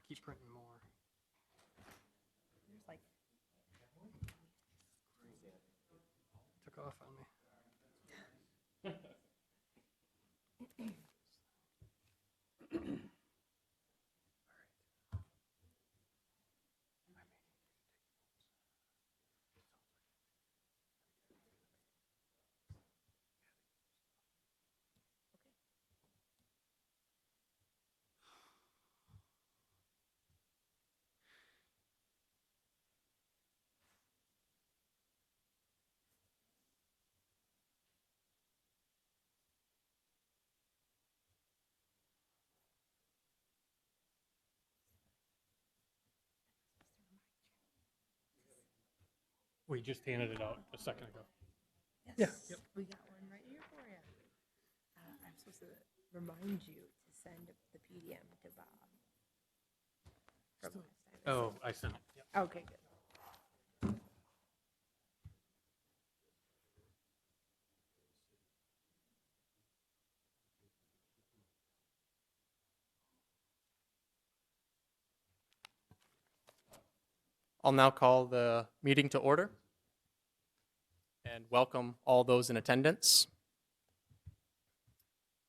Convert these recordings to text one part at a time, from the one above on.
keep printing more. There's like Took off on me. We just handed it out a second ago. yes, Yeah, yep. we got one right here for you. I'm supposed to remind you to send the PDM to Bob. From last time. Oh, I sent it. Yep. Okay, good. I'll now call the meeting to order and welcome all those in attendance.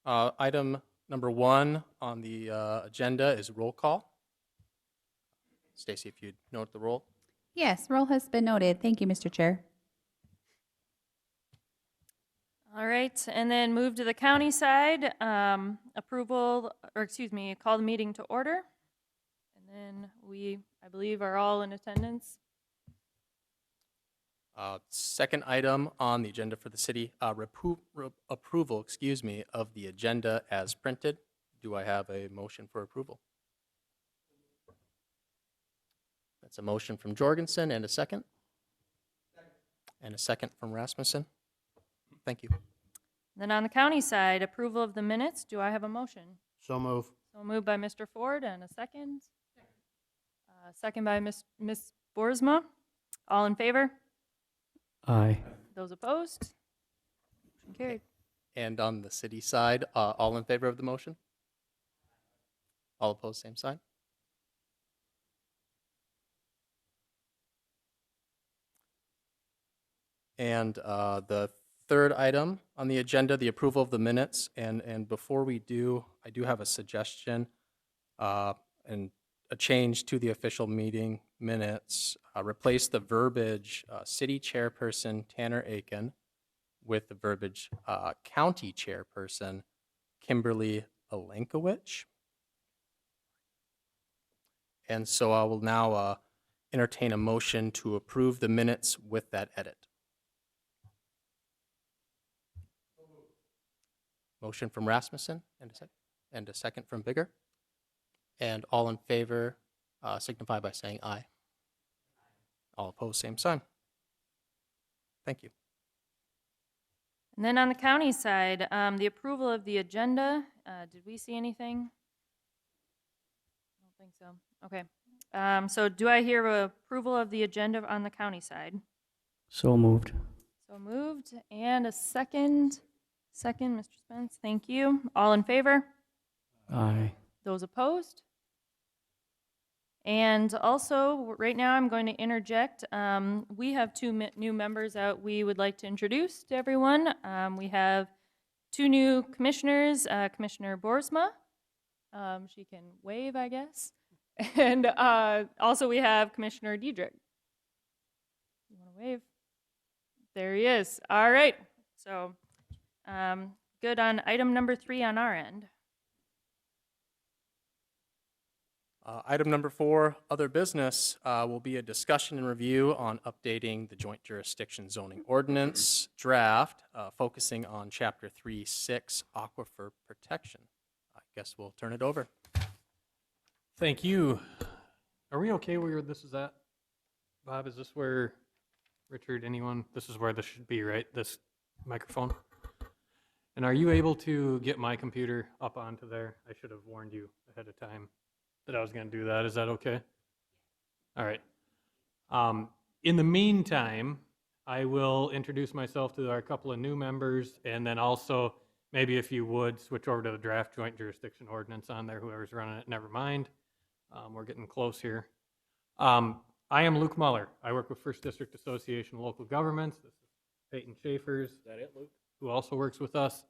Item number 1 on the agenda is roll call. Stacy, if you'd note the roll. Yes, roll has been noted. Thank you, Mr. Chair. All right, and then move to the county side, approval, or excuse me, call the meeting to order. And then we, I believe, are all in attendance. Second item on the agenda for the city, approval, of the agenda as printed. Do I have a motion for approval? That's a motion from Jorgensen and a second? And a second from Rasmussen. Thank you. Then on the county side, approval of the minutes. Do I have a motion? So move. So moved by Mr. Ford and a second. Second by Ms. Boersma. All in favor? Aye. Those opposed? Motion carried. And on the city side, all in favor of the motion? All opposed, same sign? And the third item on the agenda, the approval of the minutes. And before we do, I do have a suggestion and a change to the official meeting minutes. Replace the verbiage city chairperson Tanner Aiken with the verbiage county chairperson Kimberly Olenkowicz. And so I will now entertain a motion to approve the minutes with that edit. Motion from Rasmussen and a second from Bigger. And all in favor signify by saying aye. All opposed, same sign. Thank you. And then on the county side, the approval of the agenda. Did we see anything? I don't think so. Okay. So do I hear approval of the agenda on the county side? So moved. So moved. And a second. Second, Mr. Spence. Thank you. All in favor? Aye. Those opposed? And also, right now, I'm going to interject. We have two new members out we would like to introduce to everyone. We have two new commissioners, Commissioner Boersma. She can wave, I guess. And also we have Commissioner Diedrich. You want to wave? There he is. All right. So good on item number 3 on our end. Item number 4, other business, will be a discussion and review on updating the joint jurisdiction zoning ordinance draft, focusing on Chapter 3.6 Aquifer Protection. I guess we'll turn it over. Thank you. Are we okay where this is at? Bob, is this where, Richard, anyone? This is where this should be, right? This microphone? And are you able to get my computer up onto there? I should have warned you ahead of time that I was going to do that. Is that okay? All right. In the meantime, I will introduce myself to our couple of new members, and then also, maybe if you would, switch over to the draft joint jurisdiction ordinance on there, whoever's running it, never mind. We're getting close here. I am Luke Muller. I work with First District Association of Local Governments. This is Peyton Schaefer's. Is that it, Luke? Who also works with us.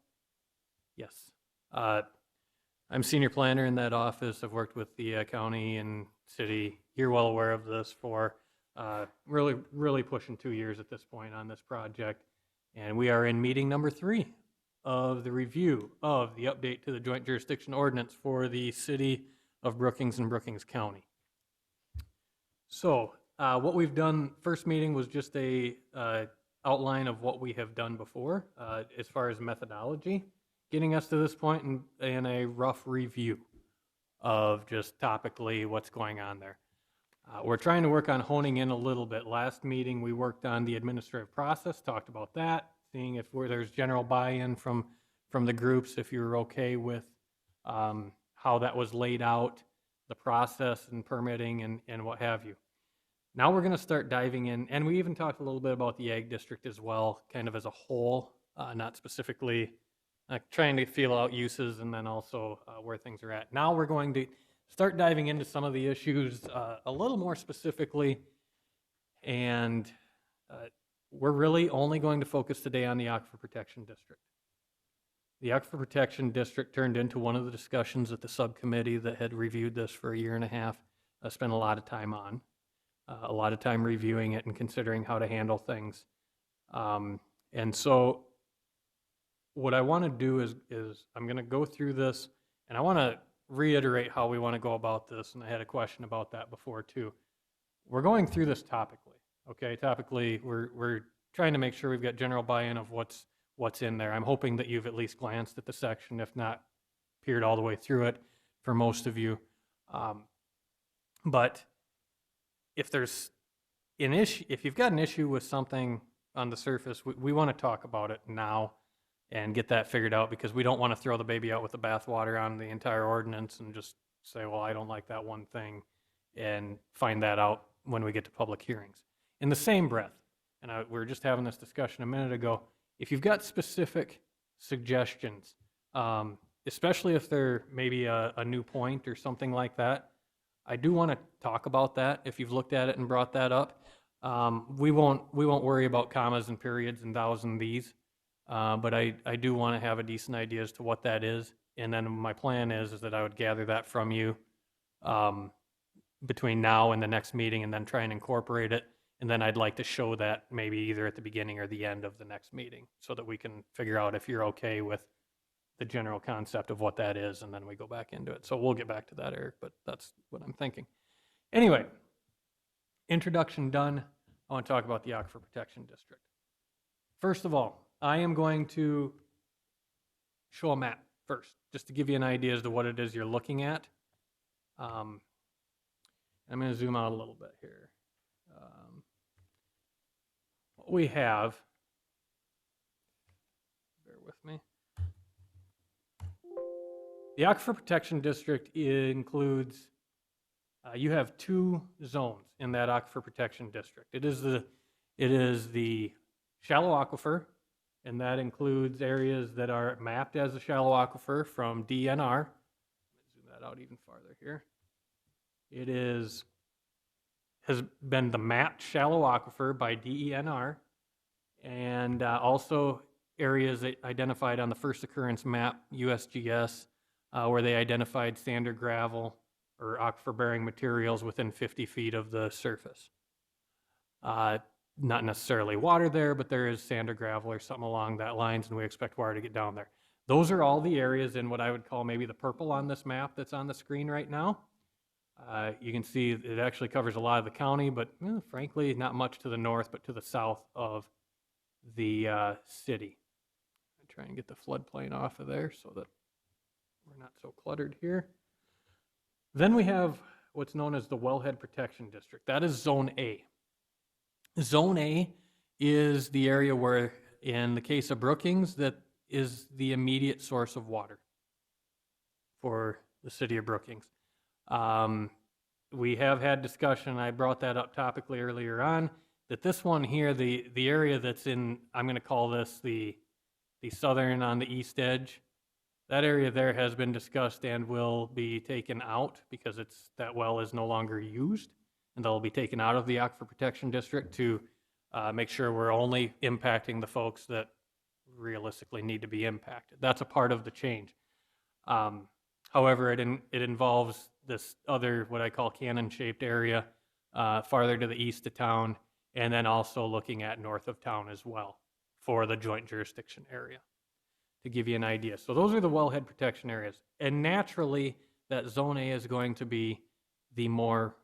Yes. I'm senior planner in that office. I've worked with the county and city. You're well aware of this for really pushing 2 years at this point on this project. And we are in meeting number 3 of the review of the update to the joint jurisdiction ordinance for the city of Brookings and Brookings County. So what we've done, first meeting was just a outline of what we have done before as far as methodology, getting us to this point and a rough review of just topically what's going on there. We're trying to work on honing in a little bit. Last meeting, we worked on the administrative process, talked about that, seeing if there's general buy-in from the groups, if you're okay with how that was laid out, the process and permitting and what have you. Now we're going to start diving in, and we even talked a little bit about the Ag District as well, kind of as a whole, not specifically trying to feel out uses and then also where things are at. Now we're going to start diving into some of the issues a little more specifically, and we're really only going to focus today on the Aquifer Protection District. The Aquifer Protection District turned into one of the discussions at the subcommittee that had reviewed this for a year and a half, spent a lot of time on, a lot of time reviewing it and considering how to handle things. And so what I want to do is I'm going to go through this, and I want to reiterate how we want to go about this, and I had a question about that before too. We're going through this topically, okay? Topically, we're trying to make sure we've got general buy-in of what's in there. I'm hoping that you've at least glanced at the section, if not peered all the way through it for most of you. But if there's an issue, if you've got an issue with something on the surface, we want to talk about it now and get that figured out, because we don't want to throw the baby out with the bathwater on the entire ordinance and just say, well, I don't like that one thing, and find that out when we get to public hearings. In the same breath, and we were just having this discussion a minute ago, if you've got specific suggestions, especially if they're maybe a new point or something like that, I do want to talk about that if you've looked at it and brought that up. We won't worry about commas and periods and thous and these. But I do want to have a decent idea as to what that is. And then my plan is that I would gather that from you between now and the next meeting, and then try and incorporate it. And then I'd like to show that maybe either at the beginning or the end of the next meeting, so that we can figure out if you're okay with the general concept of what that is, and then we go back into it. So we'll get back to that, Eric, but that's what I'm thinking. Anyway, introduction done. I want to talk about the Aquifer Protection District. First of all, I am going to show a map first, just to give you an idea as to what it is you're looking at. I'm going to zoom out a little bit here. What we have, bear with me. The Aquifer Protection District includes, you have 2 zones in that Aquifer Protection District. It is the shallow aquifer, and that includes areas that are mapped as a shallow aquifer from DNR. Zoom that out even farther here. It has been the mapped shallow aquifer by DENR, and also areas identified on the first occurrence map, USGS, where they identified sand or gravel or aquifer-bearing materials within 50 feet of the surface. Not necessarily water there, but there is sand or gravel or something along that lines, and we expect water to get down there. Those are all the areas in what I would call maybe the purple on this map that's on the screen right now. You can see it actually covers a lot of the county, but frankly, not much to the north, but to the south of the city. I'm trying to get the floodplain off of there so that we're not so cluttered here. Then we have what's known as the Wellhead Protection District. That is Zone A. Zone A is the area where, in the case of Brookings, that is the immediate source of water for the city of Brookings. We have had discussion, I brought that up topically earlier on, that this one here, the area that's in, I'm going to call this the southern on the east edge That area there has been discussed and will be taken out because that well is no longer used, and they'll be taken out of the Aquifer Protection District to make sure we're only impacting the folks that realistically need to be impacted. That's a part of the change. However, it involves this other, what I call cannon-shaped area, farther to the east of town, and then also looking at north of town as well for the joint jurisdiction area, to give you an idea. So those are the wellhead protection areas. And naturally, that Zone A is going to be the more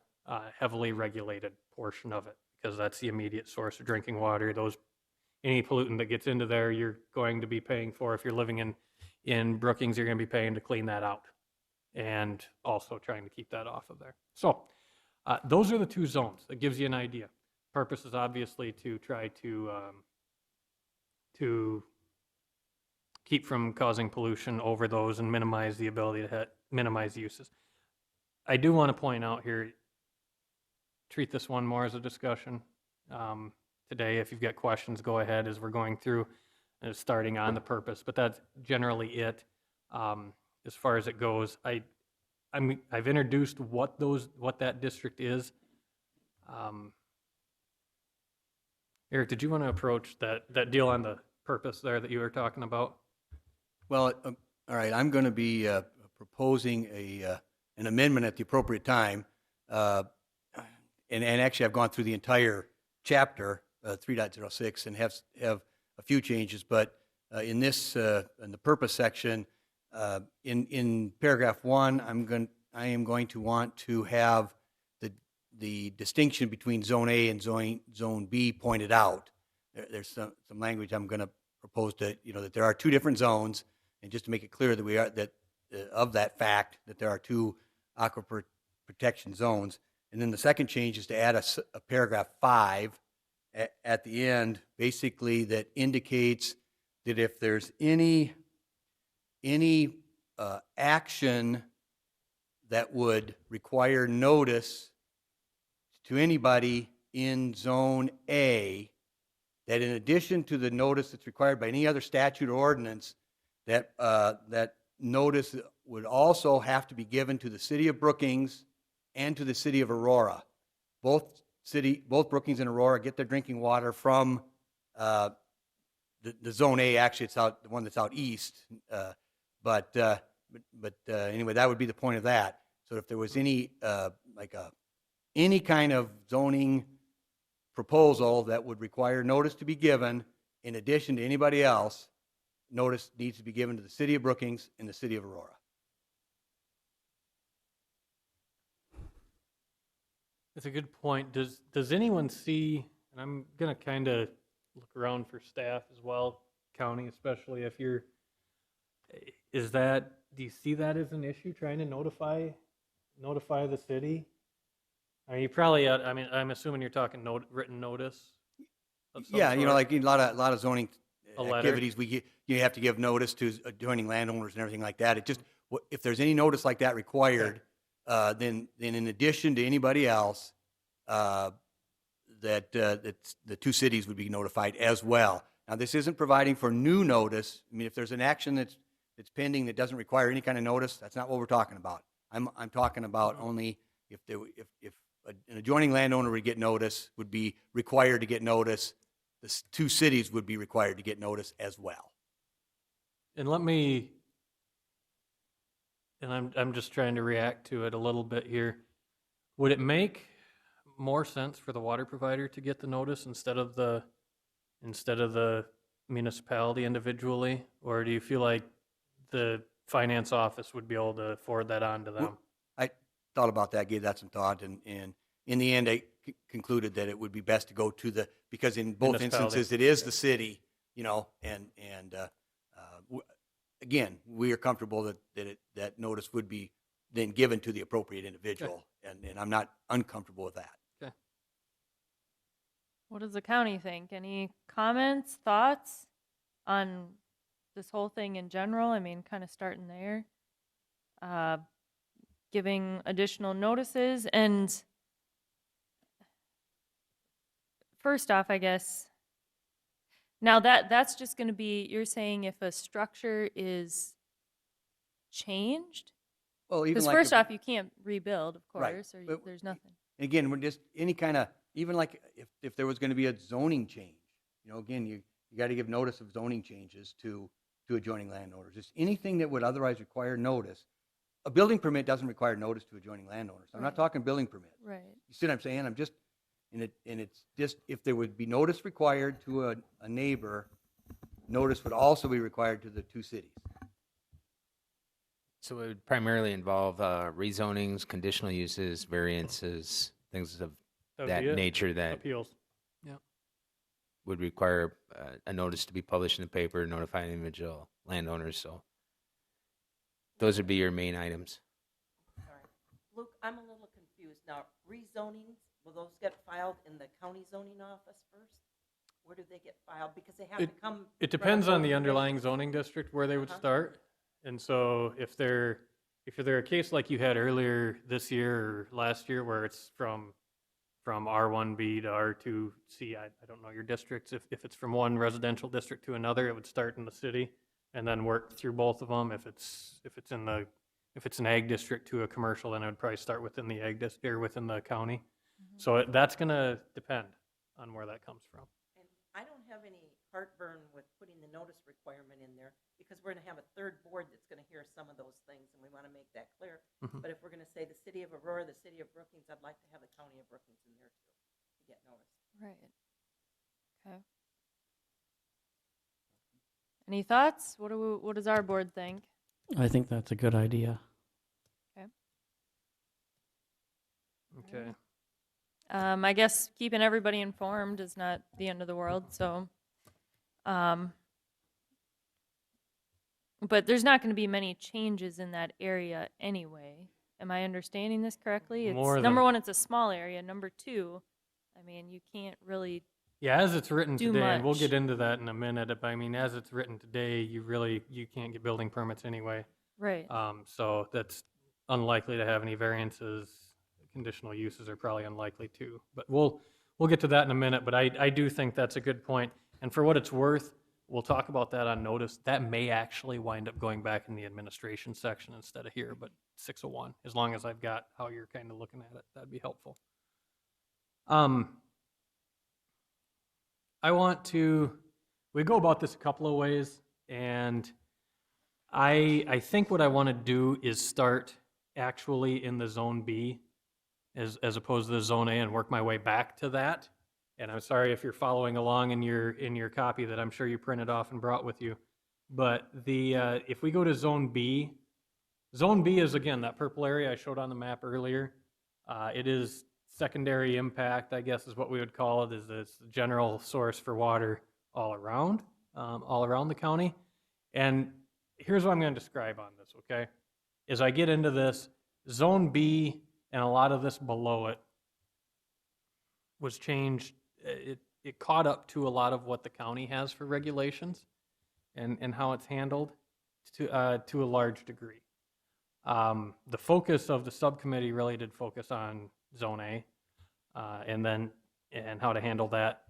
heavily regulated portion of it, because that's the immediate source of drinking water. Any pollutant that gets into there, you're going to be paying for. If you're living in Brookings, you're going to be paying to clean that out, and also trying to keep that off of there. So those are the two zones. That gives you an idea. Purpose is obviously to try to keep from causing pollution over those and minimize the ability to minimize uses. I do want to point out here, treat this one more as a discussion. Today, if you've got questions, go ahead as we're going through and starting on the purpose, but that's generally it. As far as it goes, I've introduced what that district is. Eric, did you want to approach that deal on the purpose there that you were talking about? Well, all right, I'm going to be proposing an amendment at the appropriate time. And actually, I've gone through the entire chapter, 3.06, and have a few changes. But in the purpose section, in paragraph 1, I am going to want to have the distinction between Zone A and Zone B pointed out. There's some language I'm going to propose that there are two different zones, and just to make it clear that of that fact that there are two aquifer protection zones. And then the second change is to add a paragraph 5 at the end, basically that indicates that if there's any action that would require notice to anybody in Zone A, that in addition to the notice that's required by any other statute or ordinance, that notice would also have to be given to the city of Brookings and to the city of Aurora. Both Brookings and Aurora get their drinking water from the Zone A. Actually, it's the one that's out east. But anyway, that would be the point of that. So if there was any kind of zoning proposal that would require notice to be given, in addition to anybody else, notice needs to be given to the city of Brookings and the city of Aurora. That's a good point. Does anyone see, and I'm going to kind of look around for staff as well, county especially, do you see that as an issue, trying to notify the city? I mean, you probably, I'm assuming you're talking written notice of some Yeah, sort. like a lot of zoning A letter. activities, you have to give notice to adjoining landowners and everything like that. It just, if there's any notice like that required, then in addition to anybody else, that the two cities would be notified as well. Now, this isn't providing for new notice. I mean, if there's an action that's pending that doesn't require any kind of notice, that's not what we're talking about. I'm talking about only if an adjoining landowner would get notice, would be required to get notice, the two cities would be required to get notice as well. And I'm just trying to react to it a little bit here. Would it make more sense for the water provider to get the notice instead of the municipality individually, or do you feel like the finance office would be able to forward that on to them? I thought about that, gave that some thought, and in the end, I concluded that it would be best to go to because in both instances it is the city, again, we are comfortable that notice would be then given to the appropriate individual, and I'm not uncomfortable with that. Okay. What does the county think? Any comments, thoughts on this whole thing in general? I mean, kind of starting there. Giving additional notices, and first off, I guess, now that's just going to be, you're saying if a structure is changed? Well, even Because like first if- off, you can't rebuild, of Right, course, or but- there's nothing. again, we're just any kind of, even like if there was going to be a zoning change, again, you got to give notice of zoning changes to adjoining landowners. Just anything that would otherwise require notice. A building permit doesn't require notice to adjoining landowners. I'm not Right. talking building permit. Right. You see what I'm saying? And it's just, if there would be notice required to a neighbor, notice would also be required to the two cities. So it would primarily involve rezonings, conditional uses, variances, things of That would that be it. nature that Appeals. would require a notice to be published in the paper, notifying individual landowners. So those would be your main items. Sorry. Luke, I'm a little confused. Now, rezonings, will those get filed in the county zoning office first? Where do they get filed? Because they have to come. It from depends on the both underlying divisions. zoning district where they would Uh-huh. start. And so if they're a case like you had earlier this year or last year where it's from R1B to R2C, I don't know your districts. If it's from one residential district to another, it would start in the city and then work through both of them. If it's an ag district to a commercial, then it would probably start within the ag district or within the county. So that's gonna depend on where that comes from. And I don't have any heartburn with putting the notice requirement in there because we're going to have a third board that's going to hear some of those things, and we want to make that clear. Mhm. But if we're going to say the city of Aurora, the city of Brookings, I'd like to have the county of Brookings in there too to get notice. Right. Okay. Any thoughts? What does our board think? I think that's a good idea. Okay. I guess keeping everybody informed is not the end of the world, so. But there's not going to be many changes in that area anyway. Am I understanding this correctly? It's, More number than- one, it's a small area. Number two, I mean, you can't really, Yeah, as it's written do today, and we'll much. get into that in a minute, but I mean, as it's written today, you can't get building permits anyway. right. So that's unlikely to have any variances. Conditional uses are probably unlikely too. But we'll get to that in a minute, but I do think that's a good point. And for what it's worth, we'll talk about that on notice. That may actually wind up going back in the administration section instead of here, but 601, as long as I've got how you're kind of looking at it, that'd be helpful. We go about this a couple of ways, and I think what I want to do is start actually in the Zone B as opposed to the Zone A and work my way back to that. And I'm sorry if you're following along in your copy that I'm sure you printed off and brought with you. But if we go to Zone B is, again, that purple area I showed on the map earlier. It is secondary impact, I guess is what we would call it, is it's the general source for water all around the county. And here's what I'm going to describe on this, okay? As I get into this, Zone B and a lot of this below it was changed. It caught up to a lot of what the county has for regulations and how it's handled to a large degree. The focus of the subcommittee really did focus on Zone A and how to handle that.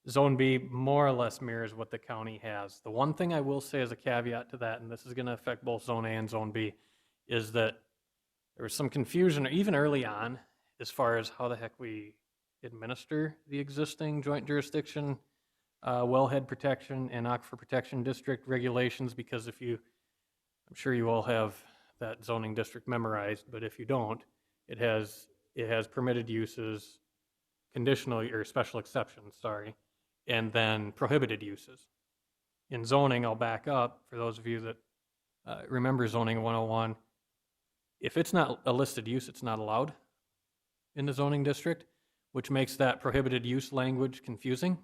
Zone B more or less mirrors what the county has. The one thing I will say as a caveat to that, and this is going to affect both Zone A and Zone B, is that there was some confusion, even early on, as far as how the heck we administer the existing joint jurisdiction wellhead protection and aquifer protection district regulations, because I'm sure you all have that zoning district memorized, but if you don't, it has permitted uses, conditional or special exceptions, and then prohibited uses. In zoning, I'll back up for those of you that remember zoning 101. If it's not a listed use, it's not allowed in the zoning district, which makes that prohibited use language confusing.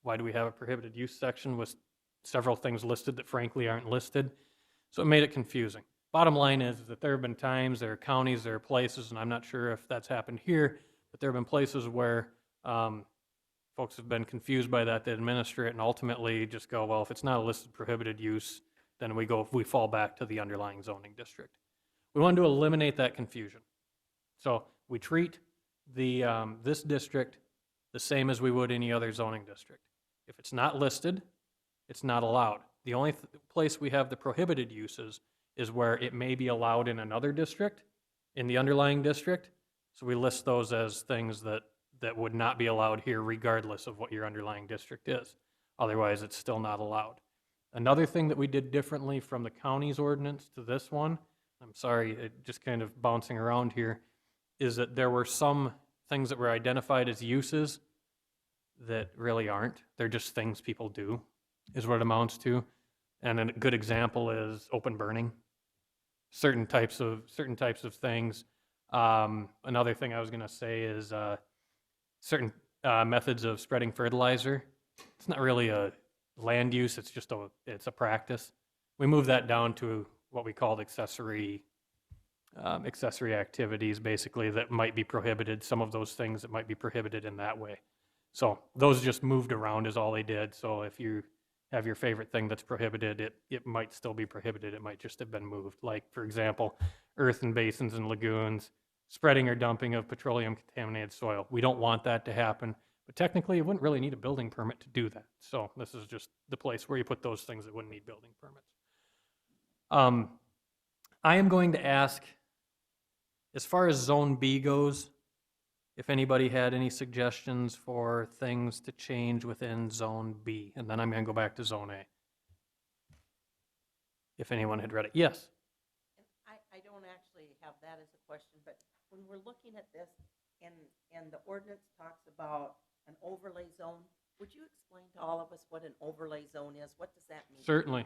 Why do we have a prohibited use section with several things listed that frankly aren't listed? So it made it confusing. Bottom line is that there have been times, there are counties, there are places, and I'm not sure if that's happened here, but there have been places where folks have been confused by that. They administer it and ultimately just go, well, if it's not a listed prohibited use, then we fall back to the underlying zoning district. We wanted to eliminate that confusion. So we treat this district the same as we would any other zoning district. If it's not listed, it's not allowed. The only place we have the prohibited uses is where it may be allowed in another district, in the underlying district. So we list those as things that would not be allowed here regardless of what your underlying district is. Otherwise, it's still not allowed. Another thing that we did differently from the county's ordinance to this one, I'm sorry, just kind of bouncing around here, is that there were some things that were identified as uses that really aren't. They're just things people do, is what it amounts to. And a good example is open burning. Certain types of things. Another thing I was going to say is certain methods of spreading fertilizer. It's not really a land use. It's just a practice. We moved that down to what we called accessory activities, basically, that might be prohibited. Some of those things that might be prohibited in that way. So those just moved around is all they did. So if you have your favorite thing that's prohibited, it might still be prohibited. It might just have been moved. Like, for example, earthen basins and lagoons, spreading or dumping of petroleum contaminated soil. We don't want that to happen, but technically you wouldn't really need a building permit to do that. So this is just the place where you put those things that wouldn't need building permits. I am going to ask, as far as Zone B goes, if anybody had any suggestions for things to change within Zone B, and then I'm going to go back to Zone A. If anyone had read it. Yes? And I don't actually have that as a question, but when we're looking at this and the ordinance talks about an overlay zone, would you explain to all of us what an overlay zone is? What does that mean? Certainly.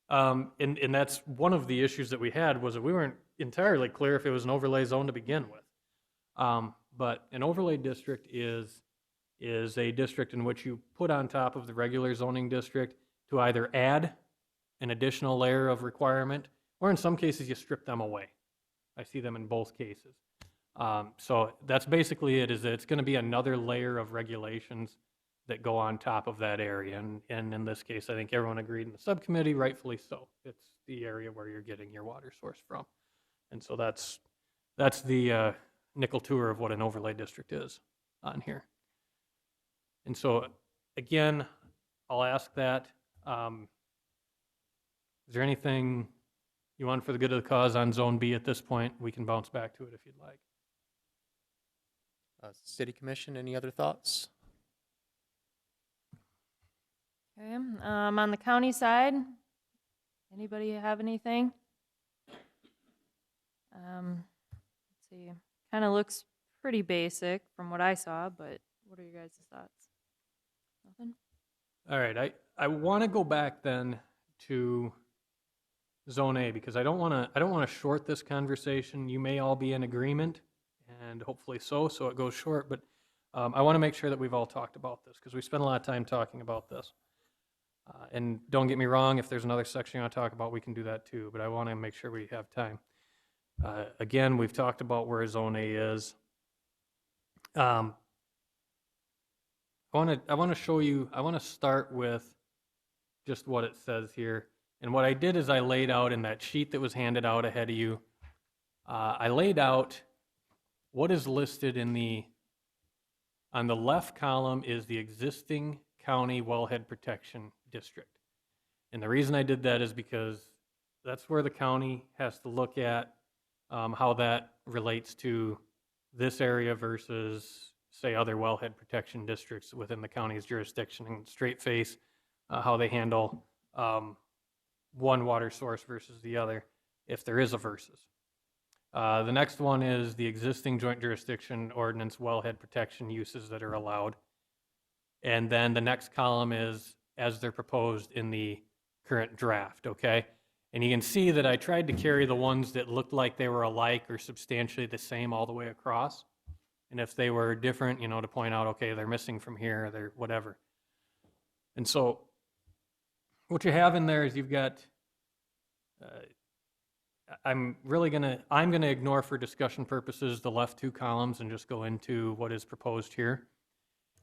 And that's one of the issues that we had, was that we weren't entirely clear if it was an overlay zone to begin with. But an overlay district is a district in which you put on top of the regular zoning district to either add an additional layer of requirement, or in some cases you strip them away. I see them in both cases. So that's basically it, is that it's going to be another layer of regulations that go on top of that area. And in this case, I think everyone agreed in the subcommittee, rightfully so. It's the area where you're getting your water source from. And so that's the nickel tour of what an overlay district is on here. And so, again, I'll ask that. Is there anything you want for the good of the cause on Zone B at this point? We can bounce back to it if you'd like. City Commission, any other thoughts? Okay, on the county side, anybody have anything? Let's see, kind of looks pretty basic from what I saw, but what are your guys' thoughts? Nothing? All right, I want to go back then to Zone A, because I don't want to short this conversation. You may all be in agreement, and hopefully so it goes short, but I want to make sure that we've all talked about this, because we spent a lot of time talking about this. And don't get me wrong, if there's another section you want to talk about, we can do that too, but I want to make sure we have time. Again, we've talked about where Zone A is. I want to show you, I want to start with just what it says here. And what I did is I laid out in that sheet that was handed out ahead of you, I laid out what is listed on the left column is the existing county wellhead protection district. And the reason I did that is because that's where the county has to look at how that relates to this area versus, say, other wellhead protection districts within the county's jurisdiction, and straight face how they handle one water source versus the other, if there is a versus. The next one is the existing joint jurisdiction ordinance wellhead protection uses that are allowed. And then the next column is as they're proposed in the current draft, okay? And you can see that I tried to carry the ones that looked like they were alike or substantially the same all the way across. And if they were different, to point out, okay, they're missing from here, or they're whatever. And so what you have in there is you've got, I'm going to ignore for discussion purposes the left two columns and just go into what is proposed here.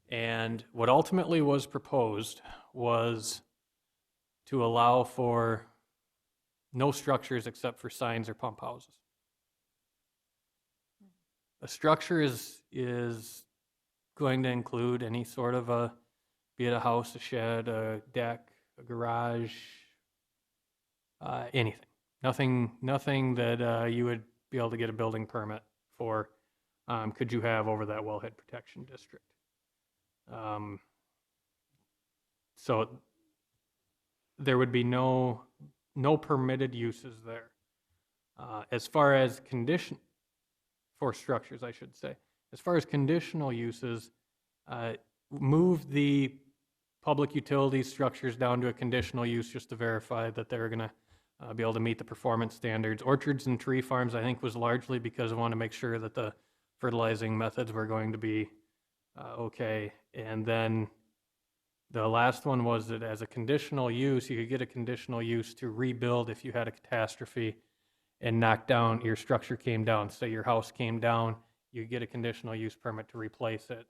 And what ultimately was proposed was to allow for no structures except for signs or pump houses. A structure is going to include any sort of be it a house, a shed, a deck, a garage, anything. Nothing that you would be able to get a building permit for could you have over that wellhead protection district. So there would be no permitted uses there. As far as condition for structures, I should say, as far as conditional uses, move the public utility structures down to a conditional use just to verify that they're going to be able to meet the performance standards. Orchards and tree farms, I think, was largely because I want to make sure that the fertilizing methods were going to be okay. And then the last one was that as a conditional use, you could get a conditional use to rebuild if you had a catastrophe and knocked down, your structure came down. Say your house came down, you get a conditional use permit to replace it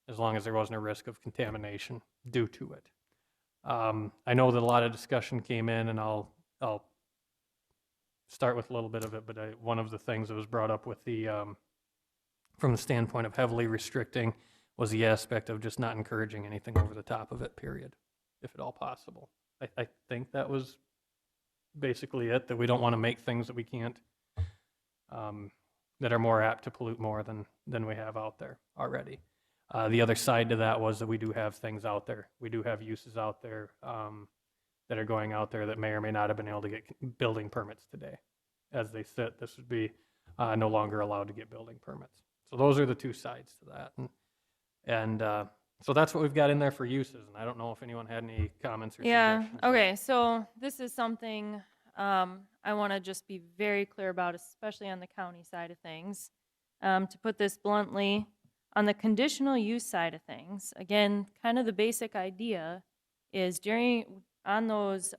as long as there wasn't a risk of contamination due to it. I know that a lot of discussion came in, and I'll start with a little bit of it, but one of the things that was brought up with the, from the standpoint of heavily restricting, was the aspect of just not encouraging anything over the top of it, period, if at all possible. I think that was basically it, that we don't want to make things that we can't, that are more apt to pollute more than we have out there already. The other side to that was that we do have things out there. We do have uses out there that are going out there that may or may not have been able to get building permits today. As they sit, this would be no longer allowed to get building permits. So those are the two sides to that. And so that's what we've got in there for uses. And I don't know if anyone had any comments or suggestions. Okay, so this is something I want to just be very clear about, especially on the county side of things. To put this bluntly, on the conditional use side of things, again, kind of the basic idea is on those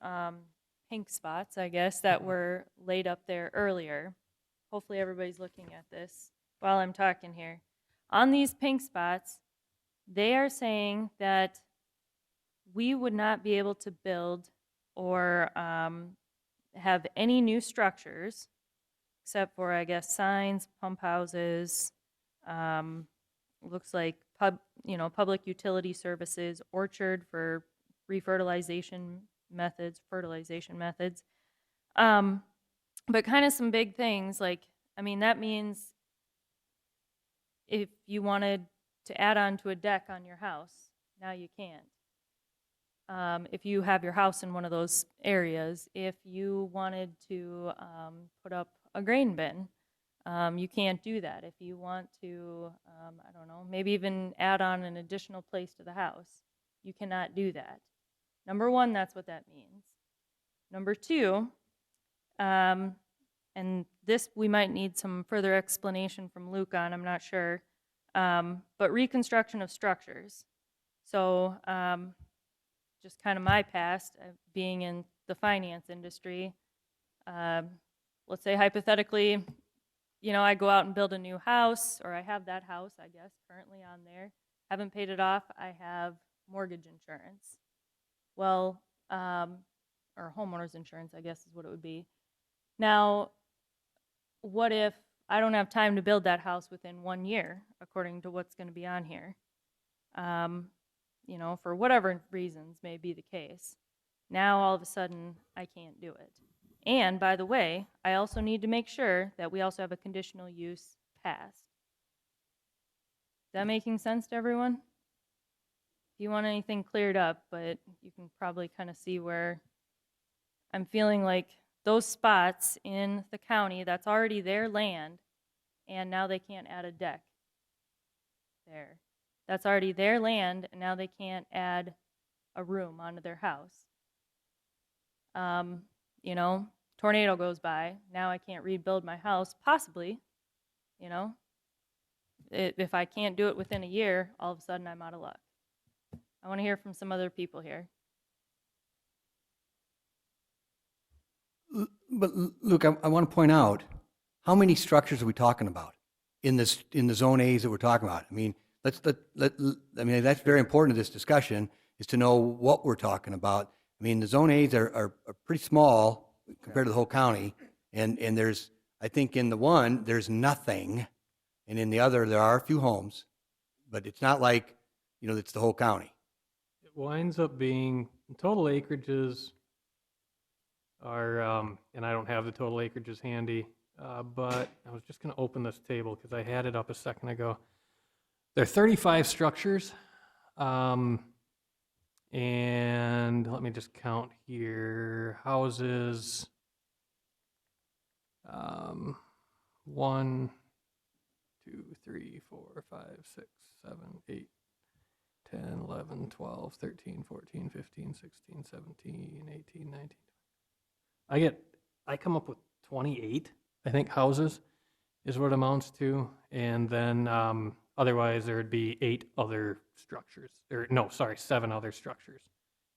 pink spots, I guess, that were laid up there earlier. Hopefully everybody's looking at this while I'm talking here. On these pink spots, they are saying that we would not be able to build or have any new structures, except for, I guess, signs, pump houses, looks like public utility services, orchard for fertilization methods. But kind of some big things, like, I mean, that means if you wanted to add on to a deck on your house, now you can't. If you have your house in one of those areas, if you wanted to put up a grain bin, you can't do that. If you want to, I don't know, maybe even add on an additional place to the house, you cannot do that. Number one, that's what that means. Number two, and this we might need some further explanation from Luke on, I'm not sure, but reconstruction of structures. So just kind of my past, being in the finance industry, let's say hypothetically, I go out and build a new house, or I have that house, I guess, currently on there, haven't paid it off, I have mortgage insurance. Well, or homeowner's insurance, I guess is what it would be. Now, what if I don't have time to build that house within 1 year, according to what's going to be on here? For whatever reasons may be the case. Now, all of a sudden, I can't do it. And, by the way, I also need to make sure that we also have a conditional use passed. Is that making sense to everyone? If you want anything cleared up, but you can probably kind of see where I'm feeling like those spots in the county, that's already their land, and now they can't add a deck there. That's already their land, and now they can't add a room onto their house. Tornado goes by, now I can't rebuild my house, possibly, if I can't do it within a year, all of a sudden I'm out of luck. I want to hear from some other people here. But Luke, I want to point out, how many structures are we talking about in the zone A's that we're talking about? I mean, that's very important to this discussion, is to know what we're talking about. I mean, the zone A's are pretty small compared to the whole county, and there's, I think in the one there's nothing, and in the other there are a few homes, but it's not like it's the whole county. It winds up being total acreages are, and I don't have the total acreages handy, but I was just going to open this table because I had it up a second ago. There are 35 structures, and let me just count here. Houses, 1, 2, 3, 4, 5, 6, 7, 8, 10, 11, 12, 13, 14, 15, 16, 17, 18, 19. I come up with 28, I think, houses is what it amounts to. And then otherwise there would be 8 other structures. Or no, sorry, 7 other structures,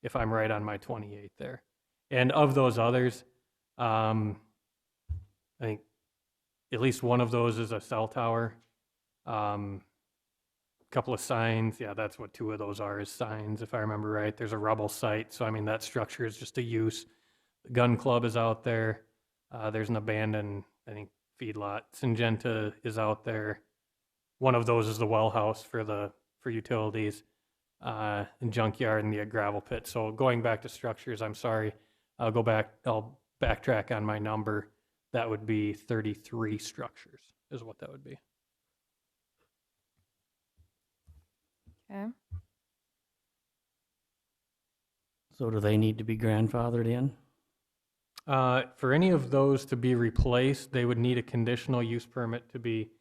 if I'm right on my 28 there. And of those others, I think at least one of those is a cell tower. Couple of signs. Yeah, that's what 2 of those are, is signs, if I remember right. There's a rubble site. So, I mean, that structure is just a use. The gun club is out there. There's an abandoned, I think, feedlot. Syngenta is out there. One of those is the well house for utilities, and junkyard and the gravel pit. So going back to structures, I'm sorry. I'll backtrack on my number. That would be 33 structures is what that would be. Okay. So do they need to be grandfathered in? For any of those to be replaced, they would need a conditional use permit to be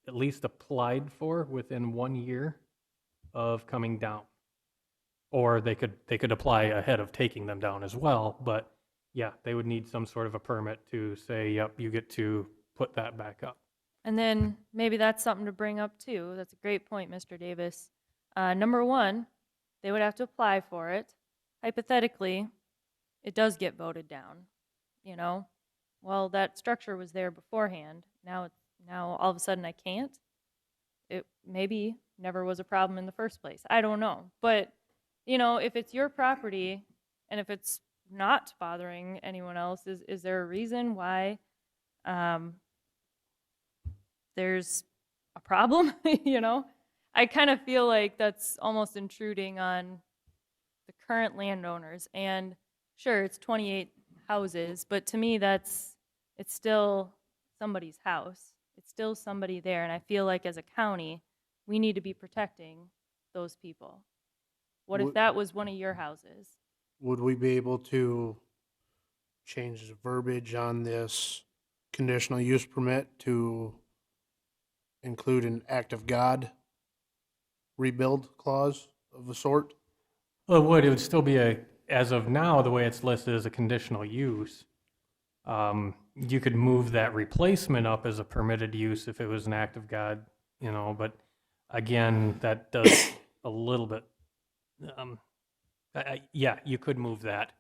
at least applied for within 1 year of coming down. Or they could apply ahead of taking them down as well, but yeah, they would need some sort of a permit to say, yep, you get to put that back up. And then maybe that's something to bring up too. That's a great point, Mr. Davis. Number 1, they would have to apply for it. Hypothetically, it does get voted down, you know? Well, that structure was there beforehand. Now all of a sudden I can't. It maybe never was a problem in the first place. I don't know. But, you know, if it's your property and if it's not bothering anyone else, is there a reason why there's a problem? You know, I kind of feel like that's almost intruding on the current landowners. And sure, it's 28 houses, but to me, it's still somebody's house. It's still somebody there. And I feel like as a county, we need to be protecting those people. What if that was one of your houses? Would we be able to change the verbiage on this conditional use permit to include an act of God rebuild clause of a sort? Well, it would still be as of now, the way it's listed as a conditional use. You could move that replacement up as a permitted use if it was an act of God, you know, but again, that does a little bit, yeah, you could move that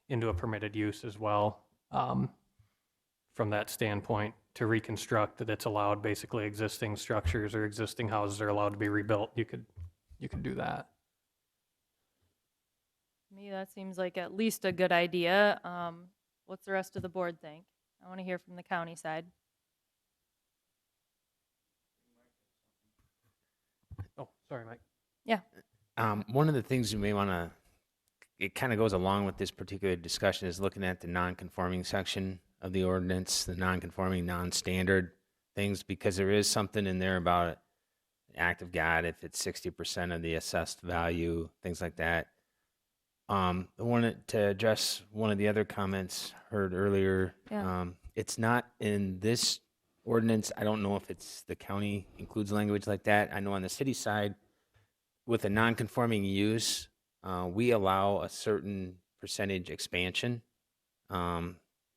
into a permitted use as well. From that standpoint, to reconstruct that it's allowed, basically existing structures or existing houses are allowed to be rebuilt. You could do that. To me, that seems like at least a good idea. What's the rest of the board think? I want to hear from the county side. Oh, sorry, Mike. Yeah. One of the things you may want to, it kind of goes along with this particular discussion, is looking at the non-conforming section of the ordinance, the non-conforming, non-standard things, because there is something in there about act of God if it's 60% of the assessed value, things like that. I wanted to address one of the other comments heard earlier. Yeah. It's not in this ordinance. I don't know if it's the county includes language like that. I know on the city side, with a non-conforming use, we allow a certain percentage expansion.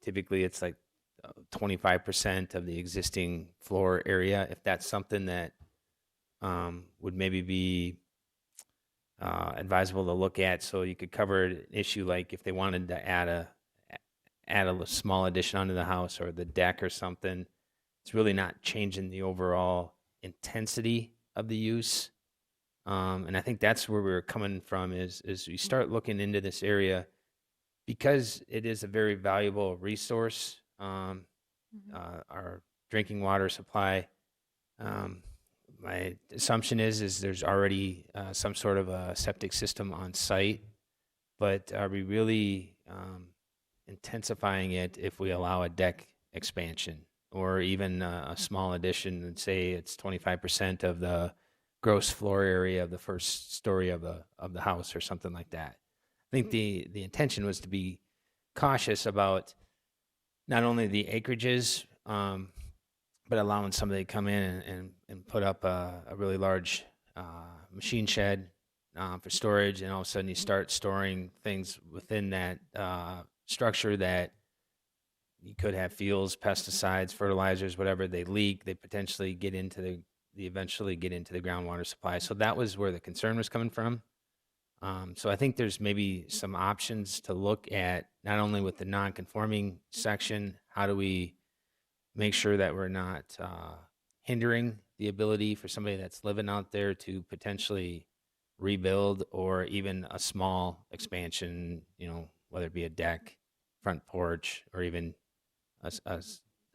Typically, it's like 25% of the existing floor area. If that's something that would maybe be advisable to look at, so you could cover an issue like if they wanted to add a small addition onto the house or the deck or something. It's really not changing the overall intensity of the use. And I think that's where we're coming from is we start looking into this area because it is a very valuable resource, our drinking water supply. My assumption is there's already some sort of a septic system on site, but are we really intensifying it if we allow a deck expansion or even a small addition and say it's 25% of the gross floor area of the first story of the house or something like that. I think the intention was to be cautious about not only the acreages, but allowing somebody to come in and put up a really large machine shed for storage, and all of a sudden you start storing things within that structure that you could have fuels, pesticides, fertilizers, whatever. They leak, they potentially get into they eventually get into the groundwater supply. So that was where the concern was coming from. So I think there's maybe some options to look at, not only with the non-conforming section, how do we make sure that we're not hindering the ability for somebody that's living out there to potentially rebuild, or even a small expansion, whether it be a deck, front porch, or even a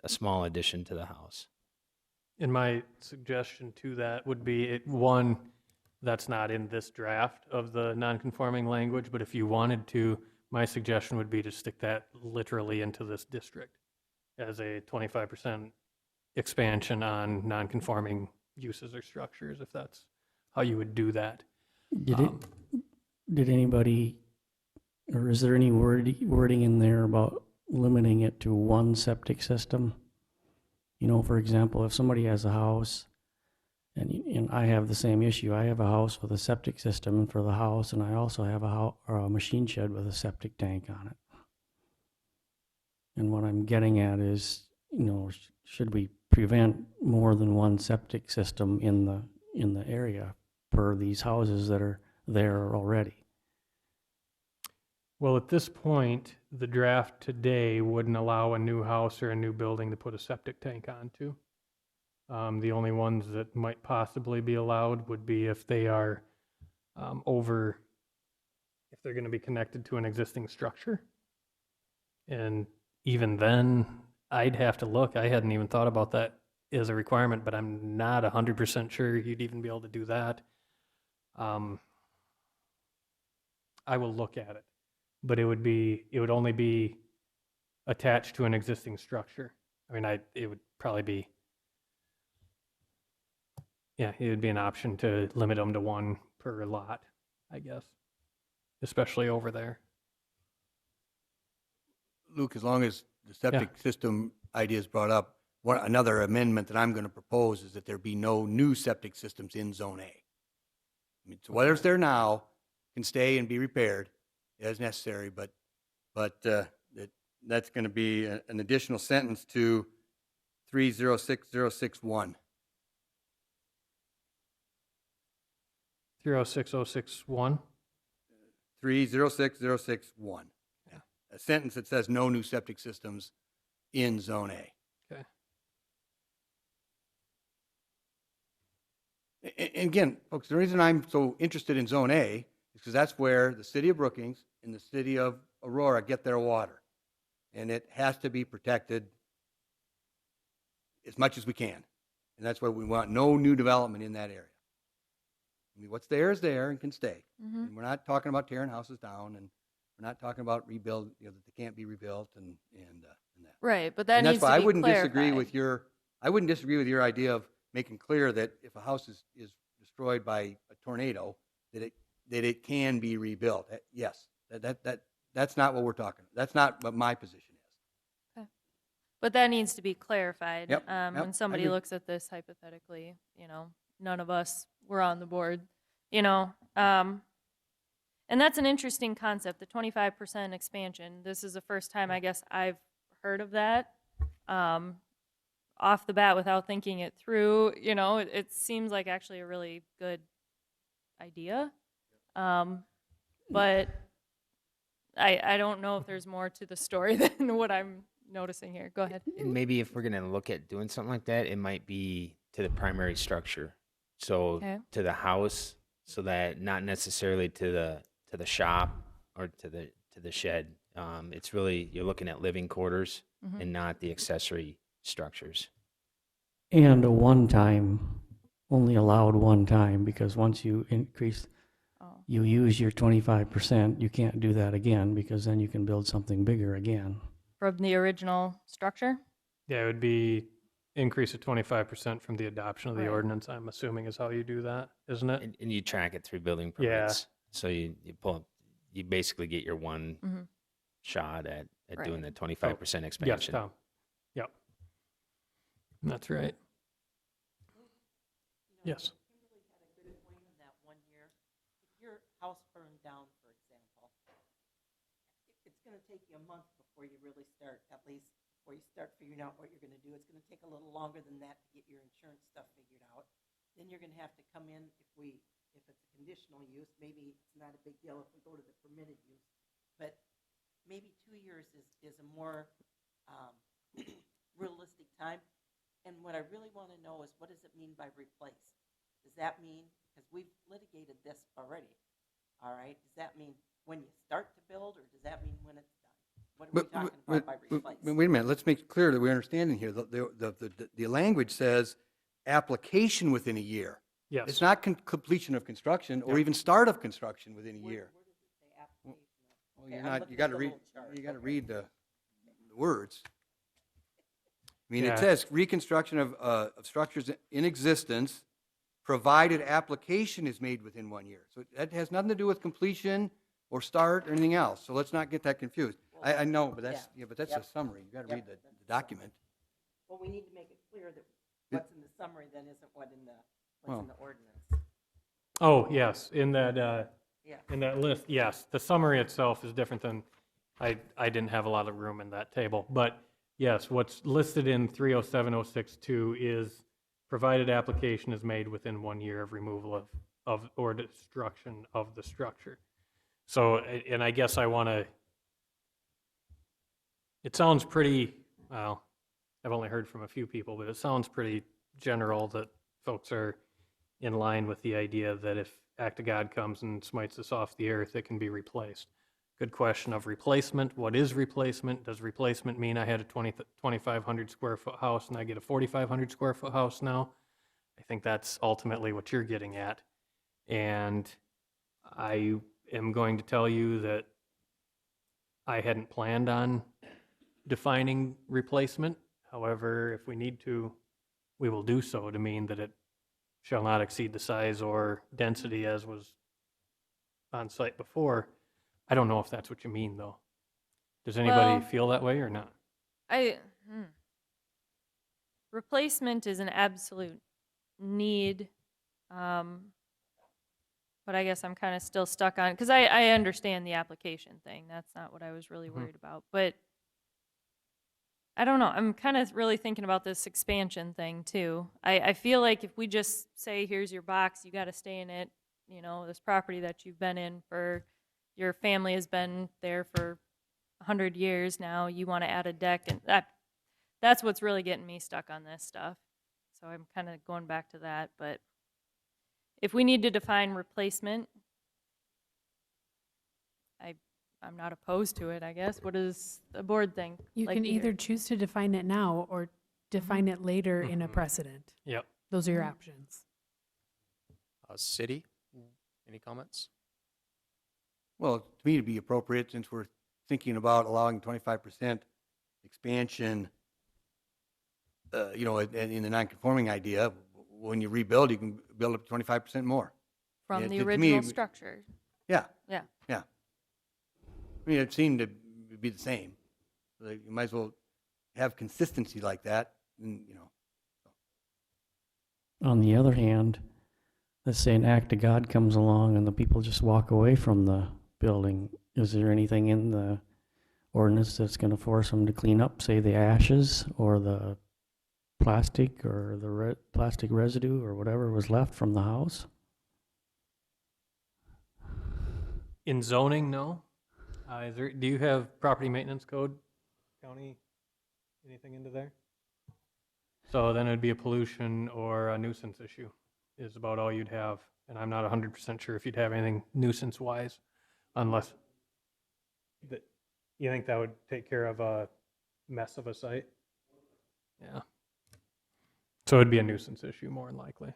small addition to the house. And my suggestion to that would be, one, that's not in this draft of the non-conforming language, but if you wanted to, my suggestion would be to stick that literally into this district as a 25% expansion on non-conforming uses or structures, if that's how you would do that. Did anybody, or is there any wording in there about limiting it to one septic system? For example, if somebody has a house, and I have the same issue, I have a house with a septic system for the house, and I also have a machine shed with a septic tank on it. And what I'm getting at is, should we prevent more than one septic system in the area per these houses that are there already? Well, at this point, the draft today wouldn't allow a new house or a new building to put a septic tank onto. The only ones that might possibly be allowed would be if they are if they're going to be connected to an existing structure. And even then, I'd have to look. I hadn't even thought about that as a requirement, but I'm not 100% sure you'd even be able to do that. I will look at it, but it would only be attached to an existing structure. I mean, it would probably be, yeah, it would be an option to limit them to one per lot, I guess, especially over there. Luke, as long as the septic system idea is brought up, another amendment that I'm going to propose is that there be no new septic systems in Zone A. I mean, so whatever's there now can stay and be repaired as necessary, but that's going to be an additional sentence to 306061. 306061. 306061. Yeah. A sentence that says no new septic systems in Zone A. Okay. And again, folks, the reason I'm so interested in Zone A is because that's where the city of Brookings and the city of Aurora get their water. And it has to be protected as much as we can. And that's why we want no new development in that area. I mean, what's there is there and can stay. Mm-hmm. And we're not talking about tearing houses down, and we're not talking about rebuild, that they can't be rebuilt and that. Right, but that And that's needs why to I be wouldn't disagree clarified. with your idea of making clear that if a house is destroyed by a tornado, that it can be rebuilt. Yes, that's not what we're talking. That's not what my position is. Okay. But that needs to be clarified. Yep, When I somebody agree. looks at this hypothetically, none of us were on the board, and that's an interesting concept, the 25% expansion. This is the first time I guess I've heard of that off the bat without thinking it through. It seems like actually a really good idea. But I don't know if there's more to the story than what I'm noticing here. Go ahead. And maybe if we're going to look at doing something like that, it might be to the primary structure. So Okay. to the house, so that not necessarily to the shop or to the shed. It's really, you're looking at living quarters Mhm. and not the accessory structures. And a one time, only allowed one time, because once you increase, Oh. you use your 25%, you can't do that again because then you can build something bigger again. From the original structure? Yeah, it would be increase of 25% from the adoption of the Right. ordinance, I'm assuming is how you do that, isn't it? And you track it through building Yeah. permits. So you pull up, you basically get your one Mm-hmm. shot at doing Right. the 25% Yes, expansion. Tom. Yep. That's right. Yes. Kimberly had a good point in that 1 year. If your house burned down, for example, it's going to take you a month before you really start, at least before you start figuring out what you're going to do. It's going to take a little longer than that to get your insurance stuff figured out. Then you're going to have to come in if it's a conditional use, maybe it's not a big deal if we go to the permitted use. But maybe 2 years is a more realistic time. And what I really want to know is, what does it mean by replace? Does that mean, because we've litigated this already, all right? Does that mean when you start to build, or does that mean when it's done? What are we talking about by replace? Wait a minute, let's make it clear that we're understanding here. The language says application within a year. Yes. It's not completion of construction or Yep. even start of construction within a year. Where does it say application? Well, Okay, you're I'm not, looking you got at to the read, little chart. you got to Okay. read the words. I mean, Yeah. it says reconstruction of structures in existence, provided application is made within 1 year. So that has nothing to do with completion or start or anything else. So let's not get that confused. I know, but that's, yeah. yeah, but that's Yep. a summary. You got to Yep, read the that's the document. Well, we need to make it clear that what's in the summary then isn't what's in Well. the ordinance. Oh, yes, in that, Yeah. in that list, yes. The summary itself is different than, I didn't have a lot of room in that table. But yes, what's listed in 307062 is provided application is made within 1 year of removal of or destruction of the structure. So, and I guess I want to, it sounds pretty, well, I've only heard from a few people, but it sounds pretty general that folks are in line with the idea that if act of God comes and smites us off the earth, it can be replaced. Good question of replacement. What is replacement? Does replacement mean I had a 2,500 square foot house and I get a 4,500 square foot house now? I think that's ultimately what you're getting at. And I am going to tell you that I hadn't planned on defining replacement. However, if we need to, we will do so to mean that it shall not exceed the size or density as was on site before. I don't know if that's what you mean, though. Does anybody Well, feel that way or not? Replacement is an absolute need, but I guess I'm kind of still stuck on, because I understand the application thing. That's not what I was really worried about. But I don't know. I'm kind of really thinking about this expansion thing too. I feel like if we just say, here's your box, you got to stay in it, you know, this property that you've been in for, your family has been there for 100 years now, you want to add a deck, and that's what's really getting me stuck on this stuff. So I'm kind of going back to that. But if we need to define replacement, I'm not opposed to it, I guess. What does the board think? You Like can to hear? either choose to define it now or define it later in a precedent. Yep. Those are your options. City, any comments? Well, to me, it'd be appropriate, since we're thinking about allowing 25% expansion, you know, in the non-conforming idea, when you rebuild, you can build up to 25% more. From Yeah, the to me, original structure. Yeah, Yeah. yeah. I mean, it seemed to be the same. Like, you might as well have consistency like that, and, you know. On the other hand, let's say an act of God comes along and the people just walk away from the building. Is there anything in the ordinance that's going to force them to clean up, say, the ashes or the plastic or the plastic residue or whatever was left from the house? In zoning, no. Do you have property maintenance code, county, anything into there? So then it'd be a pollution or a nuisance issue is about all you'd have. And I'm not 100% sure if you'd have anything nuisance-wise, unless you think that would take care of a mess of a site? Yeah. So it'd be a nuisance issue more than likely.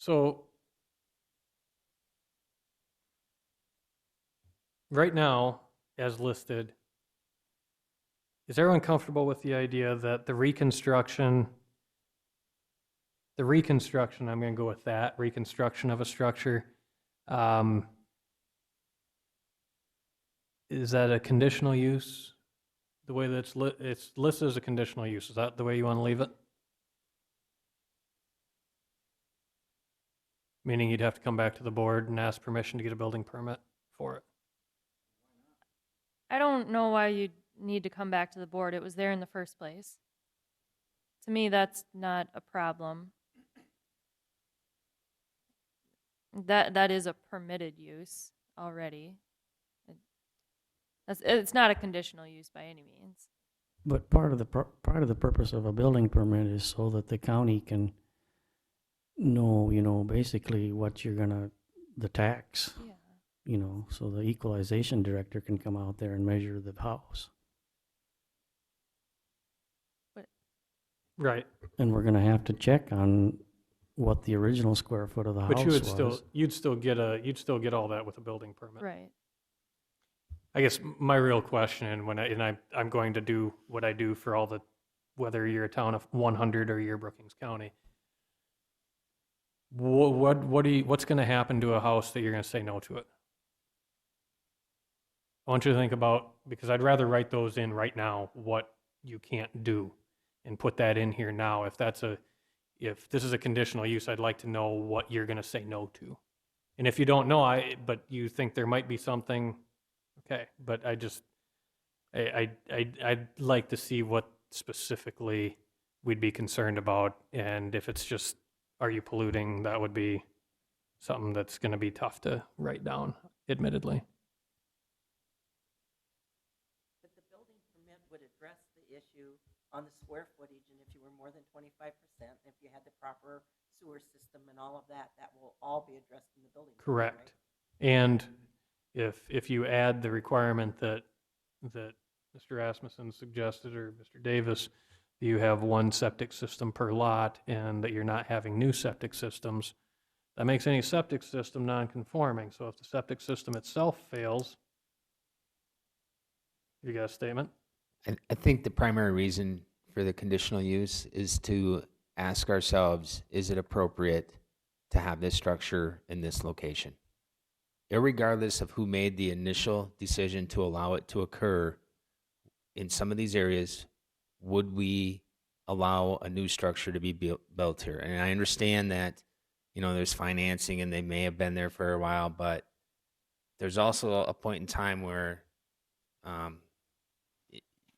So right now, as listed, is everyone comfortable with the idea that the reconstruction, I'm going to go with that, reconstruction of a structure, is that a conditional use? The way that it's listed as a conditional use, is that the way you want to leave it? Meaning you'd have to come back to the board and ask permission to get a building permit for it. I don't know why you'd need to come back to the board. It was there in the first place. To me, that's not a problem. That is a permitted use already. It's not a conditional use by any means. But part of the purpose of a building permit is so that the county can know, basically what you're the tax, Yeah. So the equalization director can come out there and measure the house. Right. And we're gonna have to check on what the original square foot of the But house you would was. you'd still get all that with a building permit. Right. I guess my real question, I'm going to do what I do for whether you're a town of 100 or you're Brookings County. What's going to happen to a house that you're going to say no to it? I want you to think about, because I'd rather write those in right now, what you can't do, and put that in here now. If this is a conditional use, I'd like to know what you're going to say no to. And if you don't know, but you think there might be something, okay. But I'd like to see what specifically we'd be concerned about, and if it's just, are you polluting, that would be something that's going to be tough to write down, admittedly. But the building permit would address the issue on the square footage, and if you were more than 25%, if you had the proper sewer system and all of that, that will all be addressed in the building permit, Correct. right? And if you add the requirement that Mr. Rasmussen suggested, or Mr. Davis, you have one septic system per lot, and that you're not having new septic systems, that makes any septic system non-conforming. So if the septic system itself fails, you got a statement? I think the primary reason for the conditional use is to ask ourselves, is it appropriate to have this structure in this location? Irregardless of who made the initial decision to allow it to occur in some of these areas, would we allow a new structure to be built here? And I understand that, there's financing and they may have been there for a while, but there's also a point in time where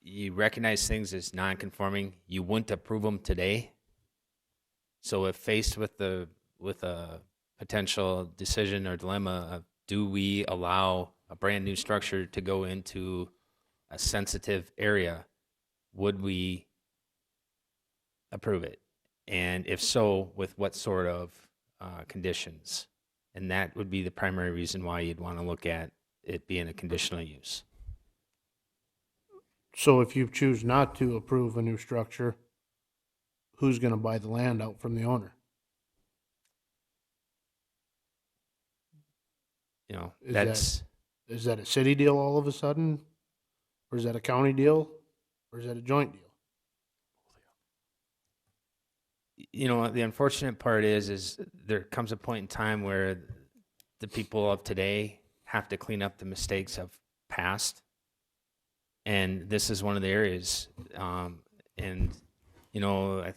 you recognize things as non-conforming. You wouldn't approve them today. So if faced with a potential decision or dilemma of, do we allow a brand new structure to go into a sensitive area, would we approve it? And if so, with what sort of conditions? And that would be the primary reason why you'd want to look at it being a conditional use. So if you choose not to approve a new structure, who's going to buy the land out from the owner? Is that a city deal all of a sudden? Or is that a county deal? Or is that a joint deal? The unfortunate part is there comes a point in time where the people of today have to clean up the mistakes of past. And this is one of the areas. I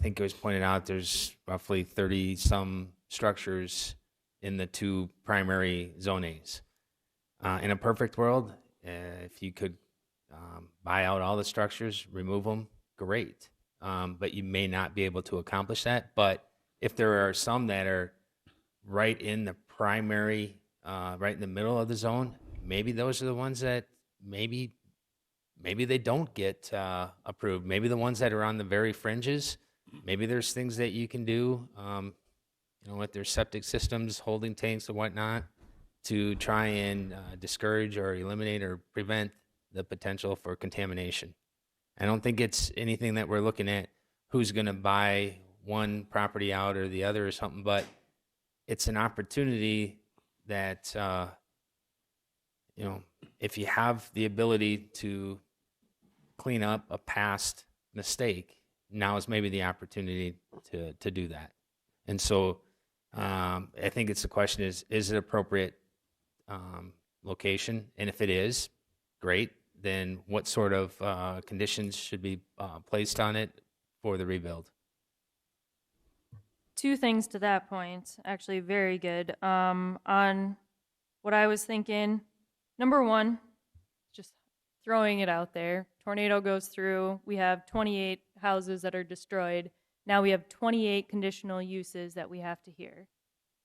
think it was pointed out there's roughly 30 some structures in the two primary zonings. In a perfect world, if you could buy out all the structures, remove them, great. But you may not be able to accomplish that. But if there are some that are right in the primary, right in the middle of the zone, maybe those are the ones that maybe they don't get approved. Maybe the ones that are on the very fringes, maybe there's things that you can do, with their septic systems, holding tanks and whatnot, to try and discourage or eliminate or prevent the potential for contamination. I don't think it's anything that we're looking at who's going to buy one property out or the other or something, but it's an opportunity that, if you have the ability to clean up a past mistake, now is maybe the opportunity to do that. And so I think it's the question is it appropriate location? And if it is, great. Then what sort of conditions should be placed on it for the rebuild? Two things to that point, actually very good. On what I was thinking, number one, just throwing it out there, tornado goes through, we have 28 houses that are destroyed. Now we have 28 conditional uses that we have to hear.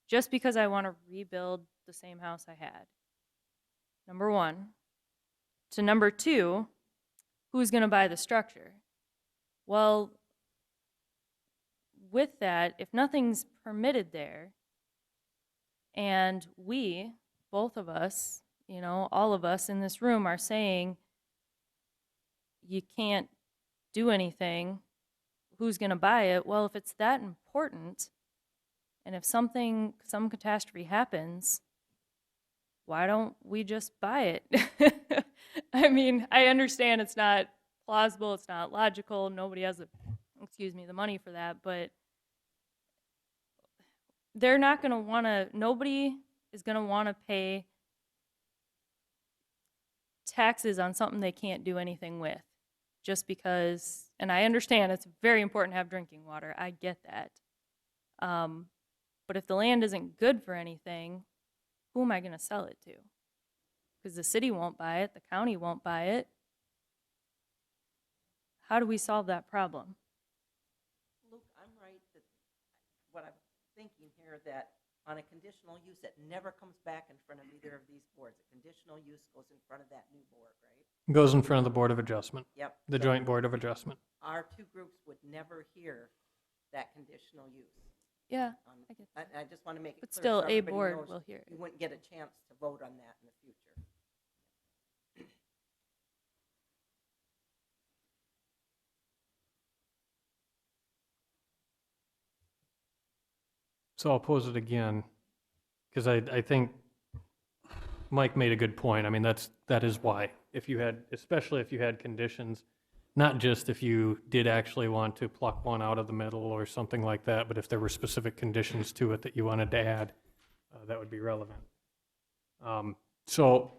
Just because I want to rebuild the same house I had. Number one. To number two, who's going to buy the structure? Well, with that, if nothing's permitted there, and we, both of us, all of us in this room are saying you can't do anything, who's going to buy it? Well, if it's that important, and if some catastrophe happens, why don't we just buy it? I mean, I understand it's not plausible, it's not logical, nobody has the money for that, but they're not going to want to, nobody is going to want to pay taxes on something they can't do anything with just because, and I understand it's very important to have drinking water, I get that. But if the land isn't good for anything, who am I going to sell it to? Because the city won't buy it, the county won't buy it. How do we solve that problem? Luke, I'm right that what I'm thinking here, that on a conditional use, it never comes back in front of either of these boards. A conditional use goes in front of that new board, right? Goes in front of the Board of Adjustment, Yep. the So Joint Board of Adjustment. our two groups would never hear that conditional use. Yeah, I get that. I just want to make it But clear still, so a everybody board knows will hear it. you wouldn't get a chance to vote on that in the future. So I'll pose it again, because I think Mike made a good point. I mean, that is why. If you had, especially if you had conditions, not just if you did actually want to pluck one out of the middle or something like that, but if there were specific conditions to it that you wanted to add, that would be relevant. So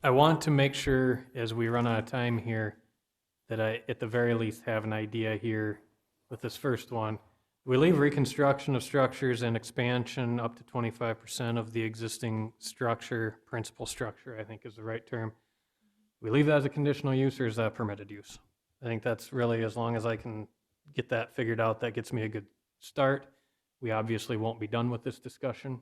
I want to make sure, as we run out of time here, that I, at the very least, have an idea here with this first one. We leave reconstruction of structures and expansion up to 25% of the existing structure, principal structure, I think is the right term. We leave that as a conditional use, or is that permitted use? I think that's really, as long as I can get that figured out, that gets me a good start. We obviously won't be done with this discussion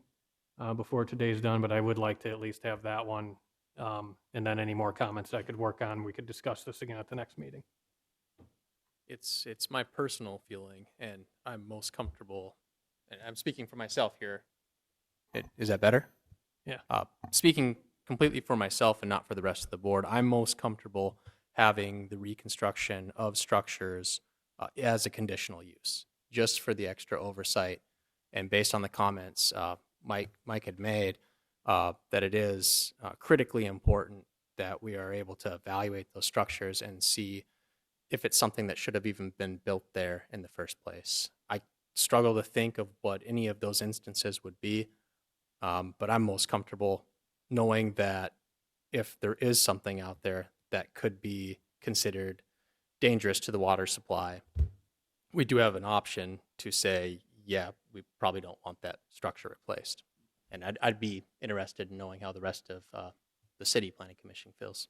before today's done, but I would like to at least have that one. And then any more comments I could work on, we could discuss this again at the next meeting. It's my personal feeling, and I'm most comfortable, and I'm speaking for myself here. Is that better? Yeah. Speaking completely for myself and not for the rest of the board, I'm most comfortable having the reconstruction of structures as a conditional use, just for the extra oversight. And based on the comments Mike had made, that it is critically important that we are able to evaluate those structures and see if it's something that should have even been built there in the first place. I struggle to think of what any of those instances would be, but I'm most comfortable knowing that if there is something out there that could be considered dangerous to the water supply, we do have an option to say, yeah, we probably don't want that structure replaced. And I'd be interested in knowing how the rest of the City Planning Commission feels.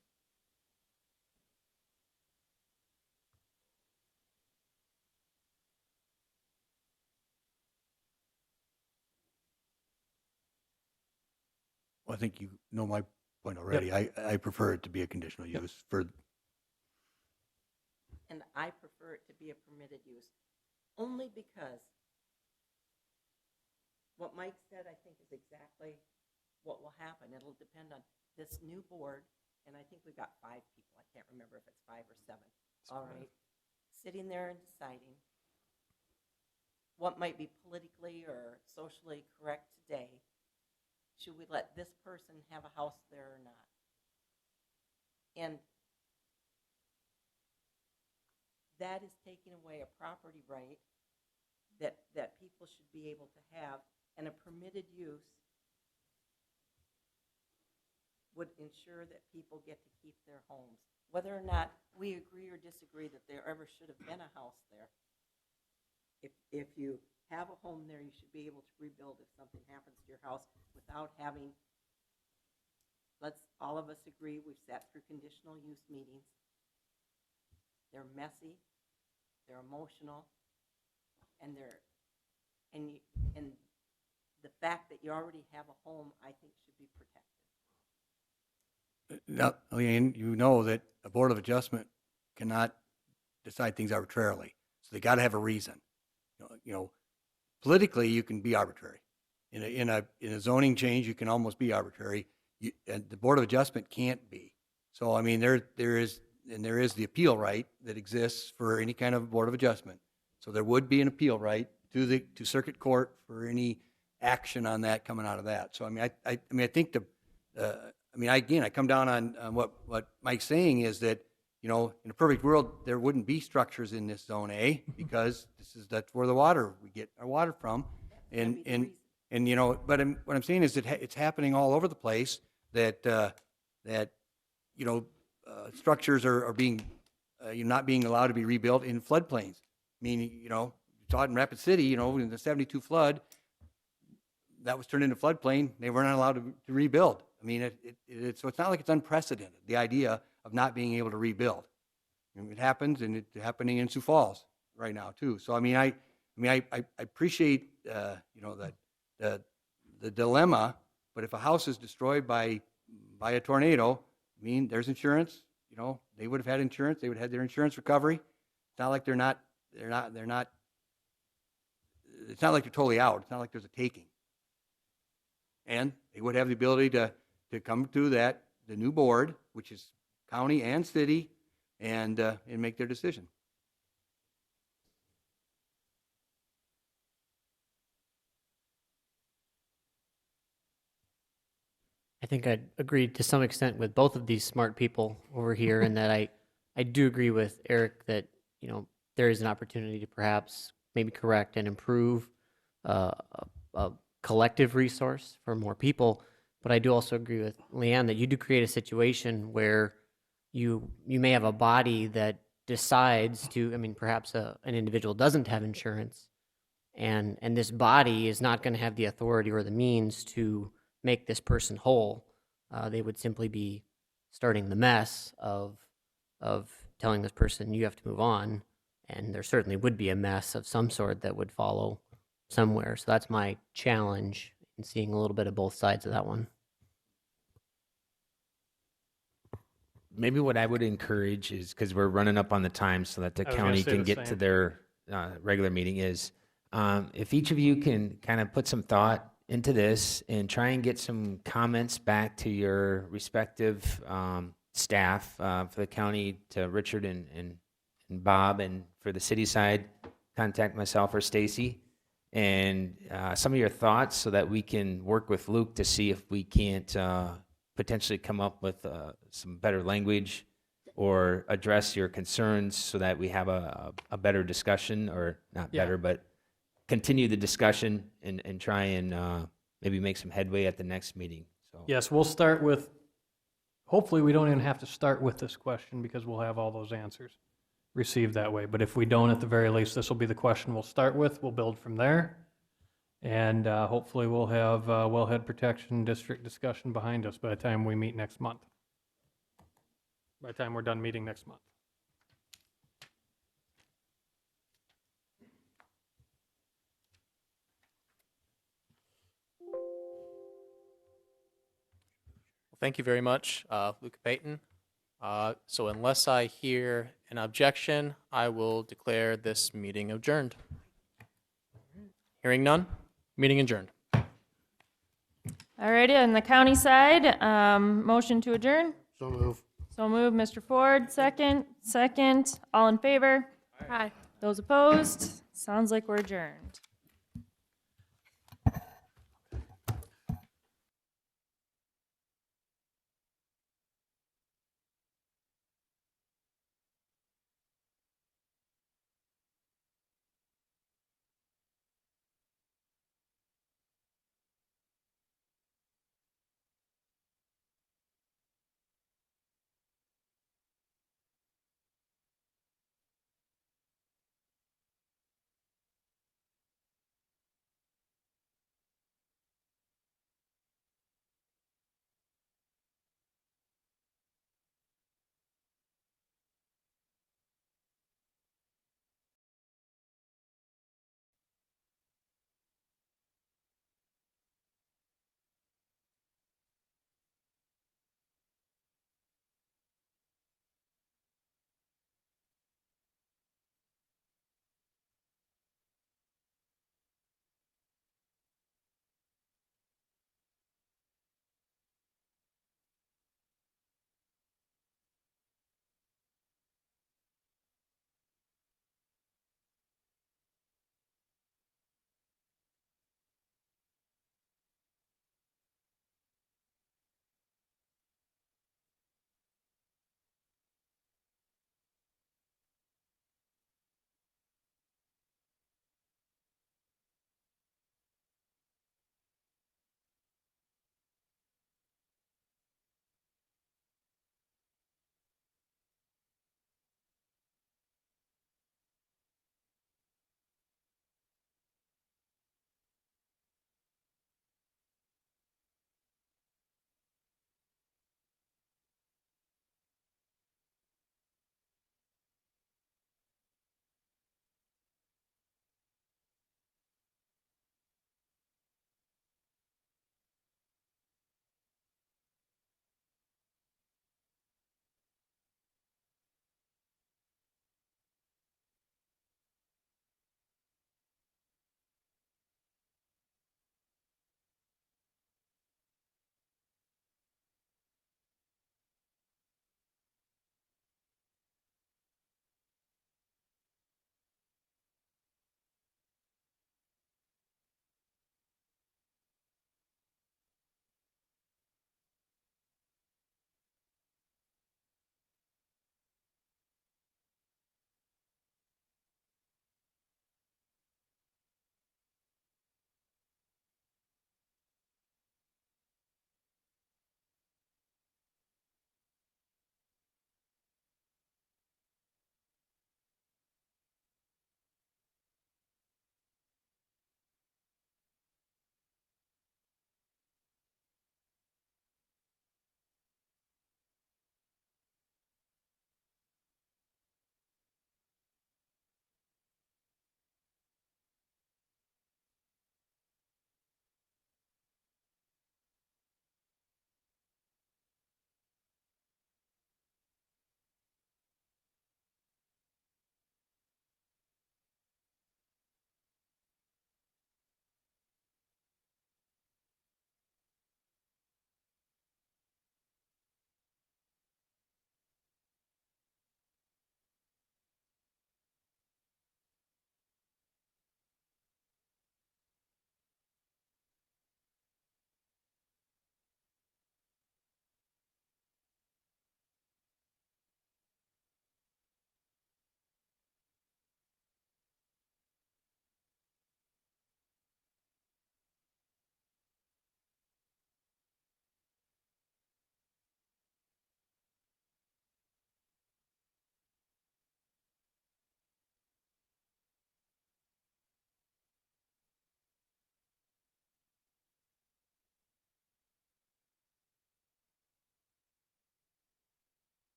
Well, I think you know my point already. I prefer it to be a conditional use for, And I prefer it to be a permitted use, only because what Mike said, I think, is exactly what will happen. It'll depend on this new board, and I think we've got 5 people. I can't remember if it's 5 or 7. All right, sitting there and deciding what might be politically or socially correct today, should we let this person have a house there or not? And that is taking away a property right that people should be able to have, and a permitted use would ensure that people get to keep their homes. Whether or not we agree or disagree that there ever should have been a house there, if you have a home there, you should be able to rebuild if something happens to your house without having, let's all of us agree, we've sat through conditional use meetings. They're messy, they're emotional, and and the fact that you already have a home, I think, should be protected. Now, Leanne, you know that a Board of Adjustment cannot decide things arbitrarily. So they got to have a reason. Politically, you can be arbitrary. In a zoning change, you can almost be arbitrary. And the Board of Adjustment can't be. So, I mean, there is the appeal right that exists for any kind of Board of Adjustment. So there would be an appeal right to circuit court for any action on that coming out of that. So, I mean, I think I come down on what Mike's saying is that, in a perfect world, there wouldn't be structures in this zone A because that's where we get our water from. But what I'm saying is that it's happening all over the place that structures are being, not being allowed to be rebuilt in floodplains. I mean, you saw it in Rapid City, in the 72 flood, that was turned into floodplain. They were not allowed to rebuild. I mean, so it's not like it's unprecedented, the idea of not being able to rebuild. It happens, and it's happening in Sioux Falls right now too. So I appreciate the dilemma, but if a house is destroyed by a tornado, I mean, there's insurance. They would have had insurance. They would have had their insurance recovery. It's not like they're not. It's not like they're totally out. It's not like there's a taking. And they would have the ability to come to the new board, which is county and city, and make their decision. I think I'd agree to some extent with both of these smart people over here, and that I do agree with Eric that there is an opportunity to perhaps maybe correct and improve a collective resource for more people. But I do also agree with Leanne that you do create a situation where you may have a body that decides to, perhaps an individual doesn't have insurance, and this body is not going to have the authority or the means to make this person whole. They would simply be starting the mess of telling this person you have to move on, and there certainly would be a mess of some sort that would follow somewhere. So that's my challenge in seeing a little bit of both sides of that one. Maybe what I would encourage is, because we're running up on the time so that the county can get to their regular meeting, is if each of you can kind of put some thought into this and try and get some comments back to your respective staff for the county, to Richard and Bob, and for the city side, contact myself or Stacy, and some of your thoughts so that we can work with Luke to see if we can't potentially come up with some better language or address your concerns so that we have a better discussion, or not better, but continue the discussion and try and maybe make some headway at the next meeting. So Yes, we'll start with, hopefully we don't even have to start with this question because we'll have all those answers received that way. But if we don't, at the very least, this will be the question we'll start with. We'll build from there. And hopefully we'll have wellhead protection district discussion behind us by the time we meet next month. By the time we're done meeting next month. Well, thank you very much, Luke Payton. So unless I hear an objection, I will declare this meeting adjourned. Hearing none, meeting adjourned. Alrighty, on the county side, motion to adjourn. So move. So move, Mr. Ford, second. All in favor? Hi. Those opposed? Sounds like we're adjourned.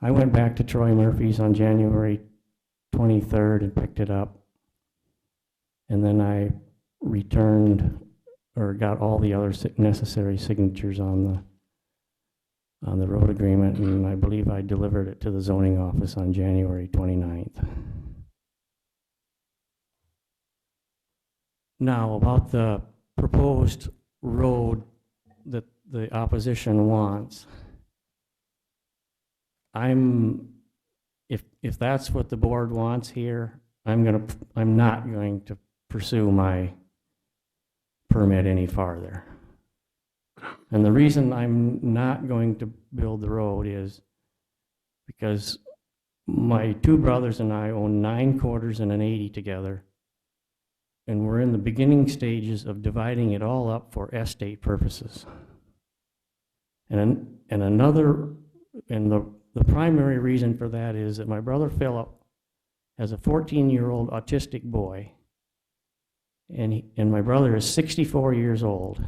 I went back to Troy Murphy's on January 23rd and picked it up. And then I returned or got all the other necessary signatures on the road agreement, and I believe I delivered it to the zoning office on January 29th. Now, about the proposed road that the opposition wants, if that's what the board wants here, I'm not going to pursue my permit any farther. And the reason I'm not going to build the road is because my two brothers and I own 9 quarters and an 80 together, and we're in the beginning stages of dividing it all up for estate purposes. And the primary reason for that is that my brother Philip has a 14-year-old autistic boy, and my brother is 64 years old.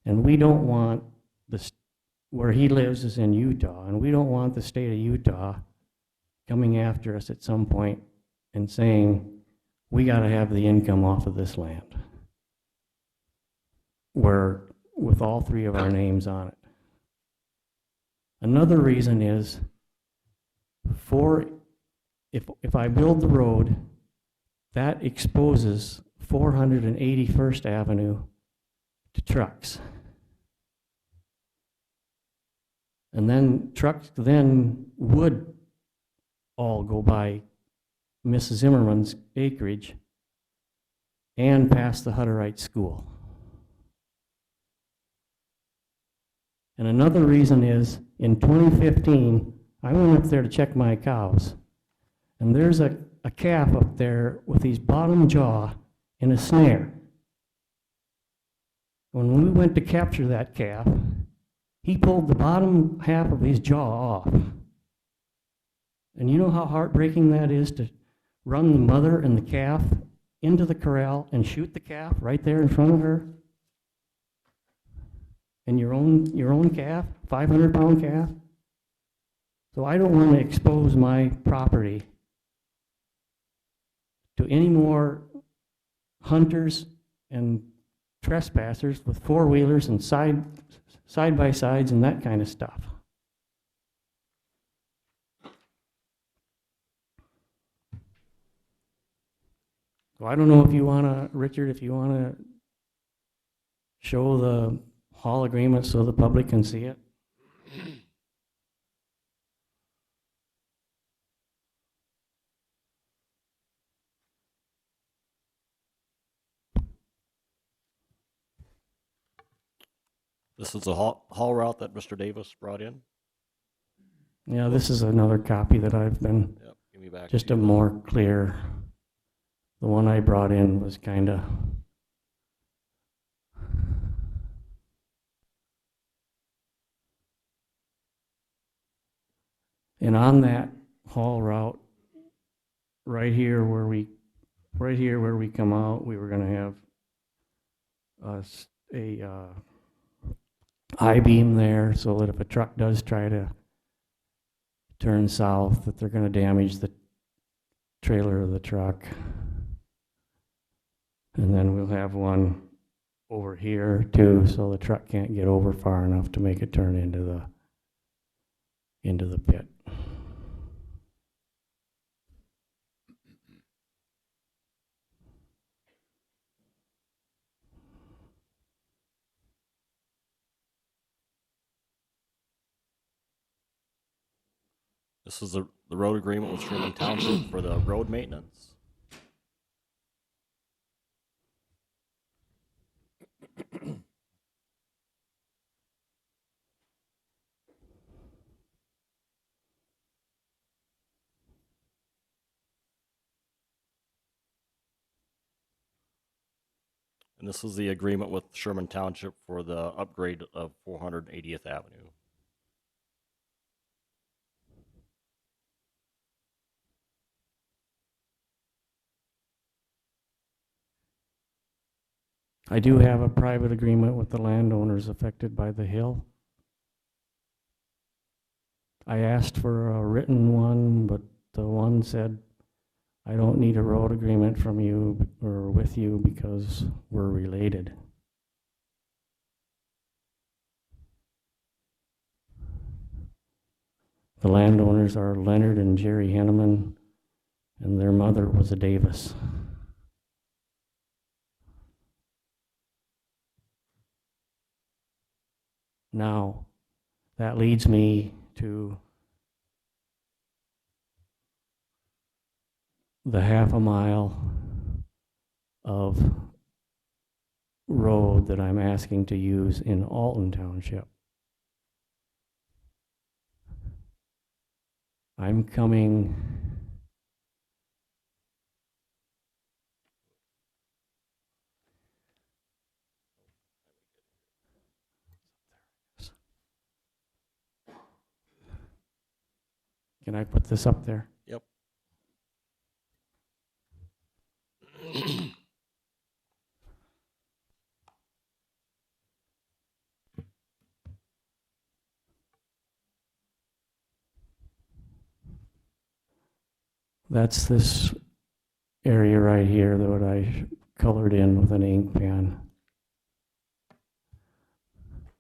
And we don't want where he lives is in Utah, and we don't want the state of Utah coming after us at some point and saying, we got to have the income off of this land, with all 3 of our names on it. Another reason is, if I build the road, that exposes 481st Avenue to trucks. And then trucks would all go by Mrs. Zimmerman's acreage and past the Hutterite School. And another reason is, in 2015, I went up there to check my cows, and there's a calf up there with his bottom jaw in a snare. When we went to capture that calf, he pulled the bottom half of his jaw off. And you know how heartbreaking that is, to run the mother and the calf into the corral and shoot the calf right there in front of her? And your own calf, 500-pound calf? So I don't want to expose my property to any more hunters and trespassers with 4-wheelers and side-by-sides and that kind of stuff. So I don't know if you want to, Richard, if you want to show the hall agreement so the public can see it. This is the haul route that Mr. Davis brought in. Yeah, this is another copy that I've been, Yep, give me back. just a more clear. The one I brought in was kind of, and on that haul route, right here where we come out, we were going to have a I-beam there, so that if a truck does try to turn south, that they're going to damage the trailer of the truck. And then we'll have one over here too, so the truck can't get over far enough to make it turn into the pit. This is the road agreement with Sherman Township for the road maintenance. And this is the agreement with Sherman Township for the upgrade of 480th Avenue. I do have a private agreement with the landowners affected by the hill. I asked for a written one, but the one said, I don't need a road agreement from you or with you because we're related. The landowners are Leonard and Jerry Henneman, and their mother was a Davis. Now, that leads me to the half a mile of road that I'm asking to use in Alton Township. I'm coming Can I put this up there? Yep. That's this area right here that I colored in with an ink pen.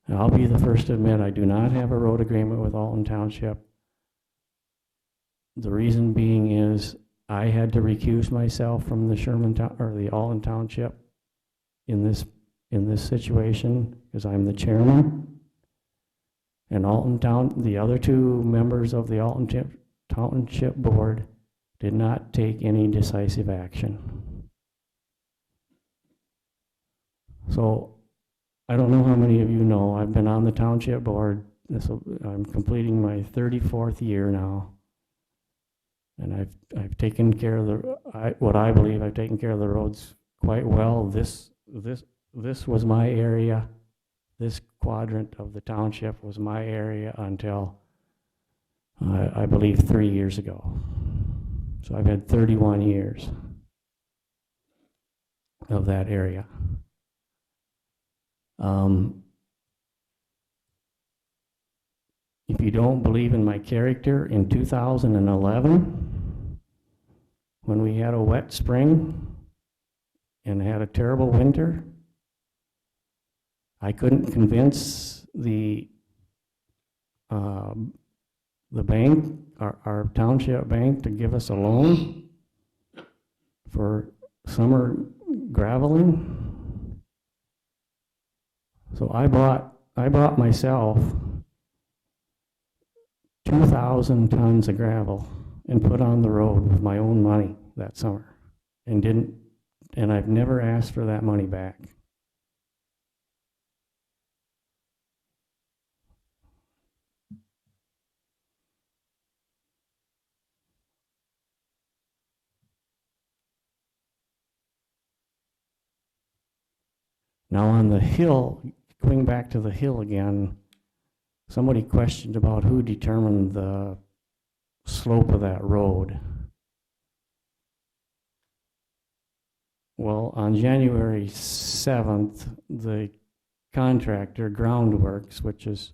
Now, I'll be the first to admit I do not have a road agreement with Alton Township. The reason being is I had to recuse myself from the the Alton Township in this situation because I'm the chairman. And the other two members of the Alton Township board did not take any decisive action. So I don't know how many of you know, I've been on the township board. I'm completing my 34th year now. And I've taken care of what I believe I've taken care of the roads quite well. This was my area. This quadrant of the township was my area until I believe 3 years ago. So I've had 31 years of that area. If you don't believe in my character, in 2011, when we had a wet spring and had a terrible winter, I couldn't convince the bank, our township bank, to give us a loan for summer graveling. So I bought myself 2,000 tons of gravel and put on the road with my own money that summer, and I've never asked for that money back. Now on the hill, going back to the hill again, somebody questioned about who determined the slope of that road. Well, on January 7th, the contractor, Groundworks, which is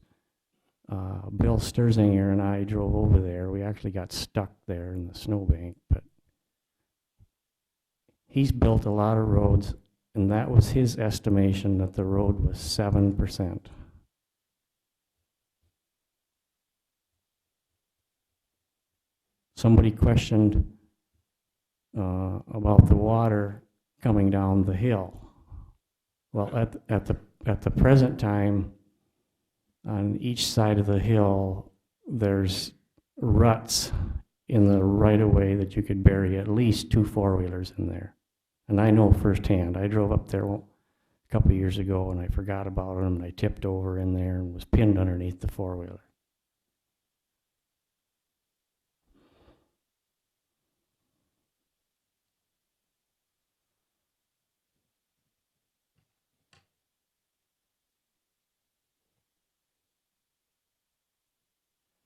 Bill Sturzinger, and I drove over there. We actually got stuck there in the snowbank, but he's built a lot of roads, and that was his estimation that the road was 7%. Somebody questioned about the water coming down the hill. Well, at the present time, on each side of the hill, there's ruts in the right-of-way that you could bury at least 2 4-wheelers in there. And I know firsthand. I drove up there a couple of years ago and I forgot about them, and I tipped over in there and was pinned underneath the 4-wheeler.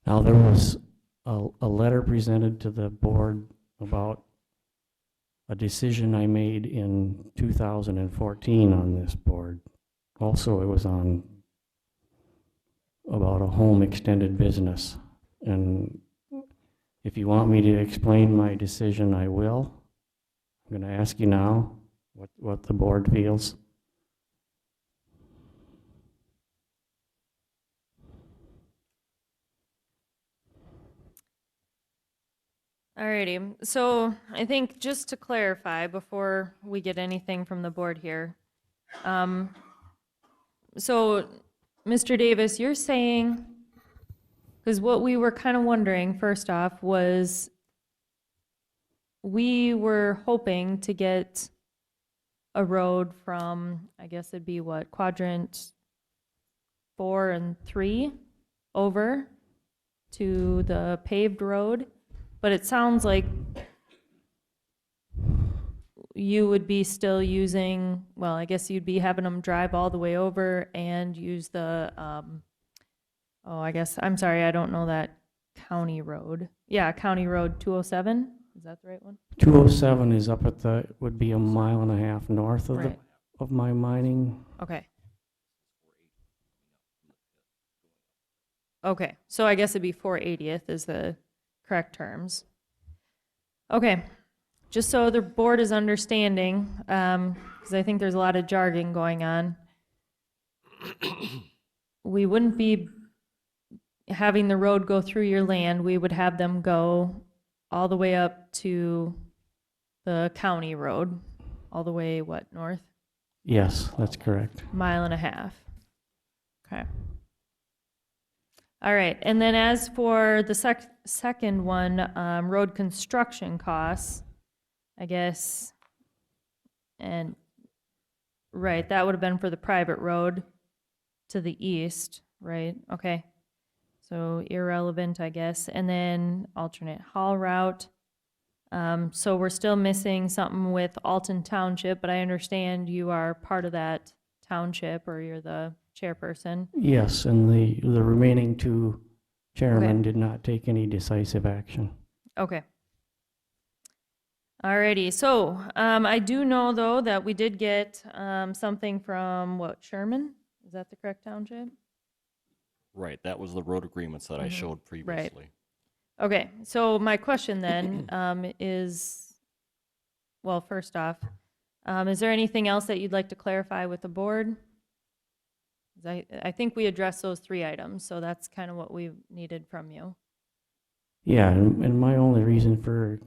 Now, there was a letter presented to the board about a decision I made in 2014 on this board. Also, it was on about a home extended business. And if you want me to explain my decision, I will. I'm going to ask you now what the board feels. Alrighty, so I think just to clarify before we get anything from the board here. So, Mr. Davis, you're saying, because what we were kind of wondering first off was we were hoping to get a road from, I guess it'd be what, quadrant 4 and 3 over to the paved road. But it sounds like you would be still using, well, I guess you'd be having them drive all the way over and use the, I guess, I'm sorry, I don't know that county road. Yeah, County Road 207, is that the right one? 207 is up at would be a mile and a half north of Right. of my mining. Okay. Okay, so I guess it'd be 480th is the correct terms. Okay, just so the board is understanding, because I think there's a lot of jargon going on. We wouldn't be having the road go through your land. We would have them go all the way up to the county road, all the way, what, north? Yes, that's correct. Mile and a half. Okay. All right, and then as for the second one, road construction costs, I guess, and, right, that would have been for the private road to the east, right? Okay. So irrelevant, I guess. And then alternate haul route. So we're still missing something with Alton Township, but I understand you are part of that township, or you're the chairperson. Yes, and the remaining two chairmen did not take any decisive action. Okay. Alrighty, so I do know though that we did get something from, what, Sherman? Is that the correct township? Right, that was the road agreements that I showed previously. Okay, so my question then is, well, first off, is there anything else that you'd like to clarify with the board? 'Cause I think we addressed those 3 items, so that's kind of what we needed from you. Yeah, and my only reason for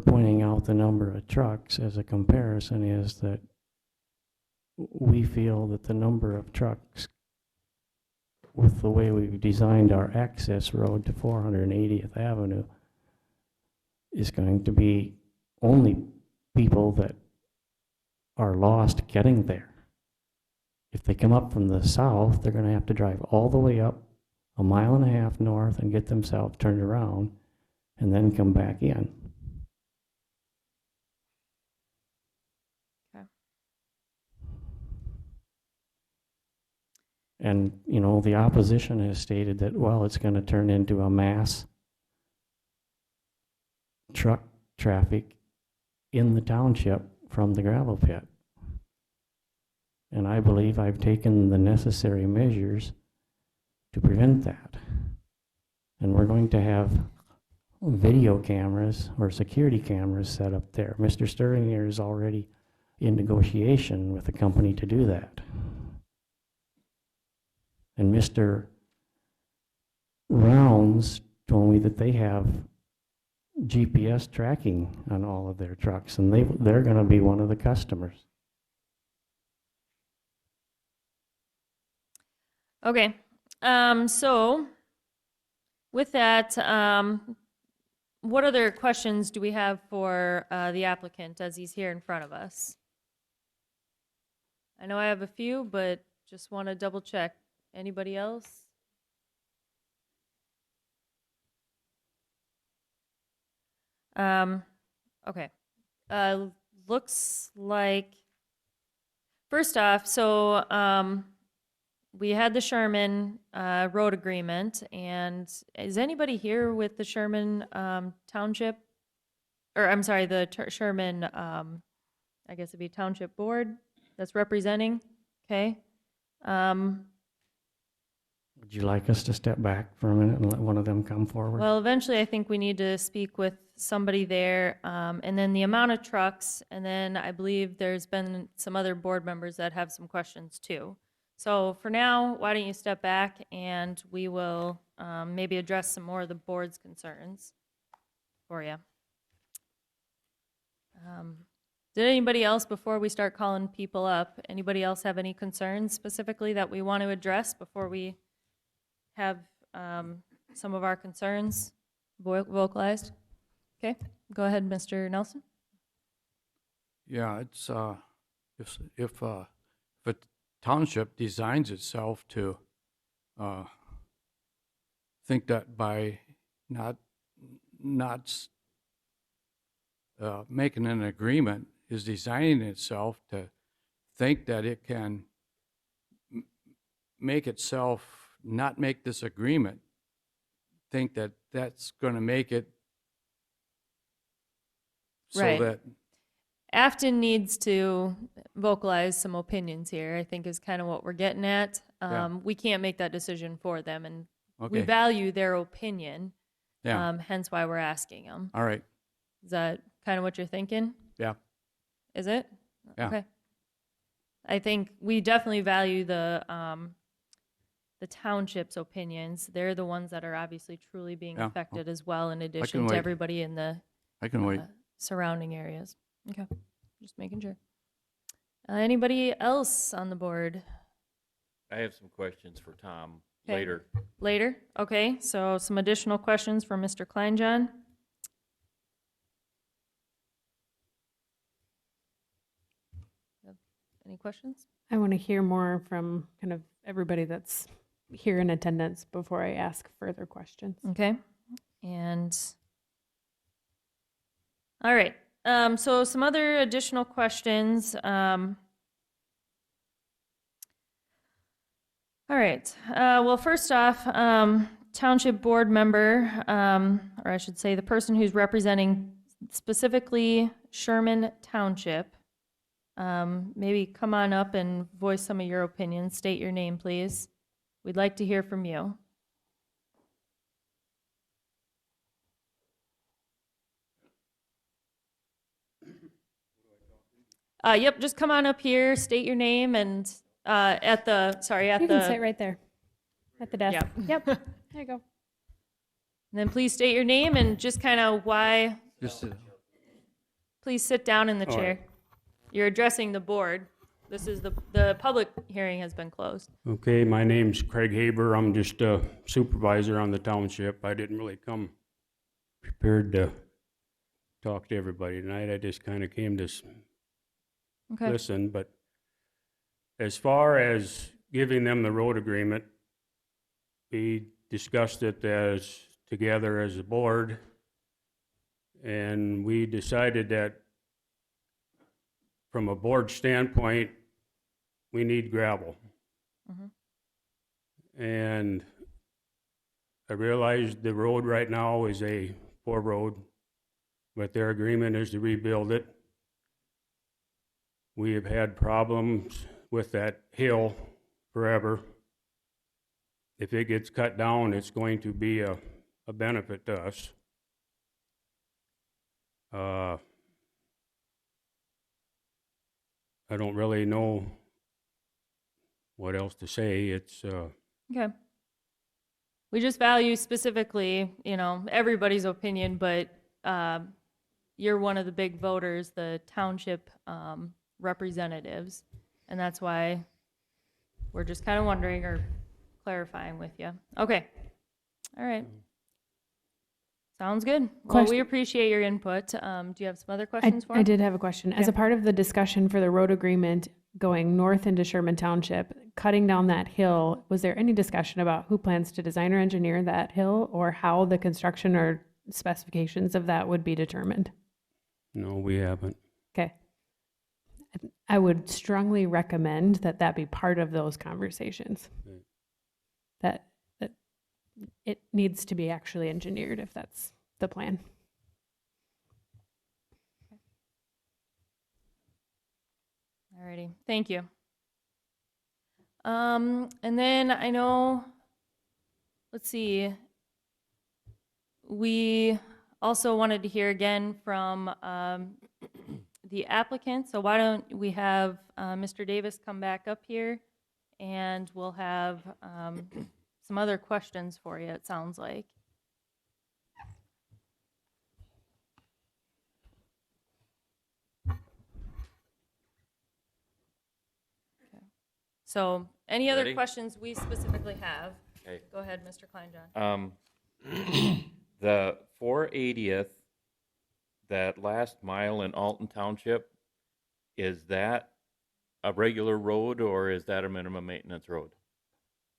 pointing out the number of trucks as a comparison is that we feel that the number of trucks with the way we've designed our access road to 480th Avenue is going to be only people that are lost getting there. If they come up from the south, they're going to have to drive all the way up a mile and a half north and get themselves turned around and then come back in. Okay. And, you know, the opposition has stated that, well, it's going to turn into a mass truck traffic in the township from the gravel pit. And I believe I've taken the necessary measures to prevent that. And we're going to have video cameras or security cameras set up there. Mr. Sturlinger is already in negotiation with the company to do that. And Mr. Rounds told me that they have GPS tracking on all of their trucks, and they're going to be one of the customers. Okay, so with that, what other questions do we have for the applicant as he's here in front of us? I know I have a few, but just want to double check. Anybody else? Okay. Looks like, first off, so we had the Sherman road agreement, and is anybody here with the Sherman Township? Or I'm sorry, the Sherman, I guess it'd be Township Board that's representing? Okay. Would you like us to step back for a minute and let one of them come forward? Well, eventually, I think we need to speak with somebody there, and then the amount of trucks, and then I believe there's been some other board members that have some questions too. So for now, why don't you step back and we will maybe address some more of the board's concerns for you. Did anybody else, before we start calling people up, anybody else have any concerns specifically that we want to address before we have some of our concerns vocalized? Okay, go ahead, Mr. Nelson. Yeah, it's if a township designs itself to think that by not making an agreement is designing itself to think that it can make itself not make this agreement, think that that's going to make it so Right. that Afton needs to vocalize some opinions here, I think is kind of what we're getting at. Yeah. We can't make that decision for them, and we Okay. value their opinion, Yeah. hence why we're asking them. All right. Is that kind of what you're thinking? Yeah. Is it? Yeah. Okay. I think we definitely value the township's opinions. They're the ones that are obviously truly being Yeah. affected as well, in addition to wait. everybody in the I can wait. surrounding areas. Okay, just making sure. Anybody else on the board? I have some questions for Tom Okay. later. Later? Okay, so some additional questions for Mr. Kleinjohn. Any questions? I want to hear more from kind of everybody that's here in attendance before I ask further questions. Okay, and, all right, so some other additional questions. All right, well, first off, township board member, or I should say the person who's representing specifically Sherman Township, maybe come on up and voice some of your opinions. State your name, please. We'd like to hear from you. Yep, just come on up here, state your name, and at the You can sit right there at the desk. Yep. There you go. And then please state your name and just kind of why. Just Please sit down in the All chair. right. You're addressing the board. This is the public hearing has been closed. Okay, my name's Craig Haber. I'm just a supervisor on the township. I didn't really come prepared to talk to everybody tonight. I just kind of came to Okay. listen. But as far as giving them the road agreement, we discussed it as together as a board, and we decided that from a board standpoint, we need gravel. Mhm. And I realize the road right now is a poor road, but their agreement is to rebuild it. We have had problems with that hill forever. If it gets cut down, it's going to be a benefit to us. I don't really know what else to say. It's, Okay. We just value specifically, everybody's opinion, but you're one of the big voters, the township representatives, and that's why we're just kind of wondering or clarifying with you. Okay. All right. Sounds good. Well, we Question- appreciate your input. Do you have some other questions for I him? did have a question. As Yeah. a part of the discussion for the road agreement going north into Sherman Township, cutting down that hill, was there any discussion about who plans to design or engineer that hill or how the construction or specifications of that would be determined? no, we haven't. Okay. I would strongly recommend that that be part of those conversations. Right. That it needs to be actually engineered if that's the plan. Alrighty, thank you. And then I know let's see. We also wanted to hear again from the applicant. So why don't we have Mr. Davis come back up here, and we'll have some other questions for you, it sounds like. Okay. So any other Ready? questions we specifically have? Okay. Go ahead, Mr. Kleinjohn. The 480th, that last mile in Alton Township, is that a regular road or is that a minimum maintenance road?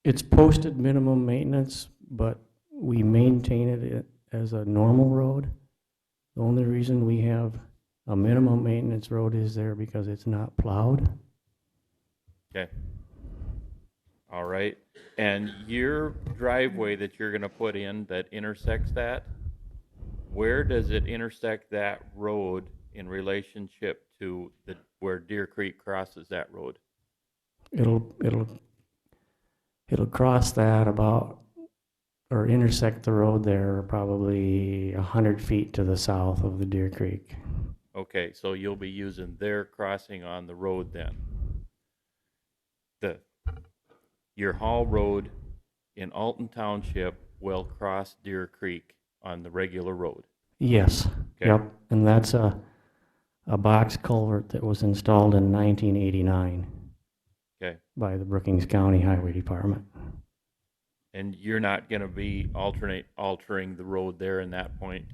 It's posted minimum maintenance, but we maintain it as a normal road. The only reason we have a minimum maintenance road is there because it's not plowed. Okay. All right. And your driveway that you're going to put in that intersects that, where does it intersect that road in relationship to where Deer Creek crosses that road? It'll cross that about, or intersect the road there probably 100 feet to the south of the Deer Creek. Okay, so you'll be using their crossing on the road then. Your Hall Road in Alton Township will cross Deer Creek on the regular road. Yes, Okay. yep, and that's a box culvert that was installed in 1989 Okay. by the Brookings County Highway Department. And you're not going to be altering the road there in that point?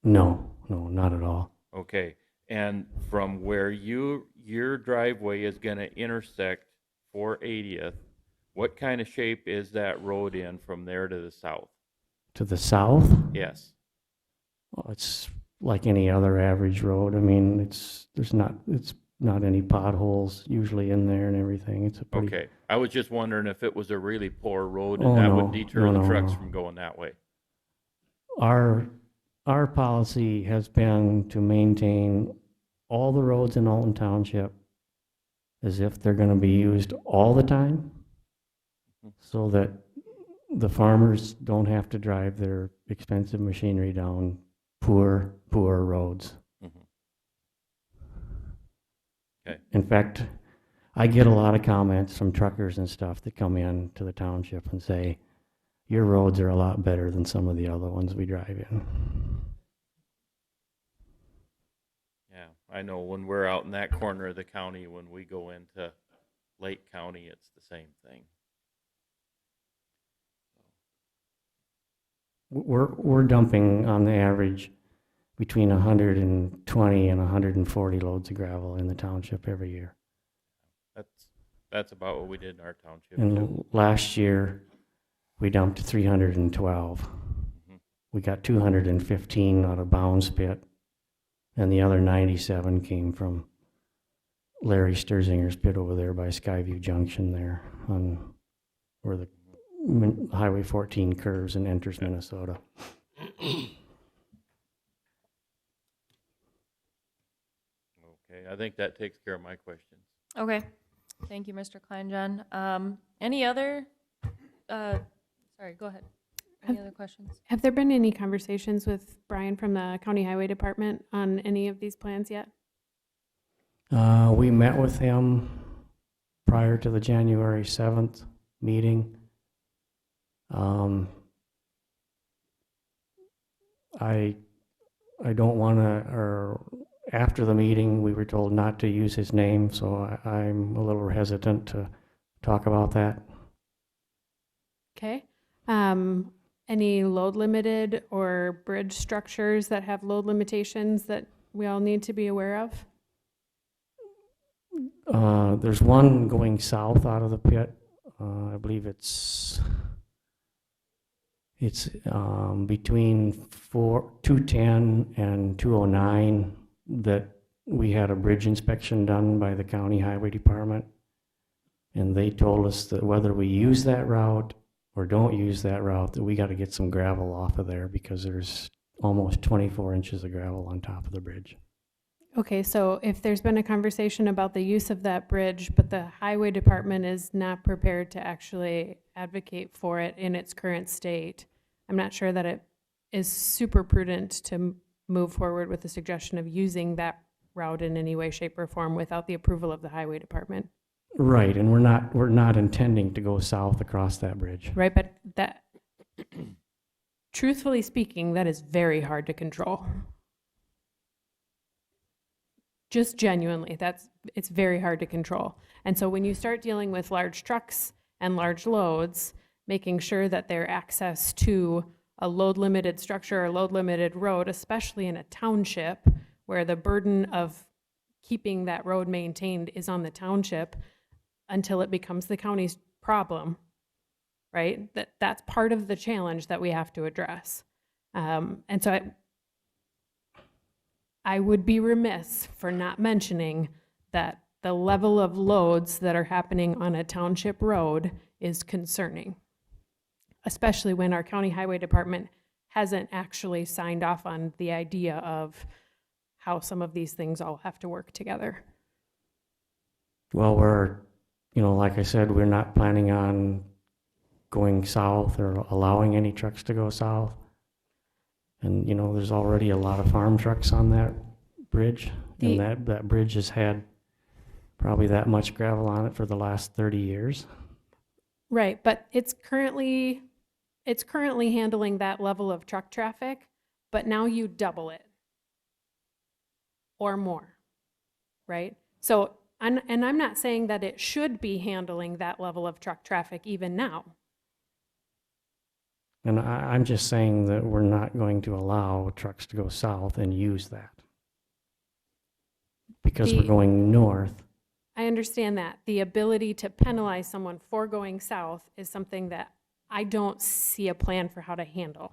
No, not at all. Okay. And from where your driveway is going to intersect 480th, what kind of shape is that road in from there to the south? To the south? Yes. Well, it's like any other average road. I mean, it's not any potholes usually in there and everything. It's a pretty. Okay. I was just wondering if it was a really poor road and Oh, that no. would deter No, the trucks no. from going that way. Our policy has been to maintain all the roads in Alton Township as if they're going to be used all the time, so that the farmers don't have to drive their expensive machinery down poor roads. Okay. In fact, I get a lot of comments from truckers and stuff that come in to the township and say, your roads are a lot better than some of the other ones we drive in. Yeah, I know when we're out in that corner of the county, when we go into Lake County, it's the same thing. We're dumping on the average between 120 and 140 loads of gravel in the township every year. That's about what we did in our township And too. last year, we dumped 312. We got 215 out of Bounds Pit, and the other 97 came from Larry Sterzinger's pit over there by Skyview Junction there, on where the Highway 14 curves and enters Minnesota. Okay, I think that takes care of my questions. Okay. Thank you, Mr. Kleinjohn. Any other, sorry, go ahead. Any other questions? Have there been any conversations with Brian from the County Highway Department on any of these plans yet? We met with him prior to the January 7th meeting. I don't want to, or after the meeting, we were told not to use his name, so I'm a little hesitant to talk about that. Okay. Any load limited or bridge structures that have load limitations that we all need to be aware of? There's one going south out of the pit. I believe it's between 210 and 209 that we had a bridge inspection done by the County Highway Department. And they told us that whether we use that route or don't use that route, that we got to get some gravel off of there because there's almost 24 inches of gravel on top of the bridge. Okay, so if there's been a conversation about the use of that bridge, but the highway department is not prepared to actually advocate for it in its current state, I'm not sure that it is super prudent to move forward with the suggestion of using that route in any way, shape, or form without the approval of the highway department. Right, and we're not intending to go south across that bridge. Right, but that, truthfully speaking, that is very hard to control. Just genuinely, it's very hard to control. And so when you start dealing with large trucks and large loads, making sure that their access to a load limited structure or load limited road, especially in a township where the burden of keeping that road maintained is on the township until it becomes the county's problem, right? That's part of the challenge that we have to address. And so I would be remiss for not mentioning that the level of loads that are happening on a township road is concerning, especially when our county highway department hasn't actually signed off on the idea of how some of these things all have to work together. Well, like I said, we're not planning on going south or allowing any trucks to go south. And, there's already a lot of farm trucks on that bridge. And that bridge has had probably that much gravel on it for the last 30 years. Right, but it's currently handling that level of truck traffic, but now you double it or more, right? So, and I'm not saying that it should be handling that level of truck traffic even now. And I'm just saying that we're not going to allow trucks to go south and use that. Because we're going north. I understand that. The ability to penalize someone for going south is something that I don't see a plan for how to handle.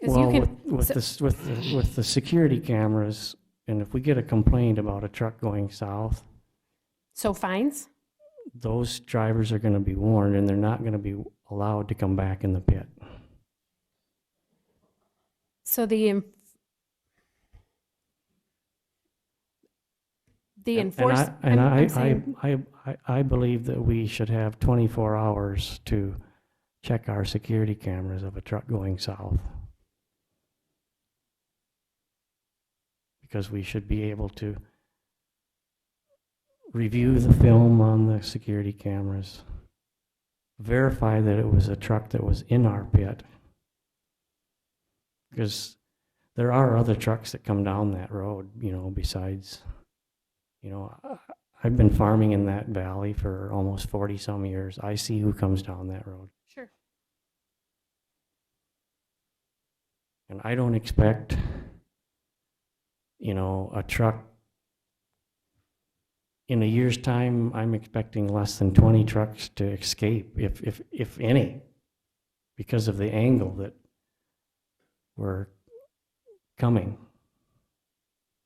Well, with the security cameras, and if we get a complaint about a truck going south. So fines? Those drivers are going to be warned, and they're not going to be allowed to come back in the pit. So the enforcement. I believe that we should have 24 hours to check our security cameras of a truck going south. Because we should be able to review the film on the security cameras, verify that it was a truck that was in our pit. Because there are other trucks that come down that road, besides, I've been farming in that valley for almost 40 some years. I see who comes down that road. Sure. And I don't expect, a truck. In a year's time, I'm expecting less than 20 trucks to escape, if any, because of the angle that we're coming.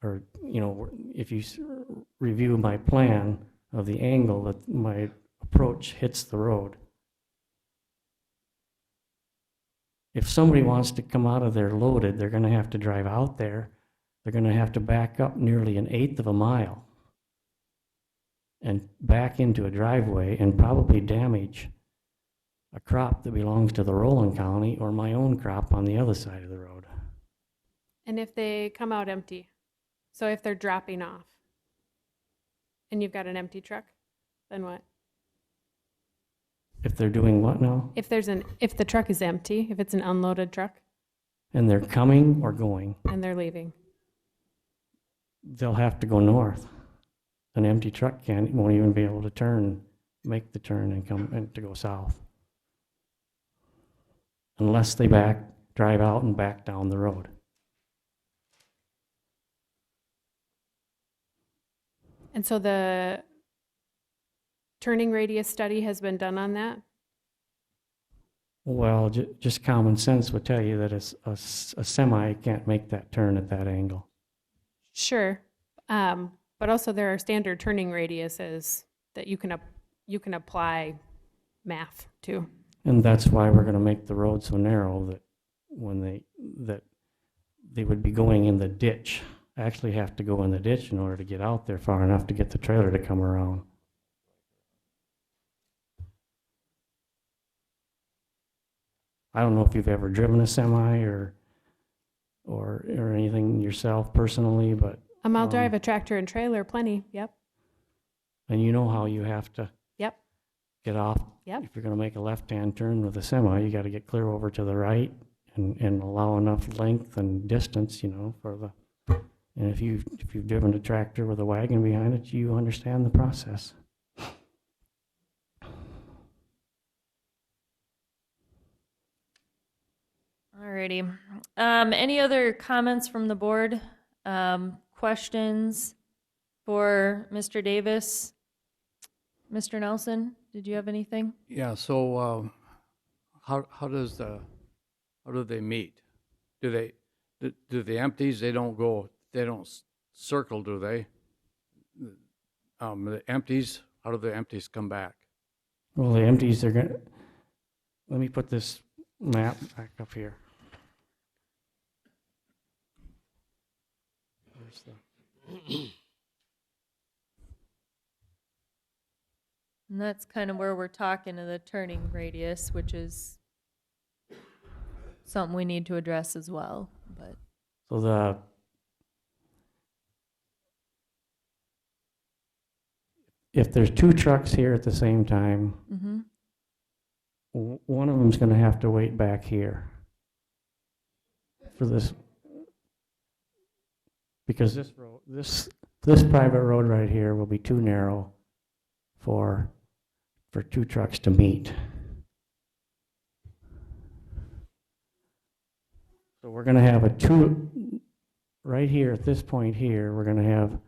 Or, if you review my plan of the angle that my approach hits the road. If somebody wants to come out of there loaded, they're going to have to drive out there. They're going to have to back up nearly 1/8 of a mile and back into a driveway and probably damage a crop that belongs to the Roland County or my own crop on the other side of the road. And if they come out empty, so if they're dropping off and you've got an empty truck, then what? If they're doing what now? If the truck is empty, if it's an unloaded truck And they're coming or going, and they're leaving, they'll have to go north. An empty truck won't even be able to make the turn and come and to go south. Unless they drive out and back down the road. and so the turning radius study has been done on that? Well, just common sense would tell you that a semi can't make that turn at that angle. Sure. But also there are standard turning radiuses that you can apply math to. And that's why we're going to make the road so narrow that they would be going in the ditch. Actually have to go in the ditch in order to get out there far enough to get the trailer to come around. I don't know if you've ever driven a semi or anything yourself personally, but I'll drive a tractor and trailer plenty. Yep. and you know how you have to Yep. get off. Yep. If you're going to make a left-hand turn with a semi, you got to get clear over to the right and allow enough length and distance, you know, for the. And if you've driven a tractor with a wagon behind it, you understand the process. Alrighty. Any other comments from the board? Questions for Mr. Davis? Mr. Nelson, did you have anything? Yeah, so how do they meet? Do the empties, they don't circle, do they? The empties, how do the empties come back? Well, the empties are going to, let me put this map back up here. Where's the, And that's kind of where we're talking to the turning radius, which is something we need to address as well, but. so if there's two trucks here at the same time, Mm-hmm. one of them's going to have to wait back here for this, because this road, this private road right here will be too narrow for two trucks to meet. So we're going to have right here at this point here, we're going to have,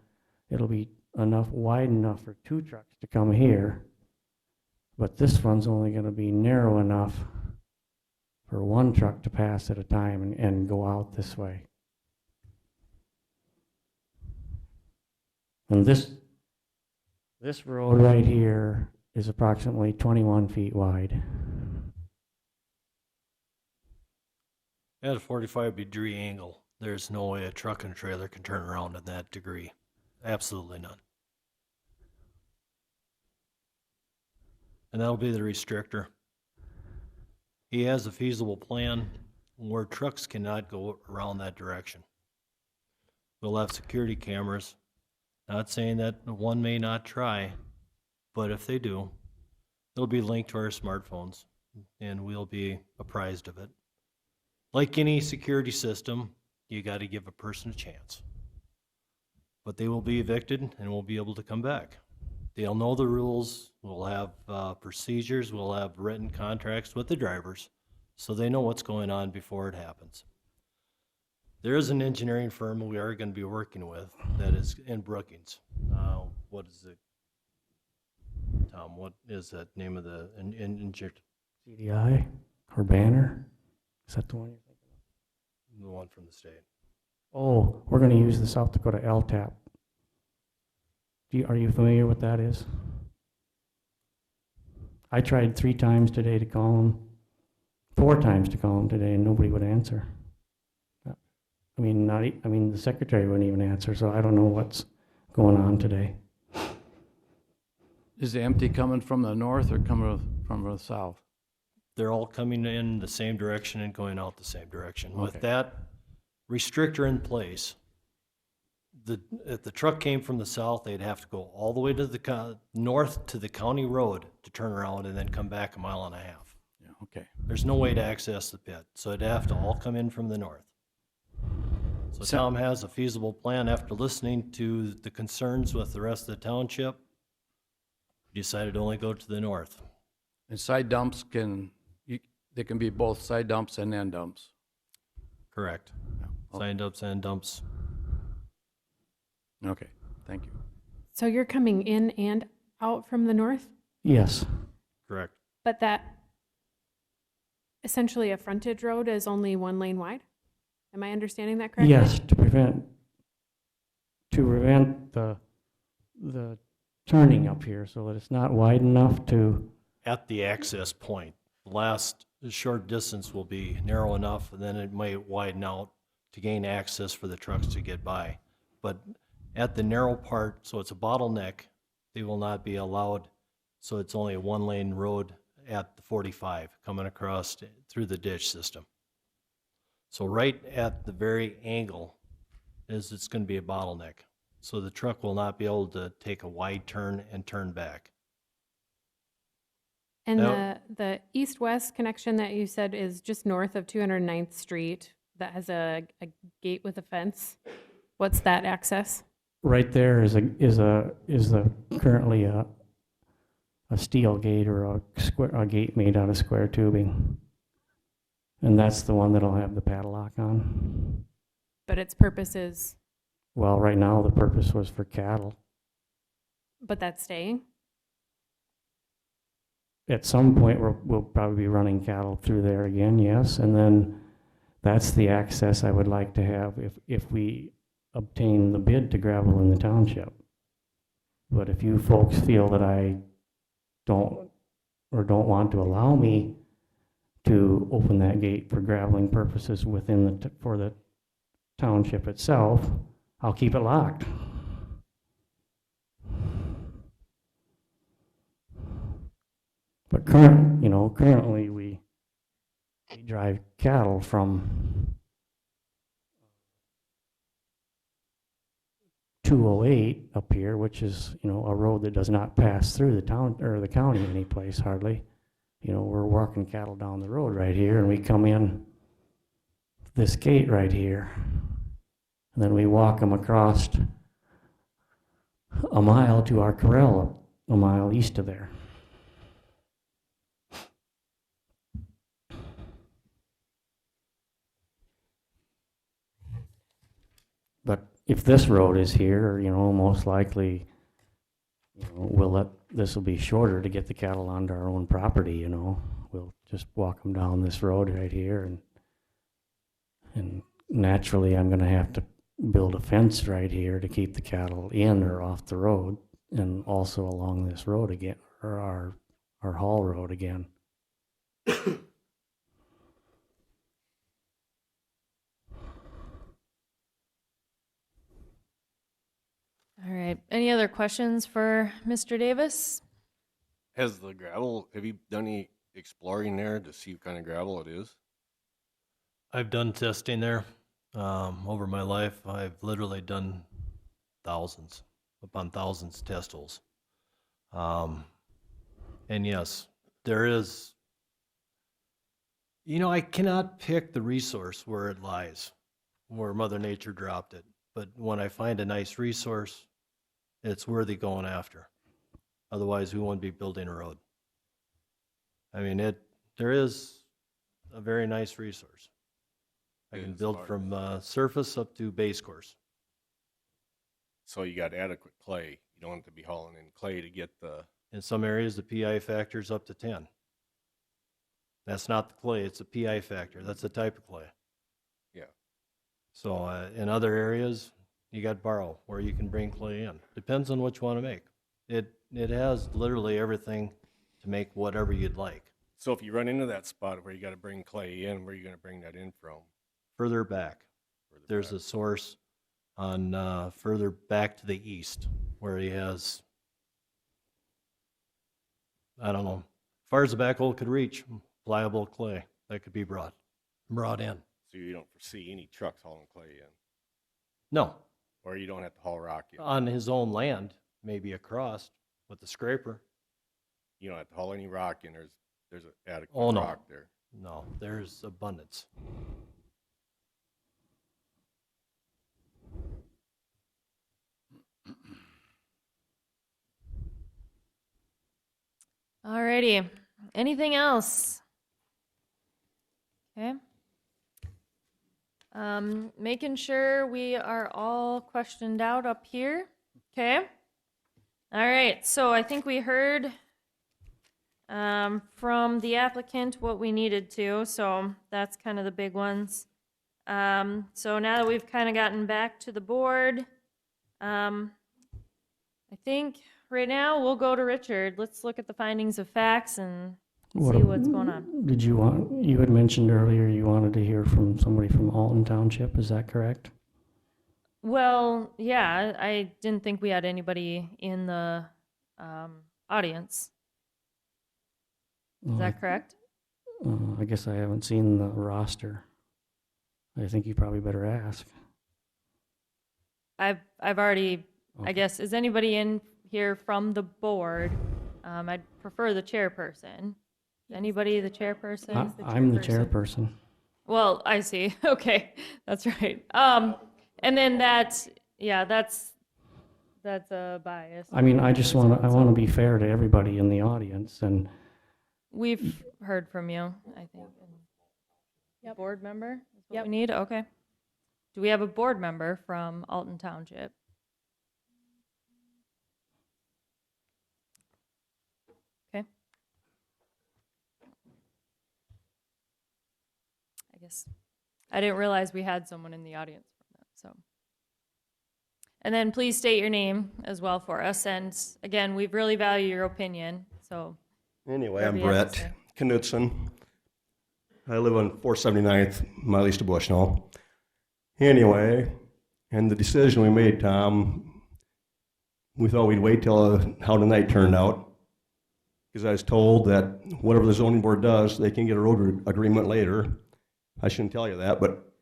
it'll be wide enough for two trucks to come here, but this one's only going to be narrow enough for one truck to pass at a time and go out this way. And this road right here is approximately 21 feet wide. At a 45-degree angle, there's no way a truck and a trailer can turn around at that degree. Absolutely none. And that'll be the restrictor. He has a feasible plan where trucks cannot go around that direction. We'll have security cameras. Not saying that one may not try, but if they do, it'll be linked to our smartphones, and we'll be apprised of it. Like any security system, you got to give a person a chance. But they will be evicted and will be able to come back. They'll know the rules. We'll have procedures. We'll have written contracts with the drivers so they know what's going on before it happens. There is an engineering firm we are going to be working with that is in Brookings. What is it? Tom, what is that name of the engineer? CDI or Banner? Is that the one you're thinking of? The one from the state. Oh, we're going to use the South Dakota LTAP. Are you familiar with that is? I tried 3 times today to call them, 4 times to call them today, and nobody would answer. I mean, the secretary wouldn't even answer, so I don't know what's going on today. Is the empty coming from the north or coming from the south? They're all coming in the same direction and going out the same direction. Okay. With that restrictor in place, if the truck came from the south, they'd have to go all the way to the north to the county road to turn around and then come back 1.5 miles. Yeah, okay. There's no way to access the pit, so it'd have to all come in from the north. So Tom has a feasible plan after listening to the concerns with the rest of the township. Decided to only go to the north. And side dumps they can be both side dumps and end dumps. Correct. Yeah. Side dumps and dumps. Okay, thank you. So you're coming in and out from the north, Yes. Correct. but that essentially a frontage road is only 1 lane wide? Am I understanding that correctly? Yes, to prevent the turning up here so that it's not wide enough to. At the access point, the last short distance will be narrow enough, and then it might widen out to gain access for the trucks to get by. But at the narrow part, so it's a bottleneck, they will not be allowed, so it's only a one-lane road at the 45 coming across through the ditch system. So right at the very angle is it's going to be a bottleneck. So the truck will not be able to take a wide turn and turn back. And Now- the east-west connection that you said is just north of 209th Street that has a gate with a fence. What's that access? Right there is currently a steel gate or a gate made out of square tubing. And that's the one that'll have the padlock on. But its purpose is, Well, right now, the purpose was for cattle. but that's staying? At some point, we'll probably be running cattle through there again, yes. And then that's the access I would like to have if we obtain the bid to gravel in the township. But if you folks feel that I don't want to allow me to open that gate for graveling purposes within for the township itself, I'll keep it locked. But currently we drive cattle from 208 up here, which is, a road that does not pass through the town or the county any place hardly. We're walking cattle down the road right here, and we come in this gate right here. And then we walk them across a mile to our corral a mile east of there. But if this road is here, most likely, this will be shorter to get the cattle onto our own property, We'll just walk them down this road right here, and naturally I'm going to have to build a fence right here to keep the cattle in or off the road, and also along this road again, or our haul road again. All right. Any other questions for Mr. Davis? Have you done any exploring there to see what kind of gravel it is? I've done testing there. Over my life, I've literally done thousands upon thousands of test holes. And yes, there is, I cannot pick the resource where it lies, where Mother Nature dropped it. But when I find a nice resource, it's worthy going after. Otherwise, we wouldn't be building a road. I mean, there is a very nice resource. I can build from surface up to base course. So you got adequate clay. You don't have to be hauling in clay to get the... In some areas, the PI factor is up to 10. That's not the clay, it's a PI factor. That's the type of clay. Yeah. So in other areas, you got borrow, where you can bring clay in. Depends on what you want to make. It has literally everything to make whatever you'd like. So if you run into that spot where you got to bring clay in, where are you going to bring that in from? Further back. There's a source on further back to the east where he has, I don't know, as far as the backhoe could reach, pliable clay that could be brought in. So you don't foresee any trucks hauling clay in? No. Or you don't have to haul rock in? On his own land, maybe across with the scraper. You don't have to haul any rock in. There's an adequate no. rock there. No, there's abundance. All righty. Anything else? Okay. Making sure we are all questioned out up here. Okay. All right. So I think we heard from the applicant what we needed to. So that's kind of the big ones. So now that we've kind of gotten back to the board, I think right now we'll go to Richard. Let's look at the findings of facts and see what's going on. You had mentioned earlier you wanted to hear from somebody from Alton Township, is that correct? Well, yeah, I didn't think we had anybody in the audience. Is that correct? I guess I haven't seen the roster. I think you probably better ask. I've already, I guess, is anybody in here from the board? I'd prefer the chairperson. Anybody the chairperson? I'm the chairperson. Well, I see. Okay, that's right. And then that's a bias. I mean, I want to be fair to everybody in the audience, and We've heard from you, I think. Yep. Board member is what we need? Okay. Do we have a board member from Alton Township? Okay. I guess I didn't realize we had someone in the audience from that, so. And then please state your name as well for us. And again, we really value your opinion, so. Anyway, whatever I'm you have to Brett say. Knudsen. I live on 479th, mile east of Bushnell. Anyway, and the decision we made, Tom, we thought we'd wait till how the night turned out, because I was told that whatever the zoning board does, they can get a road agreement later. I shouldn't tell you that, but,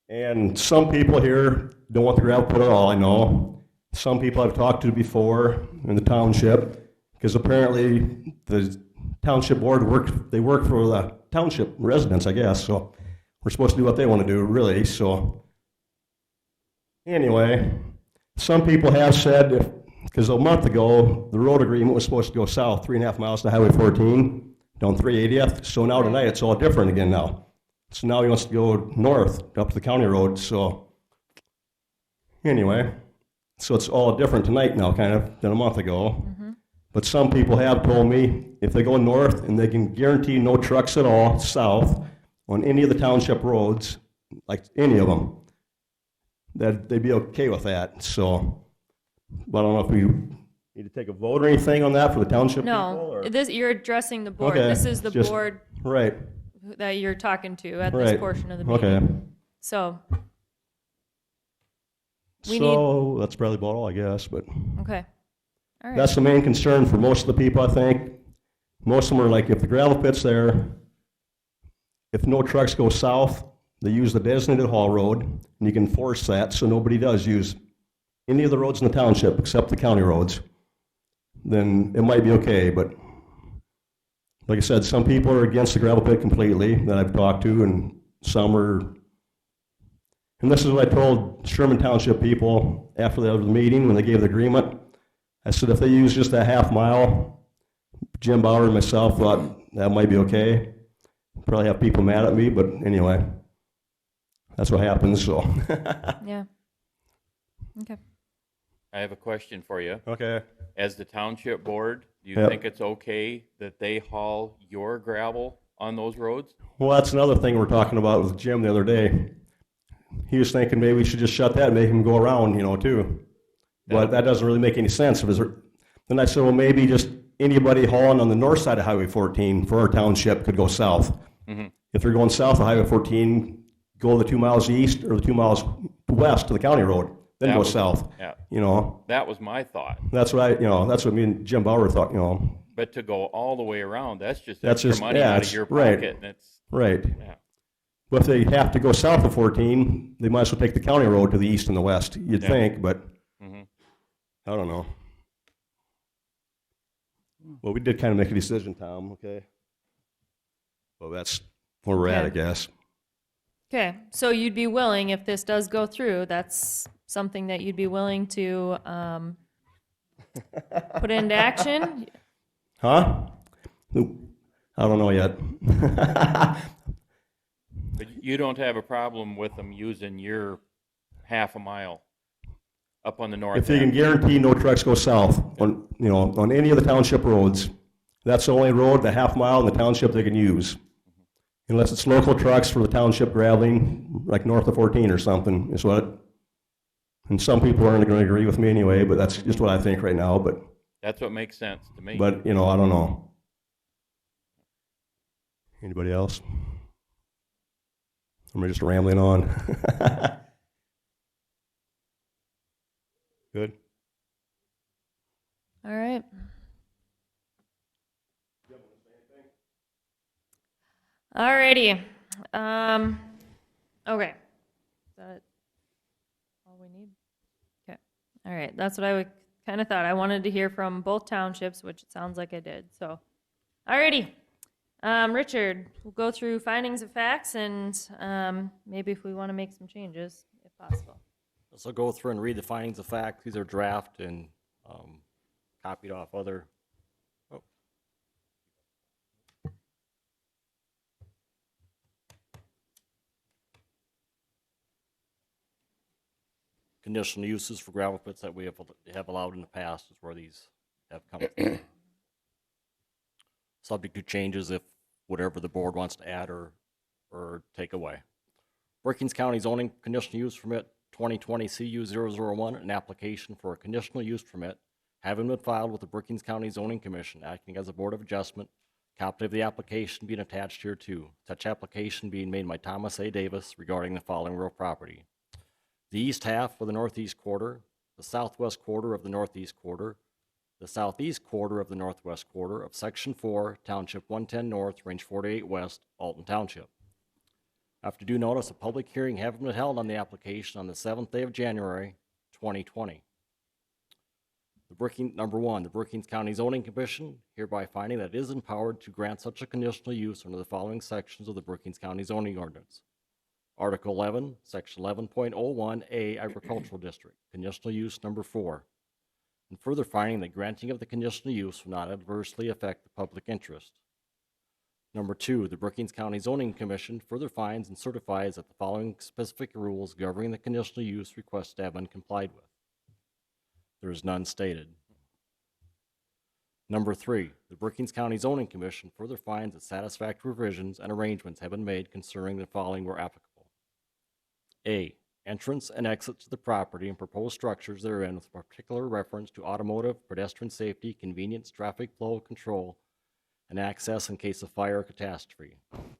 and some people here don't want the gravel put at all, I know. Some people I've talked to before in the township, because apparently the township board work for the township residents, I guess, so we're supposed to do what they want to do, really, so. Anyway, some people have said, because a month ago, the road agreement was supposed to go south 3.5 miles to Highway 14, down 380th, so now tonight it's all different again now. So now he wants to go north, up to the county road, so. Anyway, so it's all different tonight now, kind of, than a month ago. But some people have told me if they go north and they can guarantee no trucks at all south on any of the township roads, like any of them, that they'd be okay with that. So, but I don't know if we need to take a vote or anything on that for the township people? No, Or? you're addressing the board. Okay, This is the just- board Right. that you're talking to at this Right. portion of the meeting. Okay. So, we So that's probably about all, I guess, but. okay. All right. That's the main concern for most of the people, I think. Most of them are like, if the gravel pit's there, if no trucks go south, they use the designated haul road, and you can force that so nobody does use any of the roads in the township except the county roads. Then it might be okay, but like I said, some people are against the gravel pit completely that I've talked to, and some are. And this is what I told Sherman Township people after the meeting when they gave the agreement. I said if they use just a half mile, Jim Bauer and myself thought that might be okay. Probably have people mad at me, but anyway, that's what happens, so. Yeah. Okay. I have a question for you. Okay. As the township board, do you Yep. think it's okay that they haul your gravel on those roads? Well, that's another thing we're talking about with Jim the other day. He was thinking maybe we should just shut that and make him go around, too. But that doesn't really make any sense. Then I said, well, maybe just anybody hauling on the north side of Highway 14 for our township could go south. Mhm. If they're going south of Highway 14, go the 2 miles east or the 2 miles west to the county road, then That go was- south. yeah. That was my thought. That's what that's what me and Jim Bauer thought, But to go all the way around, that's just That's extra just, money yeah, out it's, of your right, pocket. And it's, right. yeah. But if they have to go south of 14, they might as well take the county road to the east and the west, you'd Yeah. think, but Mhm. I don't know. Well, we did kind of make a decision, Tom, okay? Well, that's where we're at, I Okay. guess. Okay. So you'd be willing, if this does go through, that's something that you'd be willing to put into action? Huh? I don't know yet. But you don't have a problem with them using your half a mile up on the north If they can end? guarantee no trucks go south on, on any of the township roads, that's the only road, the half mile in the township they can use. Unless it's local trucks for the township graveling, like north of 14 or something, is what, and some people aren't going to agree with me anyway, but that's just what I think right now, but, That's what makes sense to me. I don't know. Anybody else? I'm just rambling on. Good. All right. Alrighty. Okay. Is that all we need? Okay. All right. That's what I kind of thought. I wanted to hear from both townships, which it sounds like I did. So, alrighty. Richard, we'll go through findings of facts and maybe if we want to make some changes, if possible. So go through and read the findings of fact. These are draft and copied off other. Oh. Conditional uses for gravel pits that we have allowed in the past is where these have come from. Subject to changes if whatever the board wants to add or take away. Brookings County zoning conditional use permit 2020 CU001, an application for a conditional use permit having been filed with the Brookings County Zoning Commission, acting as a board of adjustment, copy of the application being attached here too. Such application being made by Thomas A. Davis regarding the following real property. The east half of the northeast quarter, the southwest quarter of the northeast quarter, the southeast quarter of the northwest quarter of Section 4, Township 110 North, Range 48 West, Alton Township. After due notice, a public hearing having been held on the application on the 7th day of January, 2020. Number one, the Brookings County Zoning Commission hereby finding that it is empowered to grant such a conditional use under the following sections of the Brookings County Zoning Ordinance. Article 11, Section 11.01A, Agricultural District, conditional use number 4. And further finding that granting of the conditional use will not adversely affect the public interest. Number 2, the Brookings County Zoning Commission further finds and certifies that the following specific rules governing the conditional use request have been complied with. There is none stated. Number 3, the Brookings County Zoning Commission further finds that satisfactory revisions and arrangements have been made concerning the following where applicable. A, entrance and exit to the property and proposed structures therein with particular reference to automotive, pedestrian safety, convenience, traffic flow control, and access in case of fire or catastrophe.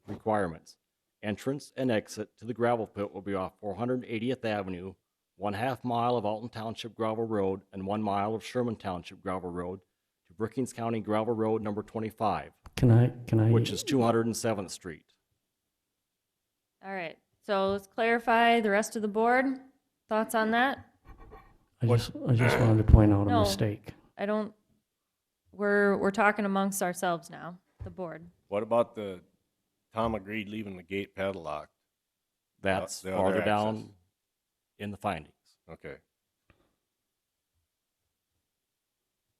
Requirements. Entrance and exit to the gravel pit will be off 480th Avenue, 1/2 mile of Alton Township Gravel Road, and 1 mile of Sherman Township Gravel Road to Brookings County Gravel Road number 25, Can I? which is 207th Street. All right. So let's clarify the rest of the board. Thoughts on that? I just wanted to point out a No. mistake. I don't. We're talking amongst ourselves now, the board. What about the Tom agreed leaving the gate padlocked? That's The other farther access. down in the findings. Okay.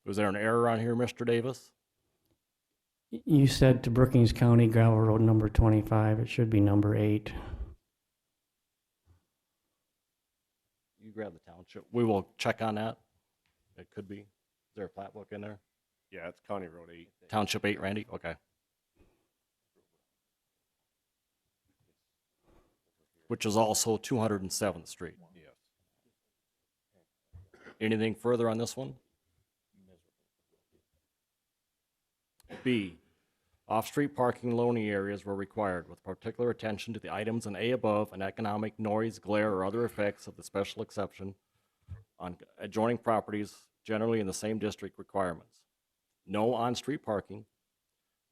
Was there an error on here, Mr. Davis? You said to Brookings County Gravel Road number 25. It should be number 8. You grab the township. We will check on that. It could be. Is there a plat book in there? Yeah, it's County Road 8. Township 8, Randy? Okay. Which is also 207th Street. Yes. Anything further on this one? B, off-street parking loaning areas were required with particular attention to the items in A above and economic noise, glare, or other effects of the special exception on adjoining properties generally in the same district requirements. No on-street parking,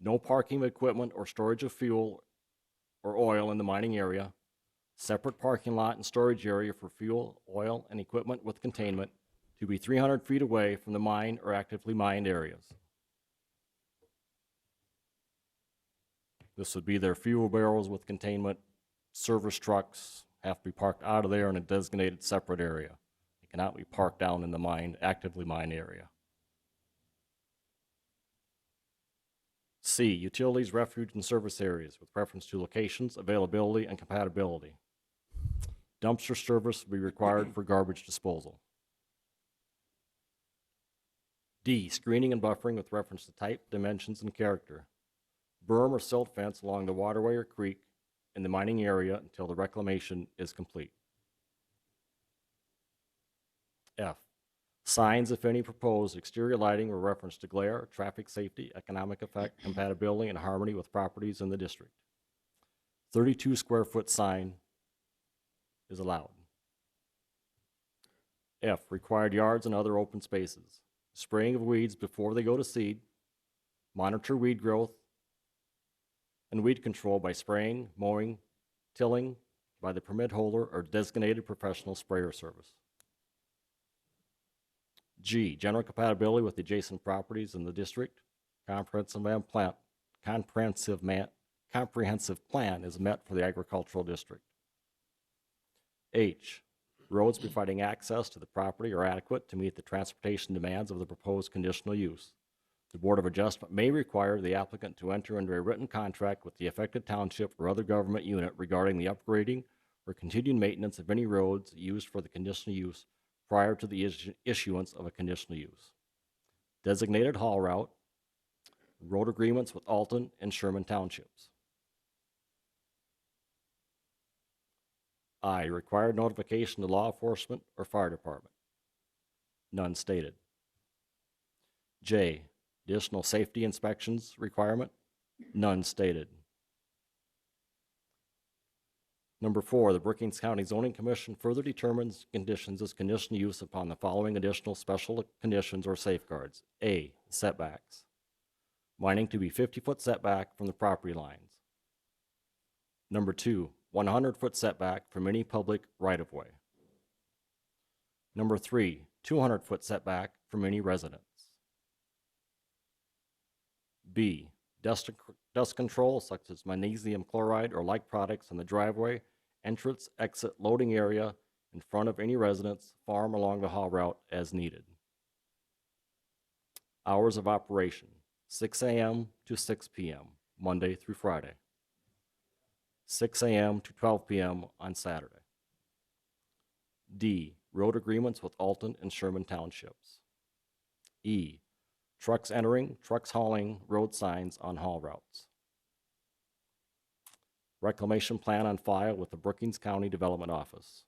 no parking of equipment or storage of fuel or oil in the mining area, separate parking lot and storage area for fuel, oil, and equipment with containment to be 300 feet away from the mine or actively mined areas. This would be their fuel barrels with containment. Service trucks have to be parked out of there in a designated separate area. They cannot be parked down in the mine, actively mined area. C, utilities, refuge, and service areas with reference to locations, availability, and compatibility. Dumpster service will be required for garbage disposal. D, screening and buffering with reference to type, dimensions, and character. Berm or silt fence along the waterway or creek in the mining area until the reclamation is complete. F, Signs, if any, proposed exterior lighting with reference to glare, traffic safety, economic effect, compatibility, and harmony with properties in the district. 32 square foot sign is allowed. F, required yards and other open spaces. Spraying of weeds before they go to seed. Monitor weed growth and weed control by spraying, mowing, tilling by the permit holder or designated professional sprayer service. G, general compatibility with adjacent properties in the district. Comprehensive plan is met for the agricultural district. H, roads providing access to the property are adequate to meet the transportation demands of the proposed conditional use. The Board of Adjustment may require the applicant to enter into a written contract with the affected township or other government unit regarding the upgrading or continued maintenance of any roads used for the conditional use prior to the issuance of a conditional use. Designated haul route, road agreements with Alton and Sherman Townships. I, required notification to law enforcement or fire department. None stated. J, additional safety inspections requirement. None stated. Number 4, the Brookings County Zoning Commission further determines conditions as conditional use upon the following additional special conditions or safeguards. A, setbacks. Mining to be 50-foot setback from the property lines. Number 2, 100-foot setback from any public right-of-way. Number 3, 200-foot setback from any residence. B, dust control such as magnesium chloride or like products in the driveway, entrance, exit, loading area in front of any residence, farm along the haul route as needed. Hours of operation, 6 a.m. to 6 p.m., Monday through Friday. 6 a.m. to 12 p.m. on Saturday. D, road agreements with Alton and Sherman Townships. E, trucks entering, trucks hauling, road signs on haul routes. Reclamation plan on file with the Brookings County Development Office.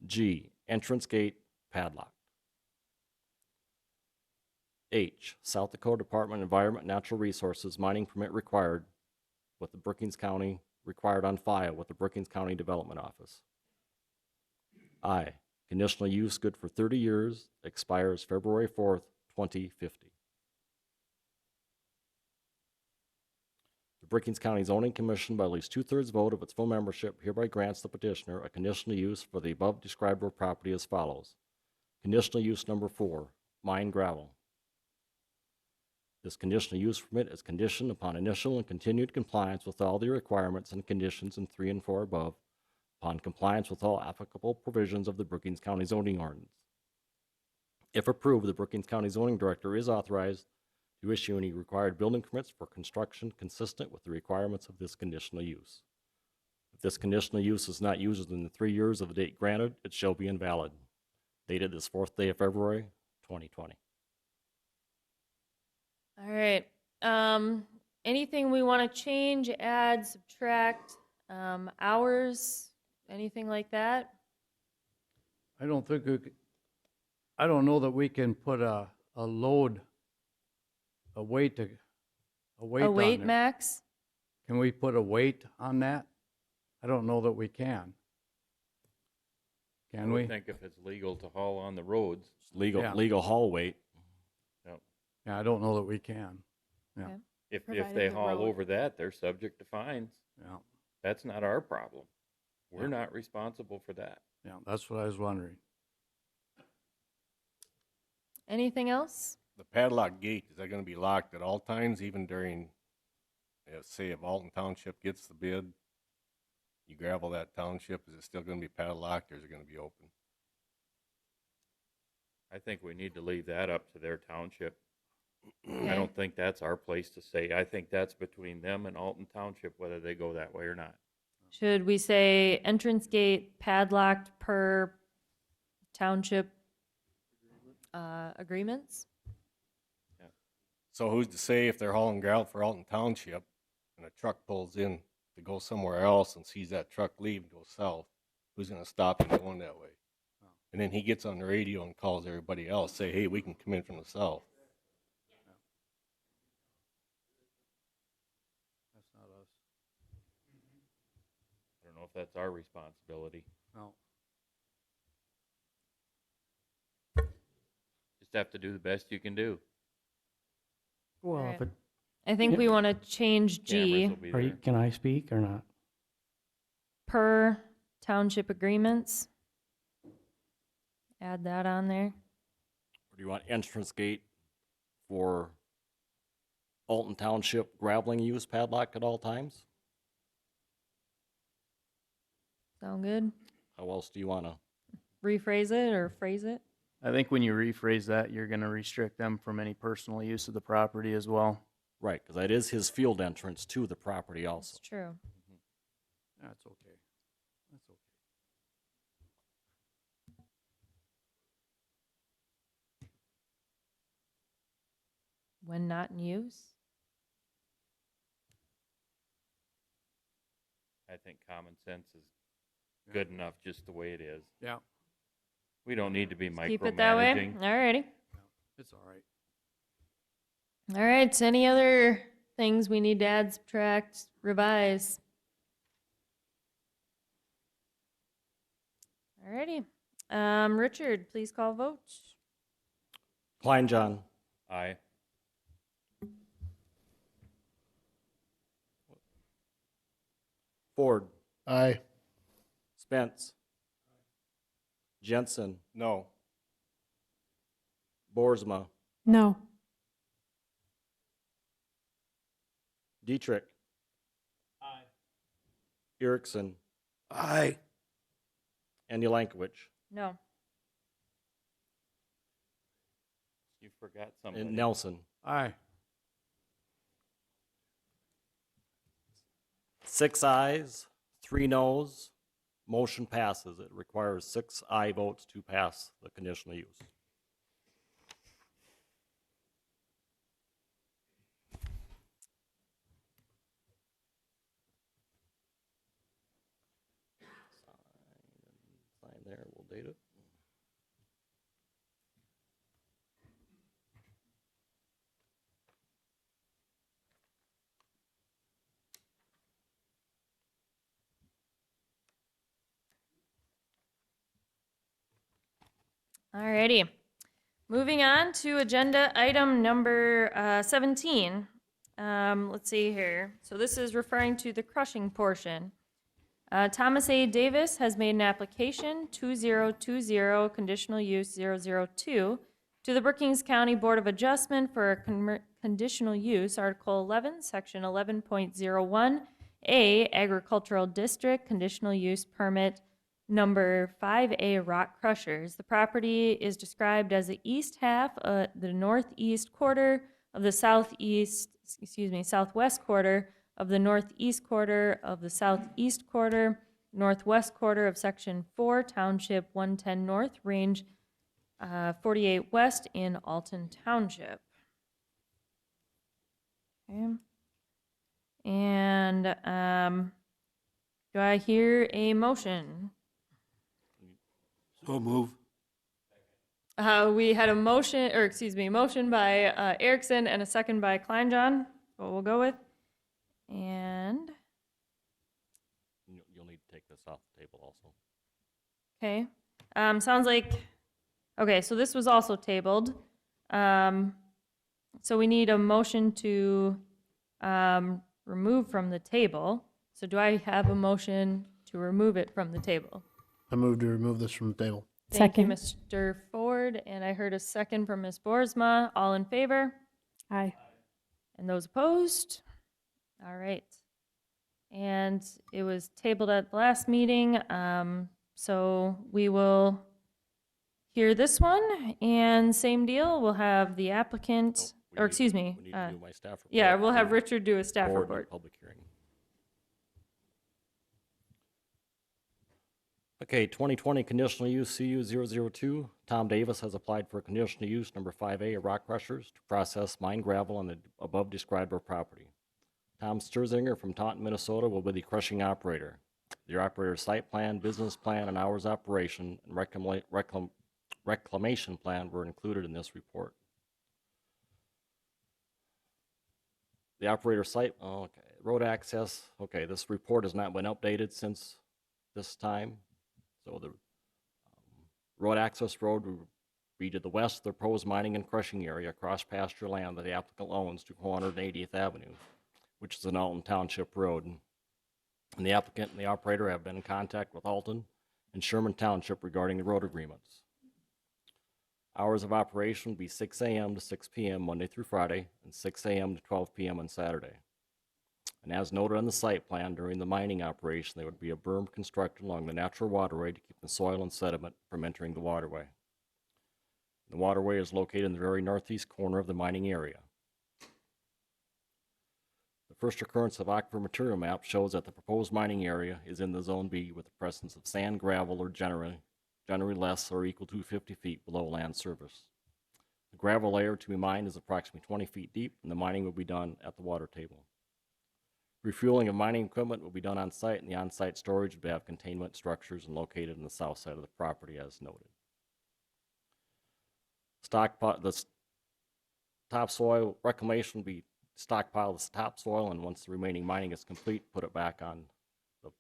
G, entrance gate padlocked. H, South Dakota Department of Environment and Natural Resources mining permit required with the Brookings County, required on file with the Brookings County Development Office. I, conditional use good for 30 years, expires February 4th, 2050. The Brookings County Zoning Commission, by at least 2/3 vote of its full membership, hereby grants the petitioner a conditional use for the above described property as follows. Conditional use number 4, mine gravel. This conditional use permit is conditioned upon initial and continued compliance with all the requirements and conditions in 3 and 4 above, upon compliance with all applicable provisions of the Brookings County zoning ordinance. If approved, the Brookings County zoning director is authorized to issue any required building permits for construction consistent with the requirements of this conditional use. If this conditional use is not used within the 3 years of the date granted, it shall be invalid. Dated this 4th day of February, 2020. All right. Anything we want to change, add, subtract, hours, anything like that? I don't think I don't know that we can put a load, a weight A on weight there. max? Can we put a weight on that? I don't know that we can. I Can would we? think if it's legal to haul on the roads. Legal haul weight. Yep. Yeah, I don't know that we can. Yeah. Okay. If Provided they the haul road- over that, they're subject to fines. Yeah. That's not our problem. We're Yeah. not responsible for that. Yeah, that's what I was wondering. Anything else? The padlock gate, is that gonna be locked at all times, even during, say if Alton Township gets the bid, you gravel that township, is it still gonna be padlocked or is it gonna be open? I think we need to leave that up to their township. I don't think that's our place to say. I think that's between them and Alton Township, whether they go that way or not. Should we say entrance gate padlocked per township agreements? So who's to say if they're hauling gravel for Alton Township and a truck pulls in to go somewhere else and sees that truck leave and go south, who's gonna stop him going that way? and then he gets on the radio and calls everybody else, say, hey, we can come in from the south. That's not us. I don't know if that's our responsibility. No. Just have to do the best you can do. Well, Alright. if it, I think we want to change G Cameras will be are you, there. can I speak or not? per township agreements. Add that on there. Or do you want entrance gate for Alton Township graveling use padlock at all times? Sound good? How else do you want to? Rephrase it or phrase it? I think when you rephrase that, you're going to restrict them from any personal use of the property as well. Right, because that is his field entrance to the property also. It's true. That's okay. That's okay. When not in use? I think common sense is good enough just the way it is. Yeah, We don't need to be micromanaging. Keep it that way? Alrighty. it's all right. All right, any other things we need to add, subtract, revise? Alrighty. Richard, please call vote. Klein John. Aye. Ford. Aye. Spence. Jensen. No. Boersma. No. Dietrich. Aye. Erickson. Aye. And Yelankowicz. No. You forgot something. And Nelson. Aye. 6 ayes, 3 noes. Motion passes. It requires 6 aye votes to pass the conditional use. Sign there, we'll date it. Alrighty. Moving on to agenda item number 17. Let's see here. So this is referring to the crushing portion. Thomas A. Davis has made an application 2020 conditional use 002 to the Brookings County Board of Adjustment for a conditional use, Article 11, Section 11.01A, Agricultural District Conditional Use Permit Number 5A Rock Crushers. The property is described as the east half, the northeast quarter of the southwest quarter of the northeast quarter of the southeast quarter, northwest quarter of Section 4, Township 110 North, Range 48 West in Alton Township. Okay. And do I hear a motion? So move. We had a motion, or excuse me, motion by Erickson and a second by Kleinjohn. What we'll go with. And, You'll need to take this off the table also. okay. Sounds like, okay, so this was also tabled. So we need a motion to remove from the table. So do I have a motion to remove it from the table? I move to remove this from the table. Thank you, Second. Mr. Ford, and I heard a second from Ms. Boersma. All in favor? Aye. And those opposed? All right. And it was tabled at the last meeting, so we will hear this one, and same deal, we'll have the applicant, or excuse me. We need to do my staff report. Yeah, we'll have Richard do a staff Board and report. Public hearing. Okay, 2020 conditional use CU 002. Tom Davis has applied for conditional use number 5A of rock crushers to process mine gravel on the above described property. Tom Sturzinger from Taunton, Minnesota will be the crushing operator. The operator's site plan, business plan, and hours of operation and reclamation plan were included in this report. The operator site, okay, road access, okay, this report has not been updated since this time. So the road access road would be to the west of the proposed mining and crushing area across pasture land that the applicant owns to 480th Avenue, which is an Alton Township road. And the applicant and the operator have been in contact with Alton and Sherman Township regarding the road agreements. Hours of operation will be 6 a.m. to 6 p.m. Monday through Friday, and 6 a.m. to 12 p.m. on Saturday. And as noted on the site plan, during the mining operation, there would be a berm constructed along the natural waterway to keep the soil and sediment from entering the waterway. The waterway is located in the very northeast corner of the mining area. The first occurrence of aquifer material map shows that the proposed mining area is in the Zone B with the presence of sand, gravel, or generally less or equal to 50 feet below land surface. The gravel layer to be mined is approximately 20 feet deep, and the mining will be done at the water table. Refueling of mining equipment will be done on site, and the on-site storage will have containment structures and located on the south side of the property as noted. The topsoil reclamation will be stockpile the topsoil, and once the remaining mining is complete, put it back on the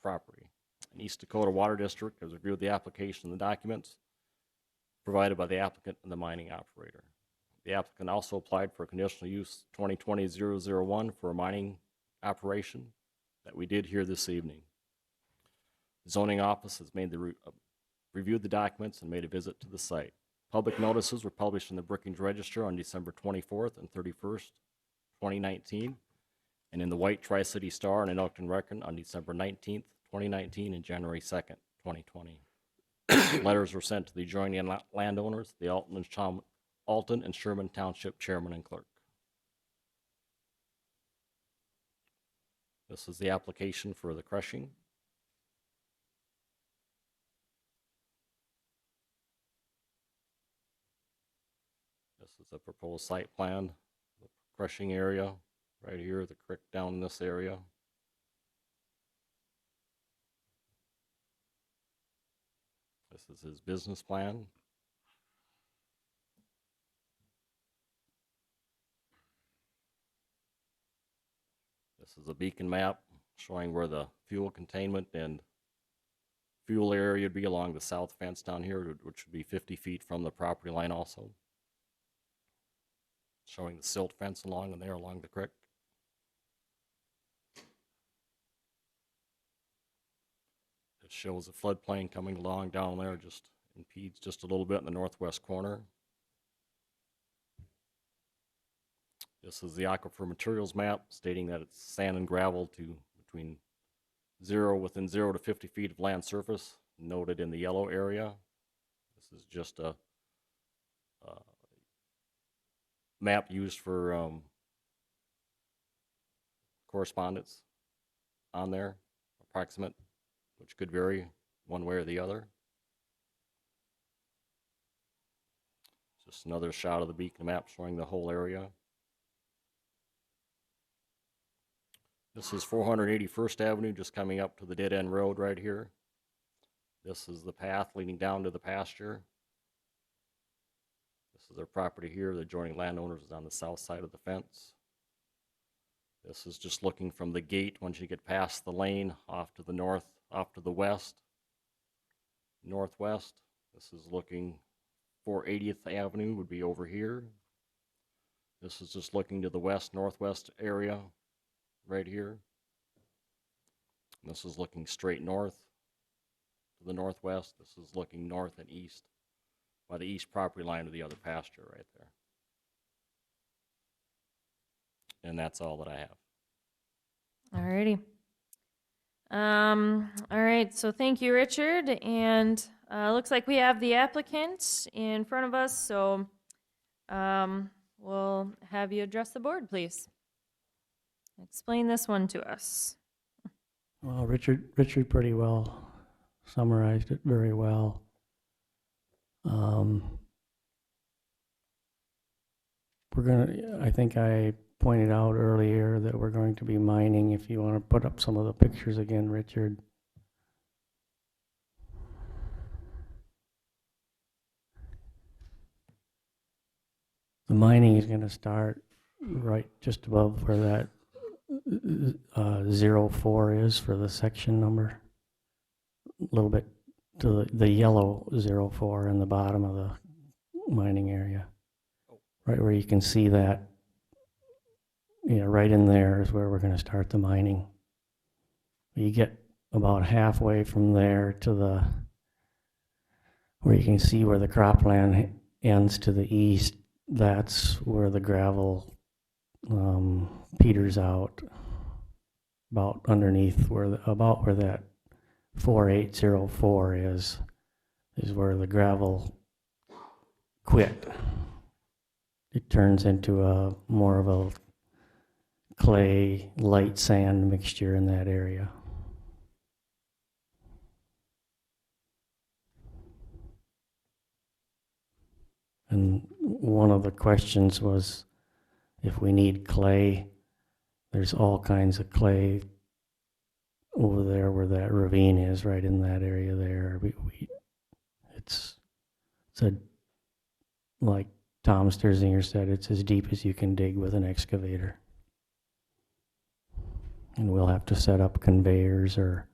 property. And East Dakota Water District has reviewed the application and the documents provided by the applicant and the mining operator. The applicant also applied for a conditional use 2020-001 for a mining operation that we did here this evening. The zoning office has made reviewed the documents and made a visit to the site. Public notices were published in the Brookings Register on December 24th and 31st, 2019, and in the White Tri-City Star and in Elkton Record on December 19th, 2019, and January 2nd, 2020. Letters were sent to the adjoining landowners, the Alton and Sherman Township Chairman and Clerk. This is the application for the crushing. This is a proposed site plan, the crushing area right here, the creek down in this area. This is his business plan. This is a beacon map showing where the fuel containment and fuel area would be along the south fence down here, which would be 50 feet from the property line also. Showing the silt fence along in there along the creek. It shows the floodplain coming along down there, just impedes just a little bit in the northwest corner. This is the aquifer materials map stating that it's sand and gravel to within 0 to 50 feet of land surface, noted in the yellow area. This is just a map used for correspondence on there, approximate, which could vary one way or the other. Just another shot of the beacon map showing the whole area. This is 481st Avenue, just coming up to the dead end road right here. This is the path leading down to the pasture. This is their property here. The adjoining landowners is on the south side of the fence. This is just looking from the gate once you get past the lane off to the north, off to the west, northwest. This is looking 480th Avenue would be over here. This is just looking to the west, northwest area right here. And this is looking straight north to the northwest. This is looking north and east by the east property line of the other pasture right there. And that's all that I have. Alrighty. All right, so thank you, Richard. And looks like we have the applicant in front of us, so we'll have you address the board, please. Explain this one to us. Well, Richard pretty well summarized it very well. I think I pointed out earlier that we're going to be mining. If you want to put up some of the pictures again, Richard. The mining is going to start right just above where that 04 is for the section number. A little bit to the yellow 04 in the bottom of the mining area. Right where you can see that, right in there is where we're going to start the mining. You get about halfway from there to where you can see where the cropland ends to the east. That's where the gravel peters out, about underneath about where that 4804 is where the gravel quit. It turns into a more of a clay, light sand mixture in that area. And one of the questions was if we need clay. There's all kinds of clay over there where that ravine is, right in that area there. It's like Tom Sterzinger said, it's as deep as you can dig with an excavator. And we'll have to set up conveyors or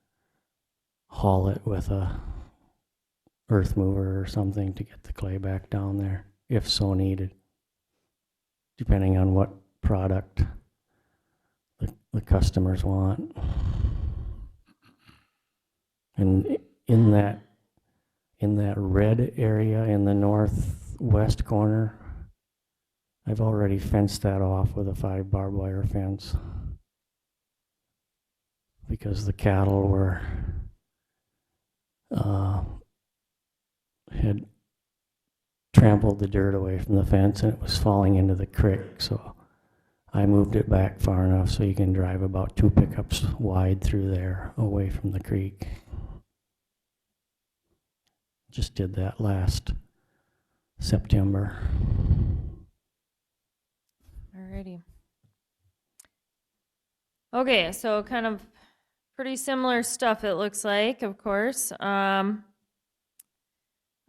haul it with a earth mover or something to get the clay back down there, if so needed, depending on what product the customers want. And in that red area in the northwest corner, I've already fenced that off with a 5 barbed wire fence because the cattle had trampled the dirt away from the fence and it was falling into the creek. So I moved it back far enough so you can drive about 2 pickups wide through there away from the creek. Just did that last September. Alrighty. Okay, so kind of pretty similar stuff it looks like, of course.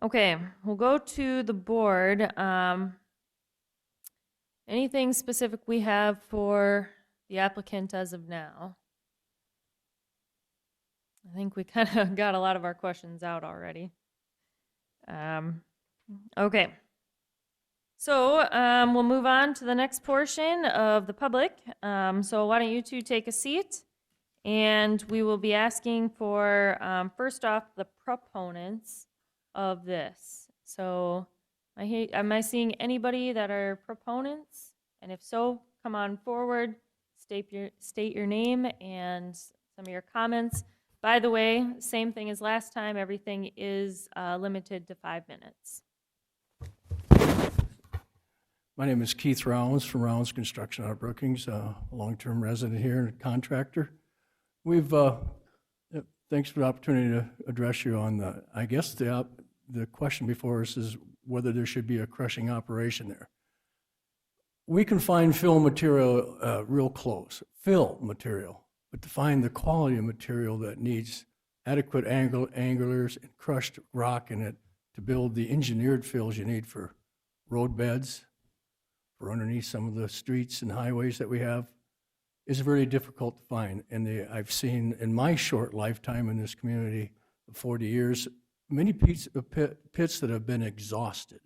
Okay, we'll go to the board. Anything specific we have for the applicant as of now? I think we kind of got a lot of our questions out already. Okay. So we'll move on to the next portion of the public. So why don't you two take a seat? And we will be asking for, first off, the proponents of this. So am I seeing anybody that are proponents? And if so, come on forward, state your name and some of your comments. By the way, same thing as last time, everything is limited to 5 minutes. My name is Keith Rounds from Rounds Construction out of Brookings, a long-term resident here and a contractor. Thanks for the opportunity to address you on I guess the question before us is whether there should be a crushing operation there. We can find fill material real close, fill material, but to find the quality of material that needs adequate anglers and crushed rock in it to build the engineered fills you need for road beds, for underneath some of the streets and highways that we have, is very difficult to find. And I've seen in my short lifetime in this community of 40 years, many pits that have been exhausted.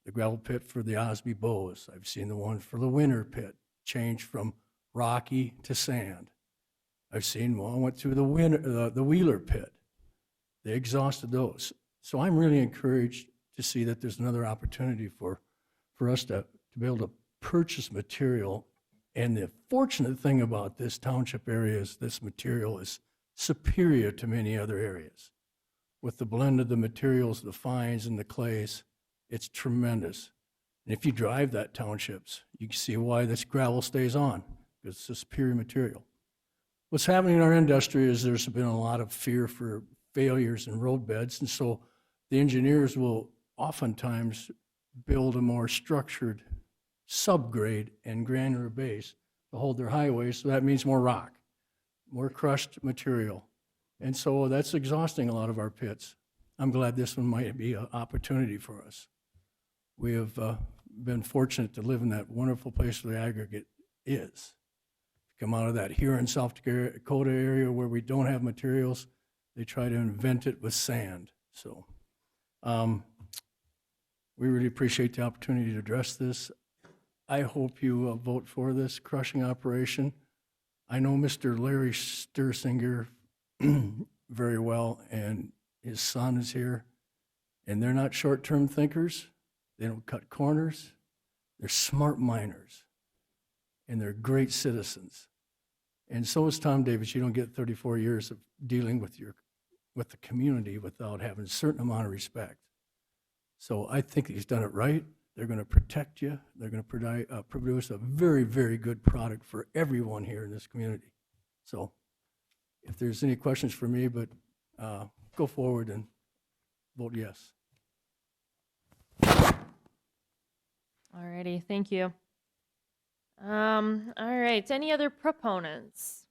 The gravel pit for the Osby Bows. I've seen the one for the Winter pit change from rocky to sand. I've seen one went through the Wheeler pit. They exhausted those. So I'm really encouraged to see that there's another opportunity for us to be able to purchase material. And the fortunate thing about this township area is this material is superior to many other areas. With the blend of the materials, the fines and the clays, it's tremendous. And if you drive that townships, you can see why this gravel stays on, because it's a superior material. What's happening in our industry is there's been a lot of fear for failures in road beds, and so the engineers will oftentimes build a more structured subgrade and granular base to hold their highways, so that means more rock, more crushed material. And so that's exhausting a lot of our pits. I'm glad this one might be an opportunity for us. We have been fortunate to live in that wonderful place where the aggregate is. Come out of that here in South Dakota area where we don't have materials, they try to invent it with sand. So we really appreciate the opportunity to address this. I hope you vote for this crushing operation. I know Mr. Larry Stursinger very well, and his son is here, and they're not short-term thinkers. They don't cut corners. They're smart miners, and they're great citizens. And so is Tom Davis. You don't get 34 years of dealing with the community without having a certain amount of respect. So I think he's done it right. They're going to protect you. They're going to produce a very, very good product for everyone here in this community. So if there's any questions for me, but go forward and vote yes. Alrighty, thank you. All right, any other proponents?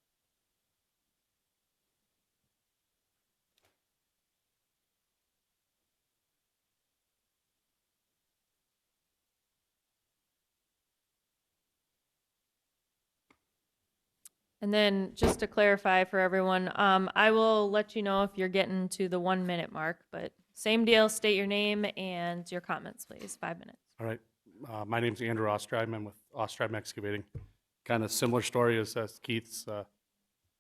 And then just to clarify for everyone, I will let you know if you're getting to the 1 minute mark, but same deal, state your name and your comments, please, 5 minutes. All right. My name's Andrew Ostreim. I'm with Ostreim Excavating. Kind of similar story as Keith's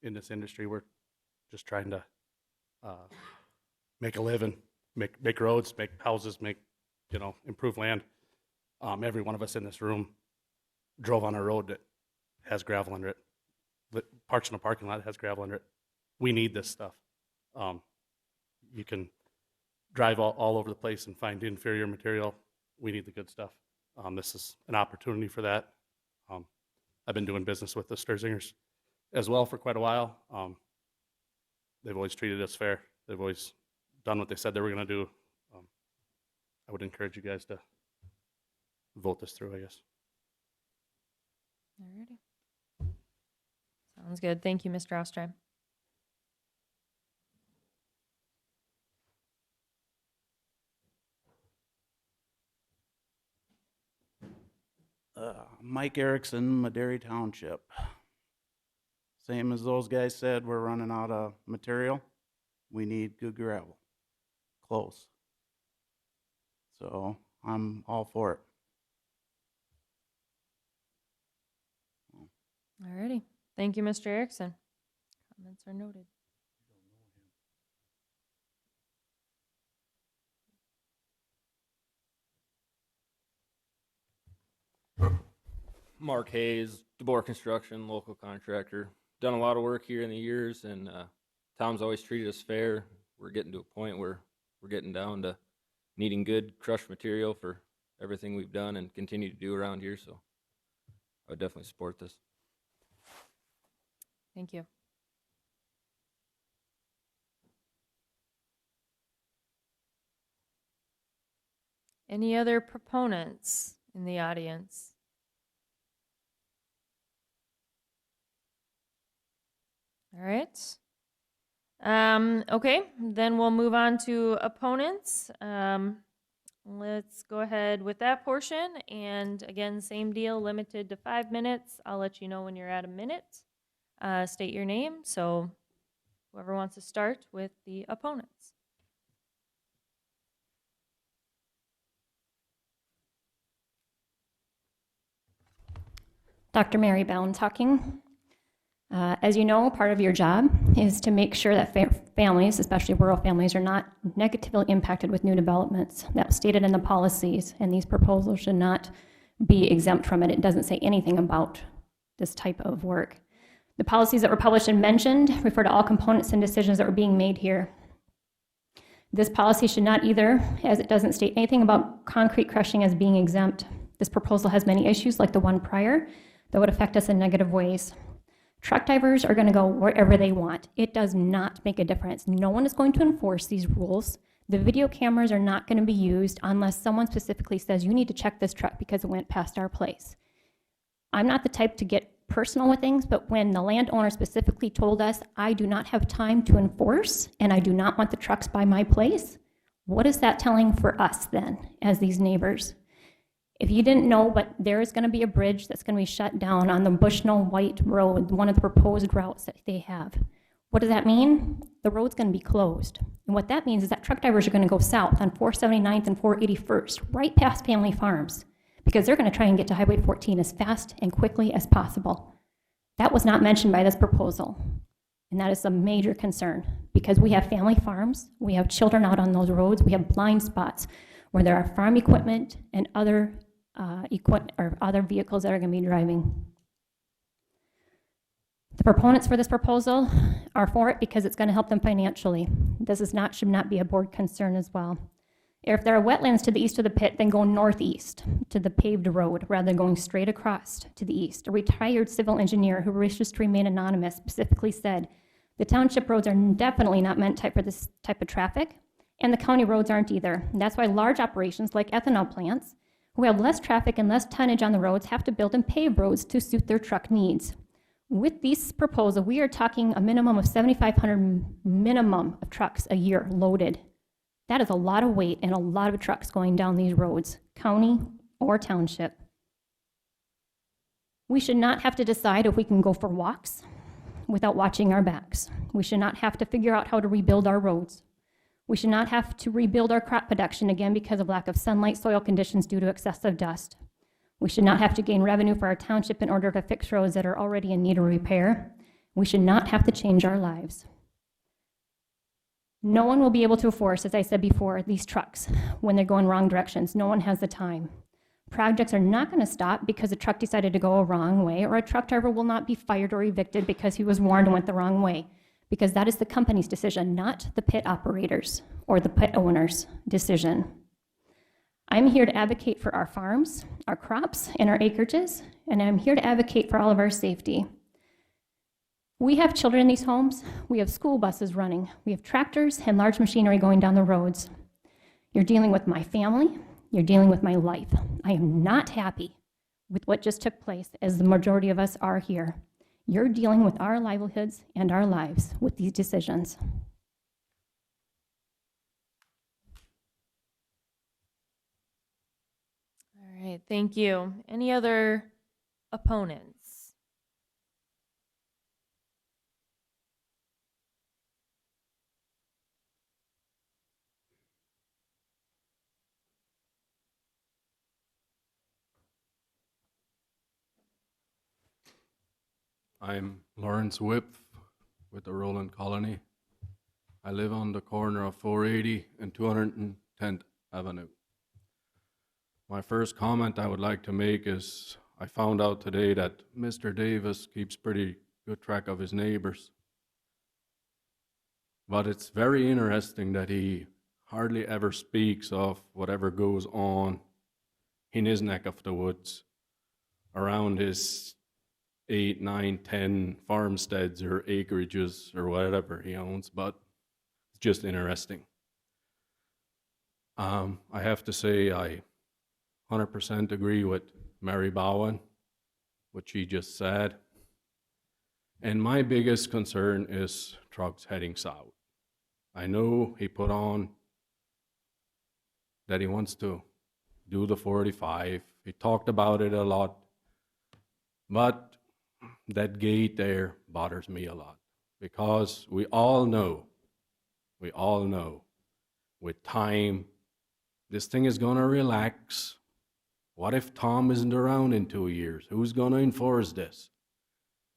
in this industry. We're just trying to make a living, make roads, make houses, improve land. Every one of us in this room drove on a road that has gravel under it. Parks in a parking lot has gravel under it. We need this stuff. You can drive all over the place and find inferior material. We need the good stuff. This is an opportunity for that. I've been doing business with the Sturzingers as well for quite a while. They've always treated us fair. They've always done what they said they were going to do. I would encourage you guys to vote this through, I guess. Alrighty. Sounds good. Thank you, Mr. Ostreim. Mike Erickson, Madera Township. Same as those guys said, we're running out of material. We need good gravel, close. So I'm all for it. Alrighty. Thank you, Mr. Erickson. Comments are noted. Mark Hayes, DeBoer Construction, local contractor. Done a lot of work here in the years, and Tom's always treated us fair. We're getting to a point where we're getting down to needing good crushed material for everything we've done and continue to do around here, so I would definitely support this. Thank you. Any other proponents in the audience? All right. Okay, then we'll move on to opponents. Let's go ahead with that portion. And again, same deal, limited to 5 minutes. I'll let you know when you're at a minute. State your name. So whoever wants to start with the opponents. Dr. Mary Ballin talking. As you know, part of your job is to make sure that families, especially rural families, are not negatively impacted with new developments. That was stated in the policies, and these proposals should not be exempt from it. It doesn't say anything about this type of work. The policies that were published and mentioned refer to all components and decisions that were being made here. This policy should not either, as it doesn't state anything about concrete crushing as being exempt. This proposal has many issues, like the one prior, that would affect us in negative ways. Truck drivers are going to go wherever they want. It does not make a difference. No one is going to enforce these rules. The video cameras are not going to be used unless someone specifically says, you need to check this truck because it went past our place. I'm not the type to get personal with things, but when the landowner specifically told us, I do not have time to enforce and I do not want the trucks by my place, what is that telling for us then as these neighbors? If you didn't know, but there is going to be a bridge that's going to be shut down on the Bushnell White Road, one of the proposed routes that they have. What does that mean? The road's going to be closed. And what that means is that truck drivers are going to go south on 479th and 481st, right past family farms, because they're going to try and get to Highway 14 as fast and quickly as possible. That was not mentioned by this proposal. And that is a major concern because we have family farms, we have children out on those roads, we have blind spots where there are farm equipment and other other vehicles that are going to be driving. The proponents for this proposal are for it because it's going to help them financially. This should not be a board concern as well. If there are wetlands to the east of the pit, then go northeast to the paved road rather than going straight across to the east. A retired civil engineer who wishes to remain anonymous specifically said, the township roads are definitely not meant for this type of traffic, and the county roads aren't either. And that's why large operations like ethanol plants, who have less traffic and less tonnage on the roads, have to build and pave roads to suit their truck needs. With this proposal, we are talking a minimum of 7,500 minimum of trucks a year loaded. That is a lot of weight and a lot of trucks going down these roads, county or township. We should not have to decide if we can go for walks without watching our backs. We should not have to figure out how to rebuild our roads. We should not have to rebuild our crop production again because of lack of sunlight, soil conditions due to excessive dust. We should not have to gain revenue for our township in order to fix roads that are already in need of repair. We should not have to change our lives. No one will be able to enforce, as I said before, these trucks when they're going wrong directions. No one has the time. Projects are not going to stop because a truck decided to go a wrong way, or a truck driver will not be fired or evicted because he was warned and went the wrong way, because that is the company's decision, not the pit operators or the pit owner's decision. I'm here to advocate for our farms, our crops, and our acreages, and I'm here to advocate for all of our safety. We have children in these homes, we have school buses running, we have tractors and large machinery going down the roads. You're dealing with my family, you're dealing with my life. I am not happy with what just took place, as the majority of us are here. You're dealing with our livelihoods and our lives with these decisions. All right, thank you. Any other opponents? I'm Lawrence Whip with the Roland Colony. I live on the corner of 480 and 210th Avenue. My first comment I would like to make is I found out today that Mr. Davis keeps pretty good track of his neighbors. But it's very interesting that he hardly ever speaks of whatever goes on in his neck of the woods around his 8, 9, 10 farmsteads or acreages or whatever he owns, but it's just interesting. I have to say I 100% agree with Mary Bowen, what she just said. And my biggest concern is trucks heading south. I know he put on that he wants to do the 45. He talked about it a lot, but that gate there bothers me a lot because we all know with time, this thing is going to relax. What if Tom isn't around in 2 years? Who's going to enforce this?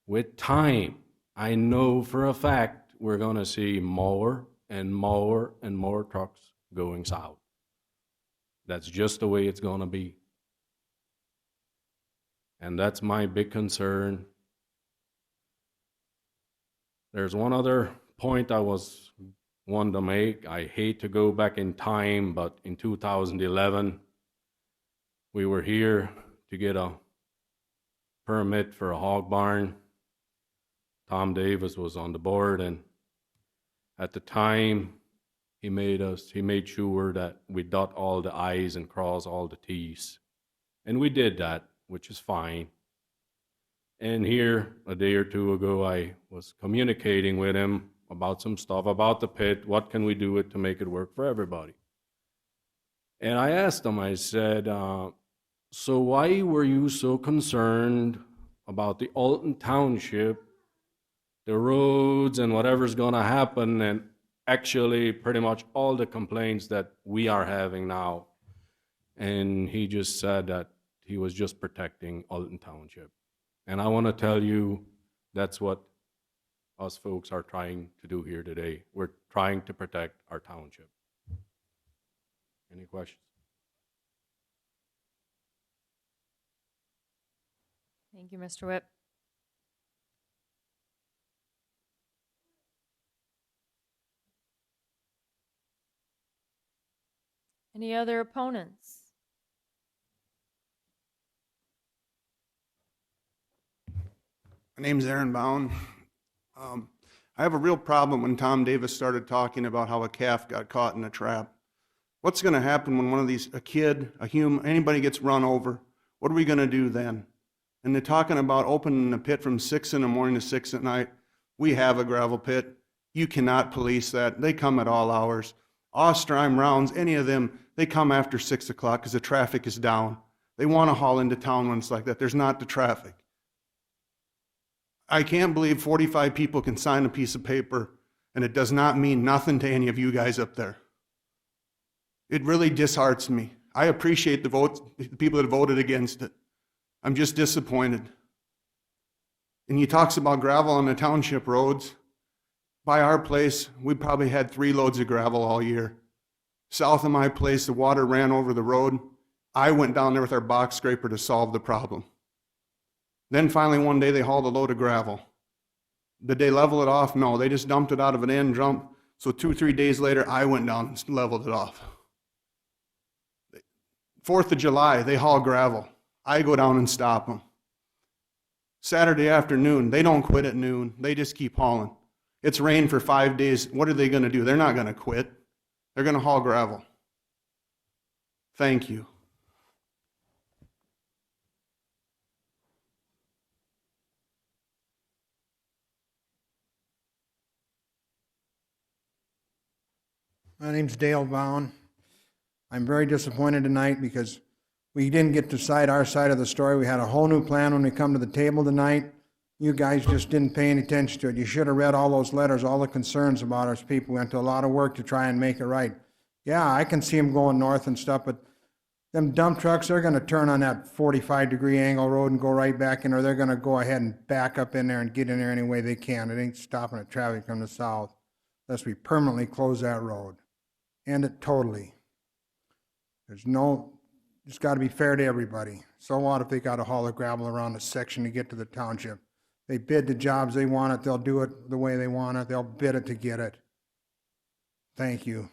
With time, I know for a fact we're going to see more and more and more trucks going south. That's just the way it's going to be. And that's my big concern. There's one other point I wanted to make. I hate to go back in time, but in 2011, we were here to get a permit for a hog barn. Tom Davis was on the board, and at the time, he made sure that we dot all the I's and cross all the T's. And we did that, which is fine. And here, a day or two ago, I was communicating with him about some stuff about the pit. What can we do it to make it work for everybody? And I asked him, I said, so why were you so concerned about the Alton Township, the roads and whatever's going to happen, and actually pretty much all the complaints that we are having now? And he just said that he was just protecting Alton Township. And I want to tell you, that's what us folks are trying to do here today. We're trying to protect our township. Any questions? Thank you, Mr. Whip. Any other opponents? My name's Aaron Bowen. I have a real problem when Tom Davis started talking about how a calf got caught in a trap. What's going to happen when one of these, a kid, a human, anybody gets run over? What are we going to do then? And they're talking about opening a pit from 6 in the morning to 6 at night. We have a gravel pit. You cannot police that. They come at all hours. Osterheim, Rounds, any of them, they come after 6 o'clock because the traffic is down. They want to haul into town when it's like that. There's not the traffic. I can't believe 45 people can sign a piece of paper and it does not mean nothing to any of you guys up there. It really disheartens me. I appreciate the votes, the people that voted against it. I'm just disappointed. And he talks about gravel on the township roads. By our place, we probably had 3 loads of gravel all year. South of my place, the water ran over the road. I went down there with our box scraper to solve the problem. Then finally one day they hauled a load of gravel. Did they level it off? No, they just dumped it out of an end drum. So 2 or 3 days later, I went down and leveled it off. 4th of July, they haul gravel. I go down and stop them. Saturday afternoon, they don't quit at noon. They just keep hauling. It's rained for 5 days. What are they going to do? They're not going to quit. They're going to haul gravel. Thank you. My name's Dale Bowen. I'm very disappointed tonight because we didn't get to decide our side of the story. We had a whole new plan when we come to the table tonight. You guys just didn't pay any attention to it. You should have read all those letters, all the concerns about us people. We went to a lot of work to try and make it right. Yeah, I can see them going north and stuff, but them dump trucks, they're going to turn on that 45-degree angle road and go right back in, or they're going to go ahead and back up in there and get in there any way they can. It ain't stopping the traffic from the south unless we permanently close that road. End it totally. It's got to be fair to everybody. So what if they got to haul the gravel around the section to get to the township? They bid the jobs they want it, they'll do it the way they want it, they'll bid it to get it. Thank you.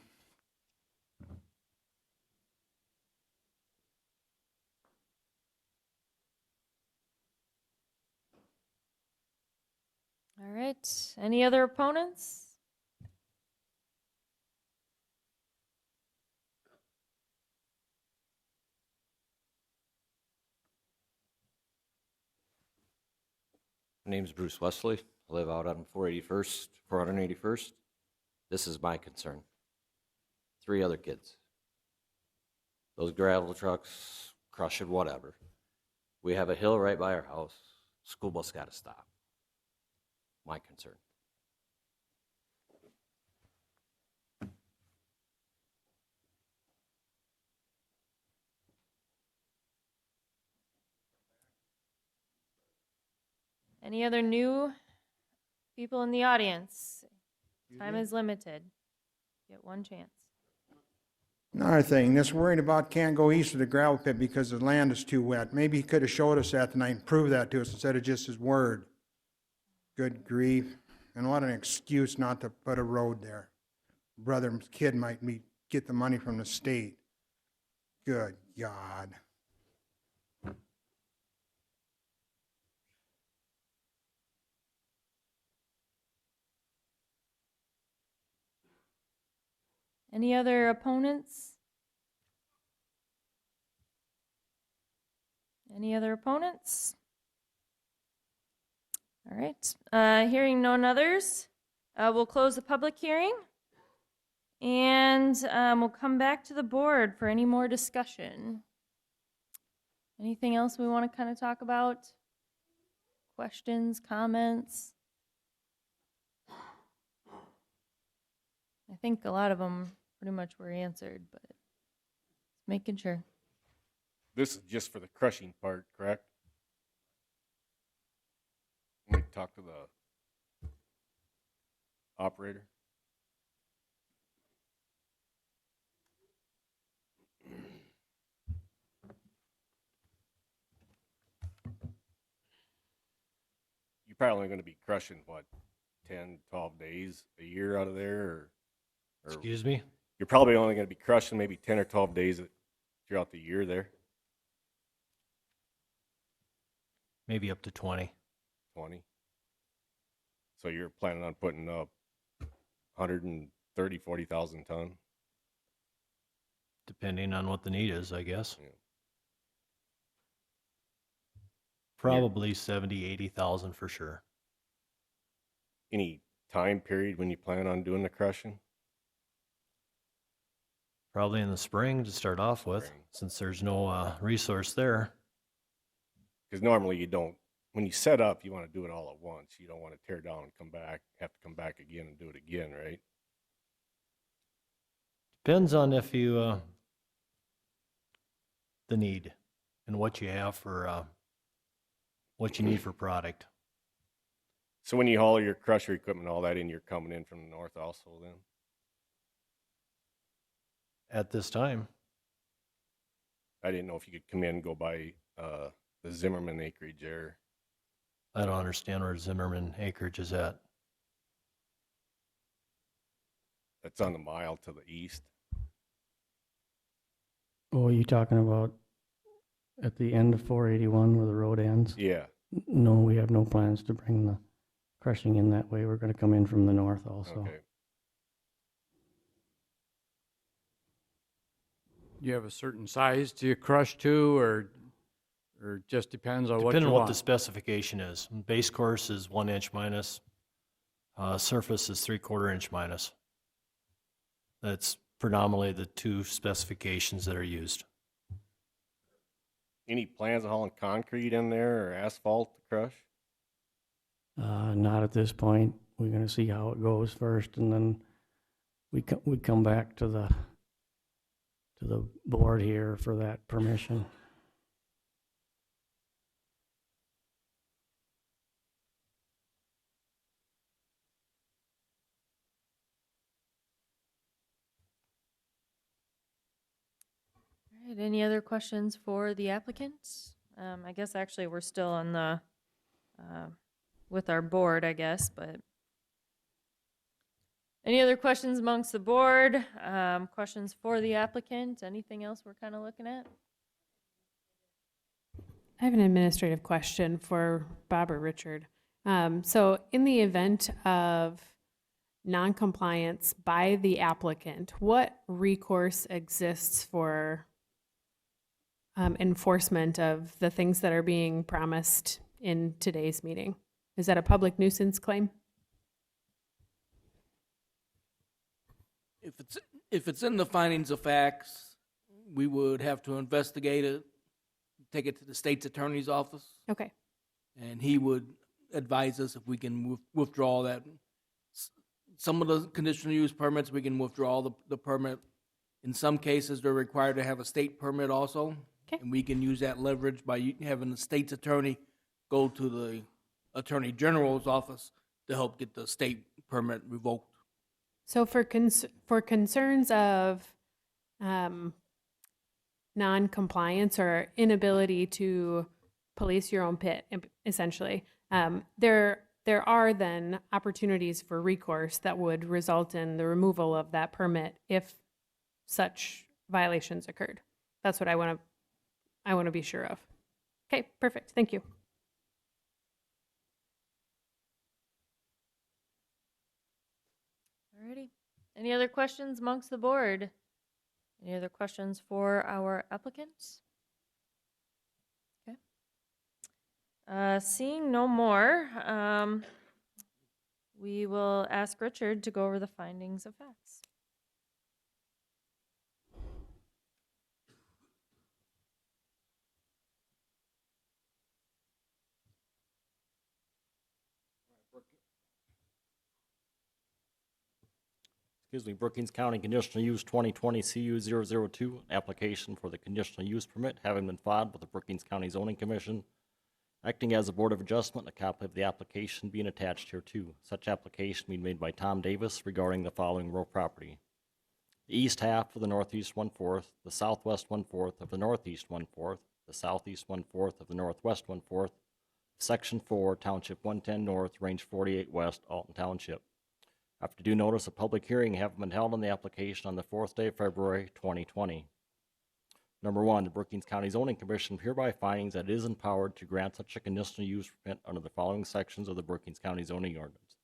All right, any other opponents? My name's Bruce Wesley. I live out on 481st. This is my concern. 3 other kids. Those gravel trucks, crush it, whatever. We have a hill right by our house. School bus got to stop. My concern. Any other new people in the audience? Time is limited. Get one chance. Another thing, this worried about can't go east of the gravel pit because the land is too wet. Maybe he could have showed us that tonight and proved that to us instead of just his word. Good grief. And what an excuse not to put a road there. Brother's kid might get the money from the state. Good God. Any other opponents? Any other opponents? All right, hearing none others, we'll close the public hearing. And we'll come back to the board for any more discussion. Anything else we want to kind of talk about? Questions, comments? I think a lot of them pretty much were answered, but making sure. This is just for the crushing part, correct? Let me talk to the operator. You're probably only going to be crushing, what, 10, 12 days a year out of there? Or Excuse me? You're probably only going to be crushing maybe 10 or 12 days throughout the year there? Maybe up to 20. 20. So you're planning on putting up 130, 40,000 ton? Depending on what the need is, I guess. Yeah. Probably 70, 80,000 for sure. Any time period when you plan on doing the crushing? Probably in the spring to start off with, since there's no resource there. Because normally you don't, when you set up, you want to do it all at once. You don't want to tear down and come back, have to come back again and do it again, right? Depends on if you, the need and what you have for, what you need for product. So when you haul your crusher equipment, all that in, you're coming in from the north also then? At this time. I didn't know if you could come in and go by the Zimmerman acreage there. I don't understand where Zimmerman acreage is at. That's on the mile to the east. Oh, you talking about at the end of 481 where the road ends? Yeah. No, we have no plans to bring the crushing in that way. We're going to come in from the north also. Okay. You have a certain size do you crush to, or just depends on what you Depending on want? what the specification is. Base course is 1 inch minus. Surface is 3/4 inch minus. That's predominantly the two specifications that are used. Any plans of hauling concrete in there or asphalt to crush? Not at this point. We're going to see how it goes first, and then we come back to the board here for that permission. All right, any other questions for the applicants? I guess actually we're still on the, with our board, I guess, but. Any other questions amongst the board? Questions for the applicant? Anything else we're kind of looking at? I have an administrative question for Bob or Richard. So in the event of noncompliance by the applicant, what recourse exists for enforcement of the things that are being promised in today's meeting? Is that a public nuisance claim? If it's in the findings of facts, we would have to investigate it, take it to the state's attorney's office. Okay. And he would advise us if we can withdraw that. Some of the conditional use permits, we can withdraw the permit. In some cases, they're required to have a state permit also. Okay. And we can use that leverage by having the state's attorney go to the attorney general's office to help get the state permit revoked. So for concerns of non-compliance or inability to police your own pit, essentially, there are then opportunities for recourse that would result in the removal of that permit if such violations occurred. That's what I want to be sure of. Okay, perfect. Thank you. Alrighty. Any other questions amongst the board? Any other questions for our applicants? Okay. Seeing no more, we will ask Richard to go over the findings of facts. Brookings County Conditional Use 2020 CU 002, an application for the conditional use permit having been filed with the Brookings County Zoning Commission. Acting as a Board of Adjustment, a copy of the application being attached here too. Such application being made by Tom Davis regarding the following real property. The east half of the northeast 1/4, the southwest 1/4 of the northeast 1/4, the southeast 1/4 of the northwest 1/4, Section 4, Township 110 North, Range 48 West, Alton Township. After due notice, a public hearing having been held on the application on the 4th day of February 2020. Number one, the Brookings County Zoning Commission hereby finds that it is empowered to grant such a conditional use permit under the following sections of the Brookings County Zoning Ordinance.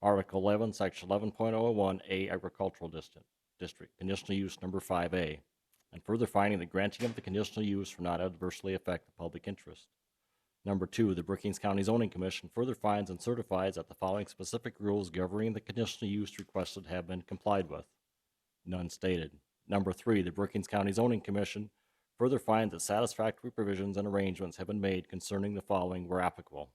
Article 11, Section 11.01A, Agricultural District, conditional use number 5A, and further finding the granting of the conditional use will not adversely affect the public interest. Number two, the Brookings County Zoning Commission further finds and certifies that the following specific rules governing the conditional use requested have been complied with. None stated. Number three, the Brookings County Zoning Commission further finds that satisfactory provisions and arrangements have been made concerning the following where applicable.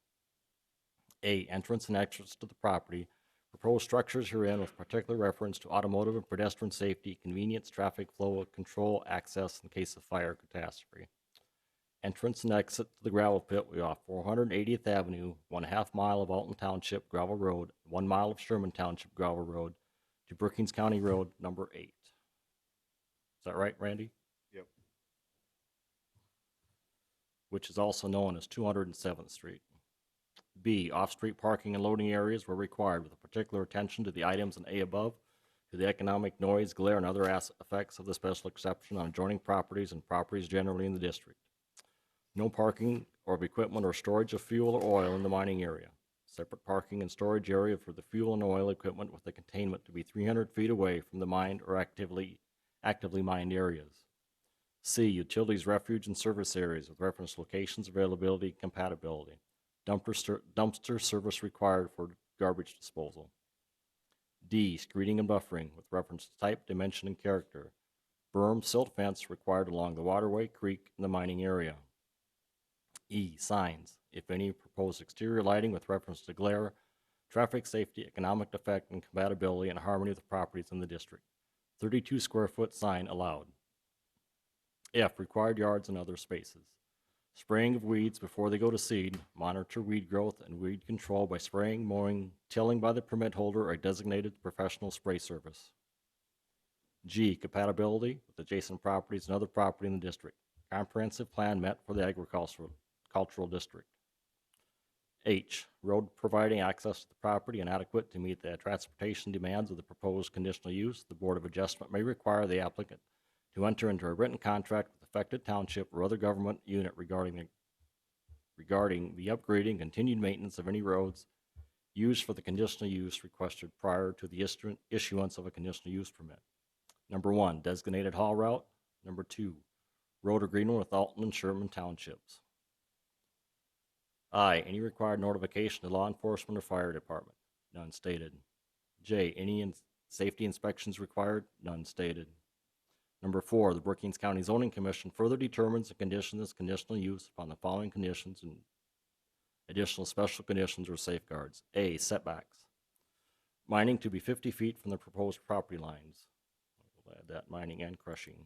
A, entrance and exits to the property, proposed structures herein with particular reference to automotive and pedestrian safety, convenience, traffic flow, control, access in case of fire or catastrophe. Entrance and exit to the gravel pit we off 480th Avenue, 1/2 mile of Alton Township gravel road, 1 mile of Sherman Township gravel road to Brookings County Road number 8. Is that right, Randy? Yep. Which is also known as 207th Street. B, off-street parking and loading areas were required with particular attention to the items in A above, to the economic noise, glare, and other effects of the special exception on adjoining properties and properties generally in the district. No parking or of equipment or storage of fuel or oil in the mining area. Separate parking and storage area for the fuel and oil equipment with the containment to be 300 feet away from the mined or actively mined areas. C, utilities, refuge, and service areas with reference to locations, availability, compatibility. Dumpster service required for garbage disposal. D, screening and buffering with reference to type, dimension, and character. Berm, silt fence required along the waterway, creek, and the mining area. E, signs, if any, proposed exterior lighting with reference to glare, traffic safety, economic effect, and compatibility and harmony with the properties in the district. 32 square foot sign allowed. F, required yards and other spaces. Spraying of weeds before they go to seed, monitor weed growth and weed control by spraying, mowing, tilling by the permit holder or designated professional spray service. G, compatibility with adjacent properties and other property in the district. Comprehensive plan met for the agricultural district. H, road providing access to the property inadequate to meet the transportation demands of the proposed conditional use. The Board of Adjustment may require the applicant to enter into a written contract with affected township or other government unit regarding the upgrading, continued maintenance of any roads used for the conditional use requested prior to the issuance of a conditional use permit. Number one, designated haul route. Number two, road agreement with Alton and Sherman Townships. I, any required notification to law enforcement or fire department. None stated. J, any safety inspections required. None stated. Number four, the Brookings County Zoning Commission further determines and conditions conditional use upon the following conditions and additional special conditions or safeguards. A, setbacks. Mining to be 50 feet from the proposed property lines. We'll add that, mining and crushing.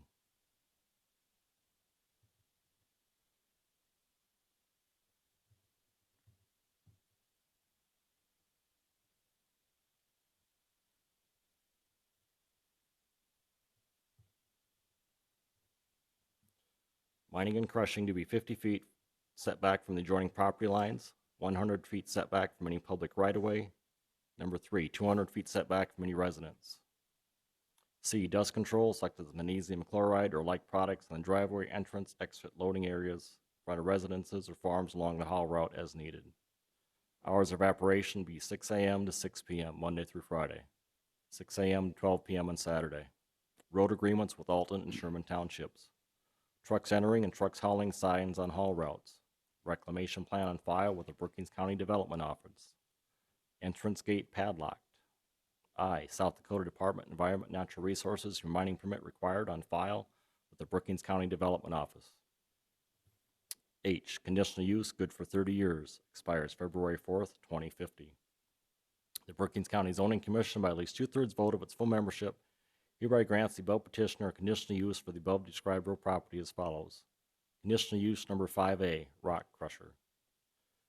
Mining and crushing to be 50 feet setback from the adjoining property lines, 100 feet setback from any public right-of-way. Number three, 200 feet setback from any residence. C, dust control, such as magnesium chloride or like products on the driveway, entrance, exit, loading areas, front of residences or farms along the haul route as needed. Hours of operation be 6 a.m. to 6 p.m., Monday through Friday. 6 a.m. to 12 p.m. on Saturday. Road agreements with Alton and Sherman Townships. Trucks entering and trucks hauling signs on haul routes. Reclamation plan on file with the Brookings County Development Office. Entrance gate padlocked. I, South Dakota Department of Environment and Natural Resources, mining permit required on file with the Brookings County Development Office. H, conditional use good for 30 years, expires February 4th, 2050. The Brookings County Zoning Commission, by at least 2/3 vote of its full membership, hereby grants the above petitioner a conditional use for the above described real property as follows. Conditional use number 5A, rock crusher.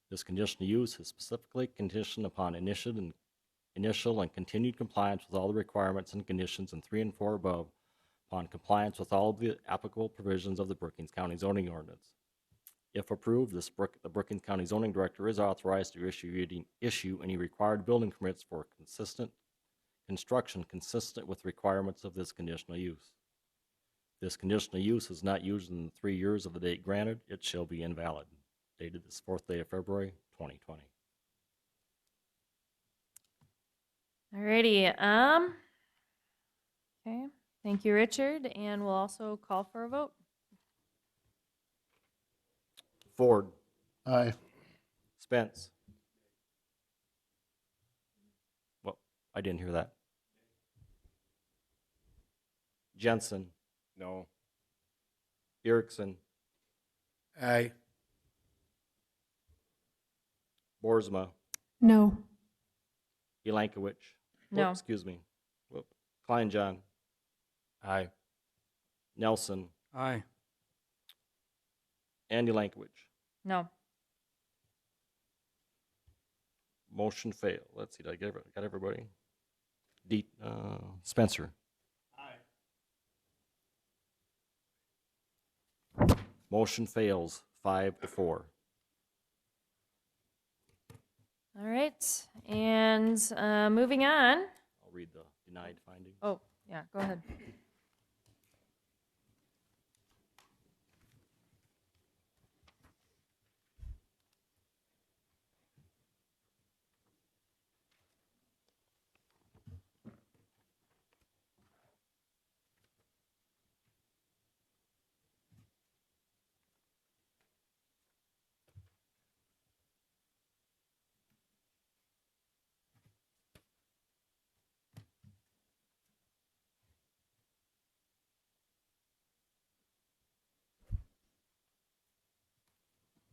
This conditional use is specifically conditioned upon initial and continued compliance with all the requirements and conditions in 3 and 4 above, upon compliance with all of the applicable provisions of the Brookings County zoning ordinance. If approved, the Brookings County zoning director is authorized to issue any required building permits for construction consistent with requirements of this conditional use. This conditional use is not used in the 3 years of the date granted, it shall be invalid. Dated this 4th day of February, 2020. Alrighty, okay, thank you, Richard, and we'll also call for a vote. Ford. Aye. Spence. Well, I didn't hear that. Jensen. No. Erickson. Aye. Boersma. No. Yelankowicz. No. Excuse me. Whoop. Kleinjohn. Aye. Nelson. Aye. And Yelankowicz. No. Motion failed. Let's see, did I got everybody? Spencer. Aye. Motion fails 5-4. All right, and moving on. I'll read the denied findings. Oh, yeah, go ahead.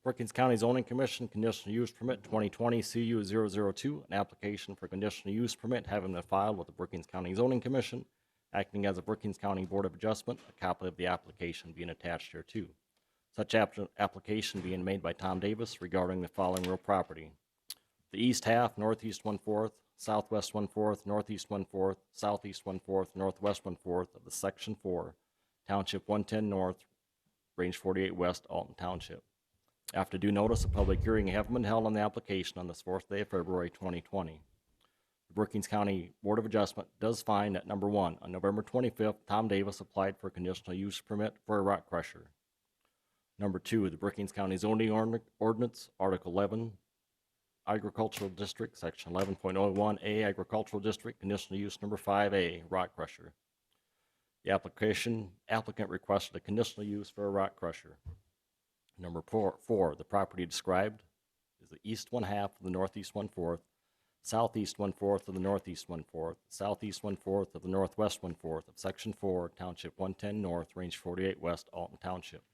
Brookings County Zoning Commission, conditional use permit 2020 CU 002, an application for conditional use permit having been filed with the Brookings County Zoning Commission, acting as a Brookings County Board of Adjustment, a copy of the application being attached here too. Such application being made by Tom Davis regarding the following real property. The east half, northeast 1/4, southwest 1/4, northeast 1/4, southeast 1/4, northwest 1/4 of the Section 4, Township 110 North, Range 48 West, Alton Township. After due notice, a public hearing having been held on the application on this 4th day of February 2020. The Brookings County Board of Adjustment does find that number 1, on November 25th, Tom Davis applied for a conditional use permit for a rock crusher. Number 2, the Brookings County Zoning Ordinance, Article 11, Agricultural District, Section 11.01A, Agricultural District, conditional use number 5A, rock crusher. The applicant requested a conditional use for a rock crusher. Number 4, the property described is the east 1/2 of the northeast 1/4, southeast 1/4 of the northeast 1/4, southeast 1/4 of the northwest 1/4 of Section 4, Township 110 North, Range 48 West, Alton Township.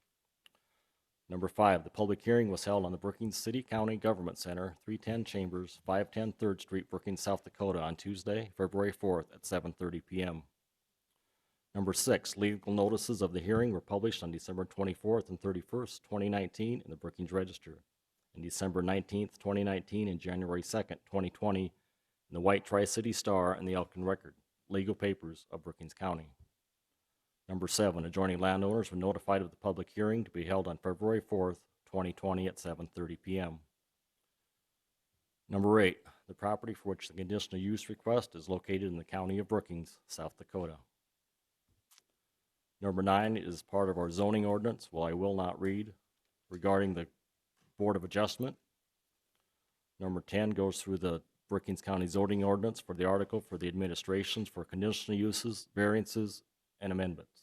Number 5, the public hearing was held on the Brookings City County Government Center, 310 Chambers, 510 3rd Street, Brookings, South Dakota, on Tuesday, February 4th at 7:30 p.m. Number 6, legal notices of the hearing were published on December 24th and 31st, 2019 in the Brookings Register, and December 19th, 2019 and January 2nd, 2020 in the White Tri-City Star and the Elkin Record, legal papers of Brookings County. Number 7, adjoining landowners were notified of the public hearing to be held on February 4th, 2020 at 7:30 p.m. Number 8, the property for which the conditional use request is located in the county of Brookings, South Dakota. Number 9 is part of our zoning ordinance, I will not read, regarding the Board of Adjustment. Number 10 goes through the Brookings County zoning ordinance for the article for the administrations for conditional uses, variances, and amendments.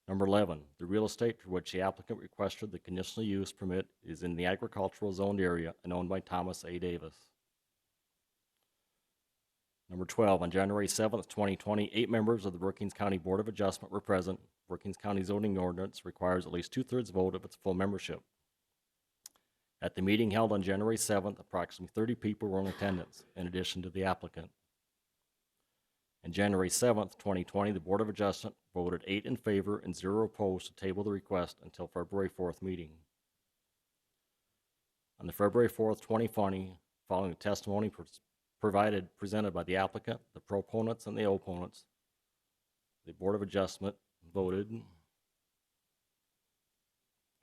Number 11, the real estate for which the applicant requested the conditional use permit is in the agricultural zoned area and owned by Thomas A. Davis. Number 12, on January 7th, 2020, 8 members of the Brookings County Board of Adjustment were present. Brookings County zoning ordinance requires at least 2/3 vote of its full membership. At the meeting held on January 7th, approximately 30 people were in attendance, in addition to the applicant. On January 7th, 2020, the Board of Adjustment voted 8 in favor and 0 opposed to table the request until February 4th meeting. On the February 4th, 2020, following the testimony presented by the applicant, the proponents, and the opponents, the Board of Adjustment voted.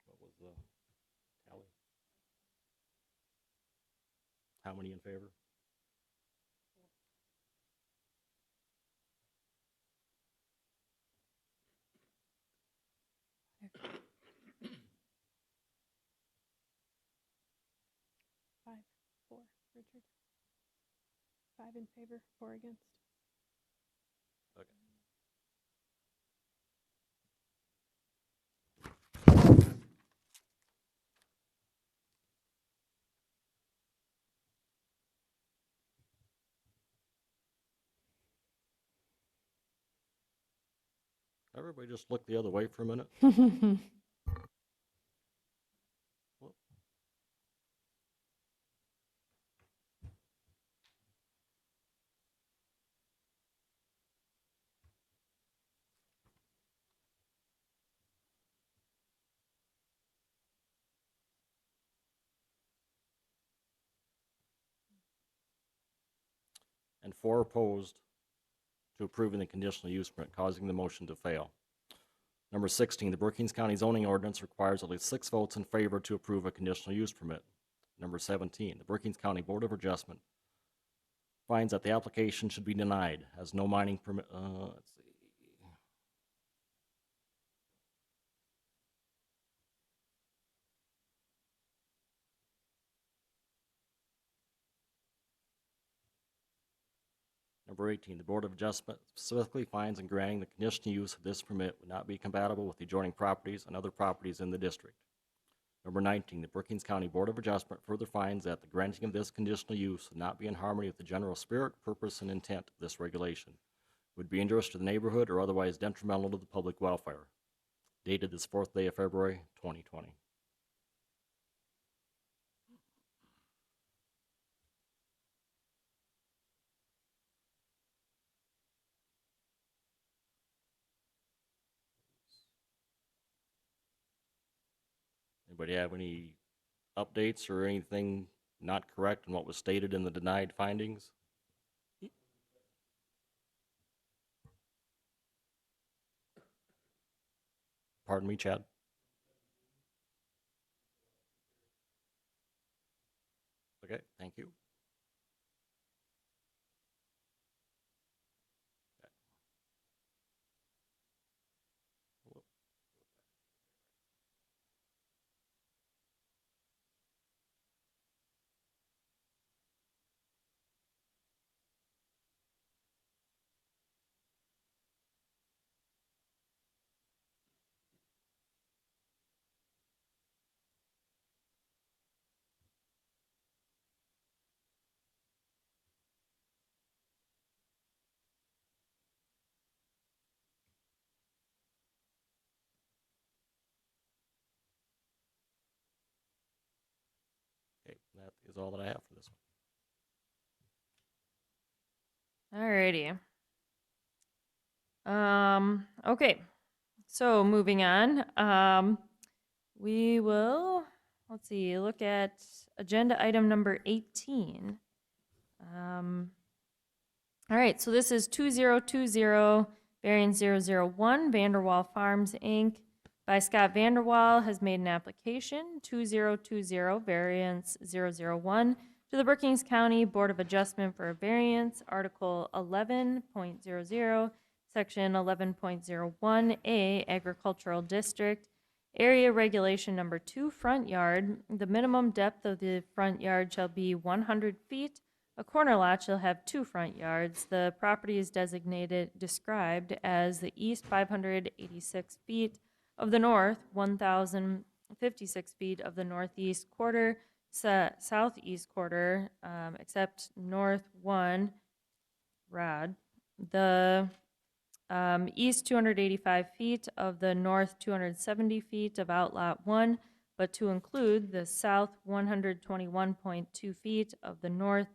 What was the tally? How many in favor? Five, 4, Richard. 5 in favor, 4 against. Okay. Everybody just look the other way for a minute. And 4 opposed to approving the conditional use permit, causing the motion to fail. Number 16, the Brookings County zoning ordinance requires at least 6 votes in favor to approve a conditional use permit. Number 17, the Brookings County Board of Adjustment finds that the application should be denied, as no mining permit, let's see. Number 18, the Board of Adjustment specifically finds in granting the conditional use of this permit would not be compatible with the adjoining properties and other properties in the district. Number 19, the Brookings County Board of Adjustment further finds that the granting of this conditional use would not be in harmony with the general spirit, purpose, and intent of this regulation, would be injurious to the neighborhood or otherwise detrimental to the public welfare. Dated this 4th day of February, 2020. Anybody have any updates or anything not correct in what was stated in the denied findings? Pardon me, Chad? Okay, thank you. Okay, that is all that I have for this one. Alrighty. Okay. So moving on, we will, let's see, look at agenda item number 18. All right, so this is 2020 variance 001 Vanderwall Farms Inc. by Scott Vanderwall has made an application 2020 variance 001 to the Brookings County Board of Adjustment for a variance, Article 11.00, Section 11.01A, Agricultural District, Area regulation number 2, front yard. The minimum depth of the front yard shall be 100 feet. A corner lot shall have 2 front yards. The property is described as the east 586 feet of the north, 1,056 feet of the northeast quarter, southeast quarter, except north 1 rod. The east 285 feet of the north 270 feet of outlot 1, but to include the south 121.2 feet of the north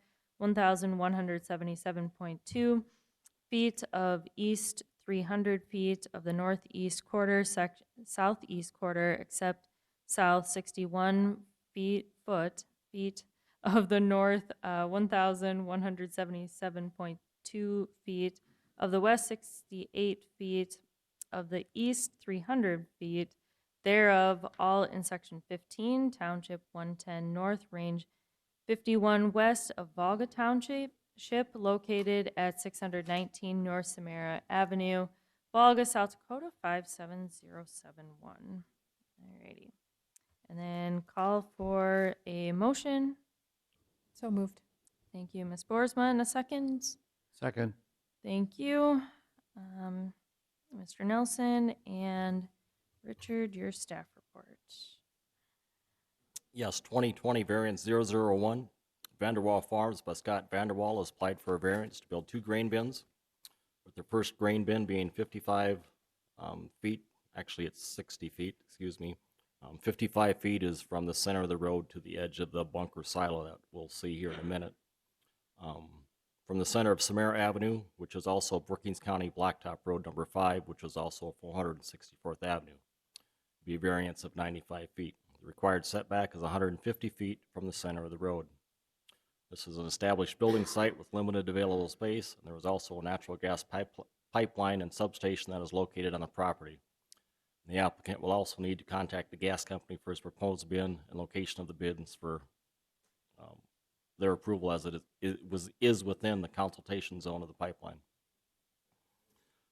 1,177.2 feet of east 300 feet of the northeast quarter, southeast quarter, except south 61 foot of the north 1,177.2 feet of the west 68 feet of the east 300 feet thereof, all in section 15, township 110 north, range 51 west of Volga Township, located at 619 North Samara Avenue, Volga, South Dakota 57071. Alrighty. And then call for a motion. So moved. Thank you, Ms. Boersma. A second. Second. Thank you. Mr. Nelson and Richard, your staff report. Yes, 2020 variance 001. Vanderwall Farms by Scott Vanderwall has applied for a variance to build 2 grain bins, with the first grain bin being 55 feet. Actually, it's 60 feet, excuse me. 55 feet is from the center of the road to the edge of the bunker silo that we'll see here in a minute. From the center of Samara Avenue, which is also Brookings County Blacktop Road number 5, which is also 464th Avenue, be a variance of 95 feet. The required setback is 150 feet from the center of the road. This is an established building site with limited available space, and there is also a natural gas pipeline and substation that is located on the property. The applicant will also need to contact the gas company for his proposed bin and location of the bins for their approval, as it is within the consultation zone of the pipeline.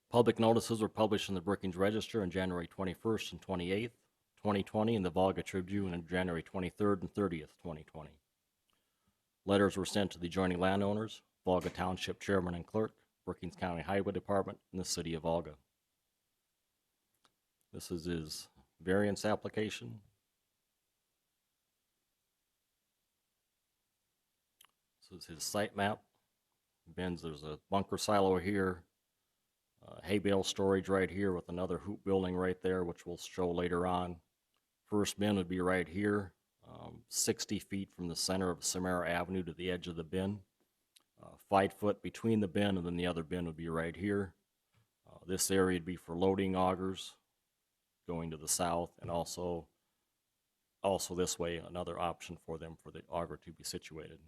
Public notices were published in the Brookings Register on January 21st and 28th, 2020, and the Volga Tribune on January 23rd and 30th, 2020. Letters were sent to the adjoining landowners, Volga Township Chairman and Clerk, Brookings County Highway Department, and the City of Volga. This is his variance application. This is his site map. Bins, there's a bunker silo here, hay bale storage right here with another hoop building right there, which we'll show later on. First bin would be right here, 60 feet from the center of Samara Avenue to the edge of the bin. 5 foot between the bin, and then the other bin would be right here. This area would be for loading augers going to the south, and also this way, another option for them for the auger to be situated.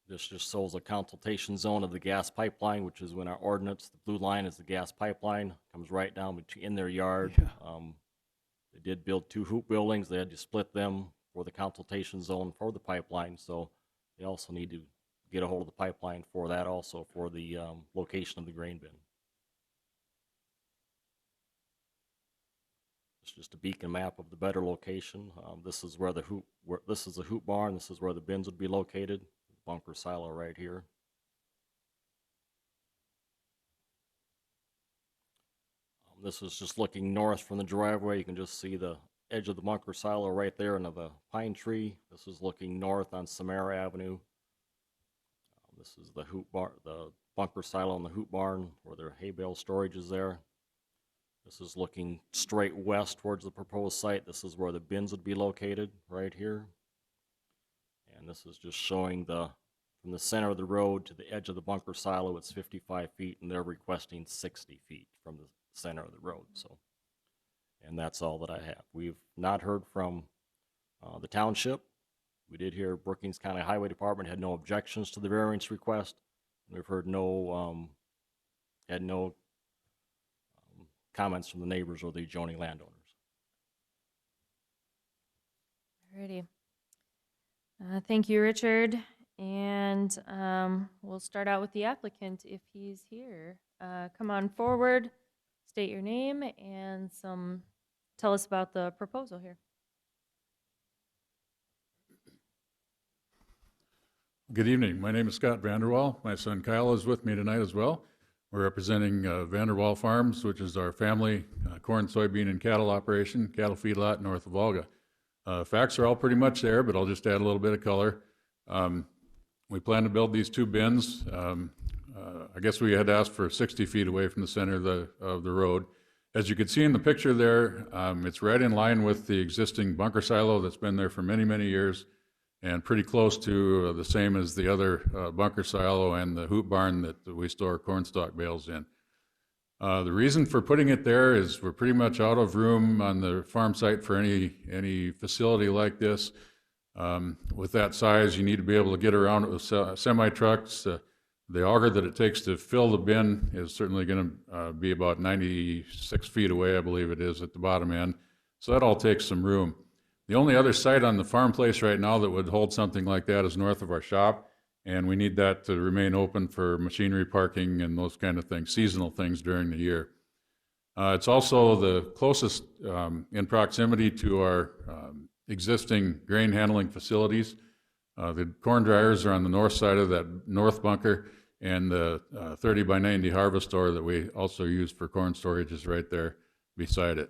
This just shows a consultation zone of the gas pipeline, which is in our ordinance. The blue line is the gas pipeline, comes right down in their yard. Yeah. They did build 2 hoop buildings. They had to split them for the consultation zone for the pipeline, so they also need to get a hold of the pipeline for that, also for the location of the grain bin. It's just a beacon map of the better location. This is where this is the hoop barn. This is where the bins would be located. Bunker silo right here. This is just looking north from the driveway. You can just see the edge of the bunker silo right there under the pine tree. This is looking north on Samara Avenue. This is the the bunker silo and the hoop barn where their hay bale storage is there. This is looking straight west towards the proposed site. This is where the bins would be located, right here. And this is just showing from the center of the road to the edge of the bunker silo, it's 55 feet, and they're requesting 60 feet from the center of the road. So, and that's all that I have. We've not heard from the township. We did hear Brookings County Highway Department had no objections to the variance request. We've heard had no comments from the neighbors or the adjoining landowners. Alrighty. Thank you, Richard. And we'll start out with the applicant if he's here. come on forward, state your name, and tell us about the proposal here. Good evening. My name is Scott Vanderwall. My son Kyle is with me tonight as well. We're representing Vanderwall Farms, which is our family corn, soybean, and cattle operation, cattle feedlot north of Volga. Facts are all pretty much there, but I'll just add a little bit of color. We plan to build these 2 bins. I guess we had asked for 60 feet away from the center of the road. As you can see in the picture there, it's right in line with the existing bunker silo that's been there for many, many years, and pretty close to the same as the other bunker silo and the hoop barn that we store corn stalk bales in. The reason for putting it there is we're pretty much out of room on the farm site for any facility like this. With that size, you need to be able to get around it with semi-trucks. The auger that it takes to fill the bin is certainly going to be about 96 feet away, I believe it is, at the bottom end. So that all takes some room. The only other site on the farm place right now that would hold something like that is north of our shop, and we need that to remain open for machinery parking and those kind of things, seasonal things during the year. It's also the closest in proximity to our existing grain handling facilities. The corn dryers are on the north side of that north bunker, and the 30 by 90 harvest store that we also use for corn storage is right there beside it.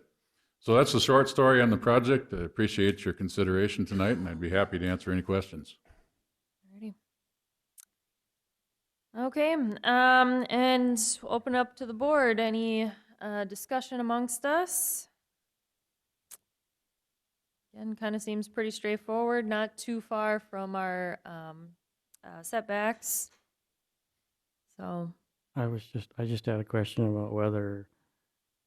So that's the short story on the project. I appreciate your consideration tonight, and I'd be happy to answer any questions. Alrighty. Okay, and open up to the board. Any discussion amongst us? Again, kind of seems pretty straightforward, not too far from our setbacks. So I just had a question about whether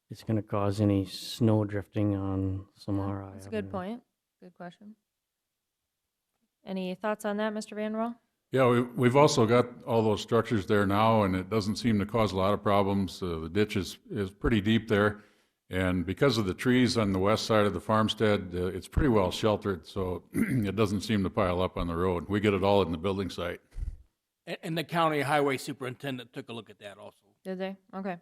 it's going to cause any snow drifting on Samara. that's a good point. Good question. Any thoughts on that, Mr. Van Roel? Yeah, we've also got all those structures there now, and it doesn't seem to cause a lot of problems. The ditch is pretty deep there, and because of the trees on the west side of the farmstead, it's pretty well sheltered, so it doesn't seem to pile up on the road. We get it all in the building site. And the county highway superintendent took a look at that also. Did they? Okay.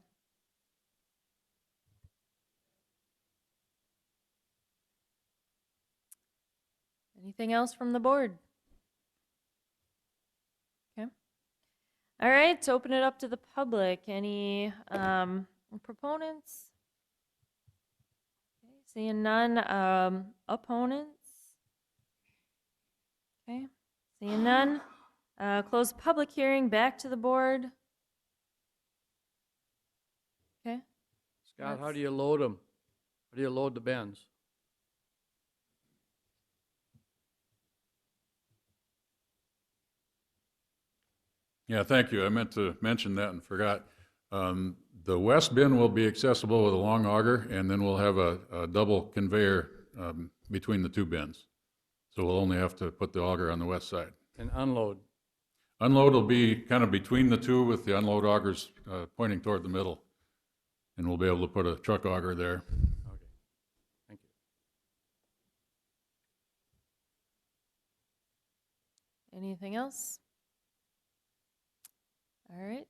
Anything else from the board? Okay. All right, to open it up to the public. Any proponents? Okay, seeing none. Opponents? Okay, seeing none. Close the public hearing. Back to the board. Okay. Scott, how do you load them? How do you load the bins? Yeah, thank you. I meant to mention that and forgot. The west bin will be accessible with a long auger, and then we'll have a double conveyor between the 2 bins. So we'll only have to put the auger on the west side. And unload? Unload will be kind of between the 2 with the unload augers pointing toward the middle. And we'll be able to put a truck auger there. Okay, thank you. Anything else? All right.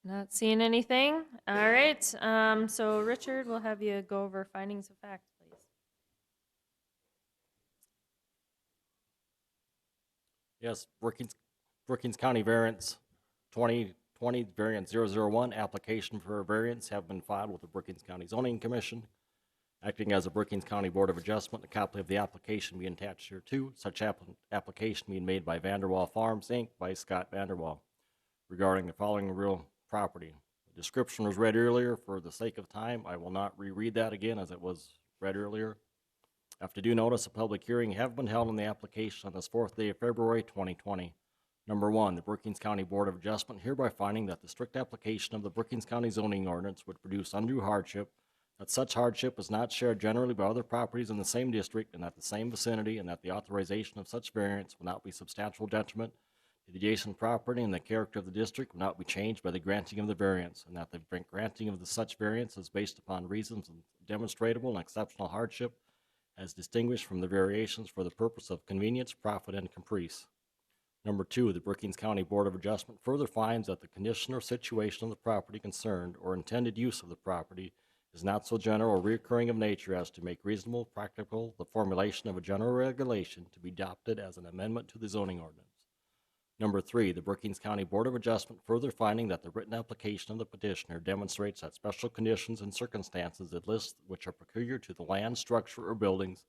Not seeing anything. All right. So Richard, we'll have you go over findings of fact, please. Yes, Brookings County variance 2020 variance 001 application for a variance have been filed with the Brookings County Zoning Commission. Acting as a Brookings County Board of Adjustment, a copy of the application being attached here too. Such application being made by Vanderwall Farms, Inc. by Scott Vanderwall regarding the following real property. The description was read earlier. For the sake of time, I will not reread that again as it was read earlier. After due notice, a public hearing have been held on the application on this 4th day of February 2020. Number 1, the Brookings County Board of Adjustment hereby finding that the strict application of the Brookings County zoning ordinance would produce undue hardship, that such hardship is not shared generally by other properties in the same district and at the same vicinity, and that the authorization of such variance will not be substantial detriment to the adjacent property, and the character of the district will not be changed by the granting of the variance, and that the granting of the such variance is based upon reasons of demonstrable and exceptional hardship as distinguished from the variations for the purpose of convenience, profit, and caprice. Number 2, the Brookings County Board of Adjustment further finds that the condition or situation of the property concerned or intended use of the property is not so general or recurring of nature as to make reasonable, practical the formulation of a general regulation to be adopted as an amendment to the zoning ordinance. Number 3, the Brookings County Board of Adjustment further finding that the written application of the petitioner demonstrates that special conditions and circumstances it lists which are peculiar to the land, structure, or buildings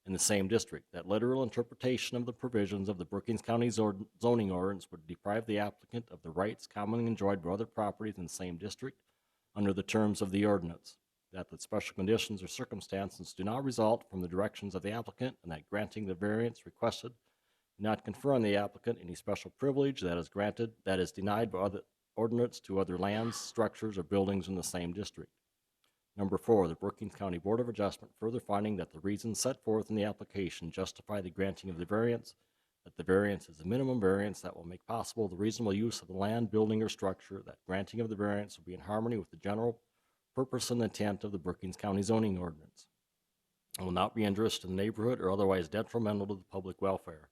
in the same district, that literal interpretation of the provisions of the Brookings County zoning ordinance would deprive the applicant of the rights commonly enjoyed by other properties in the same district under the terms of the ordinance, that the special conditions or circumstances do not result from the directions of the applicant, and that granting the variance requested do not confer on the applicant any special privilege that is granted, that is denied by other ordinance to other lands, structures, or buildings in the same district. Number 4, the Brookings County Board of Adjustment further finding that the reasons set forth in the application justify the granting of the variance, that the variance is the minimum variance that will make possible the reasonable use of the land, building, or structure, that granting of the variance will be in harmony with the general purpose and intent of the Brookings County zoning ordinance, and will not be injurious to the neighborhood or otherwise detrimental to the public welfare.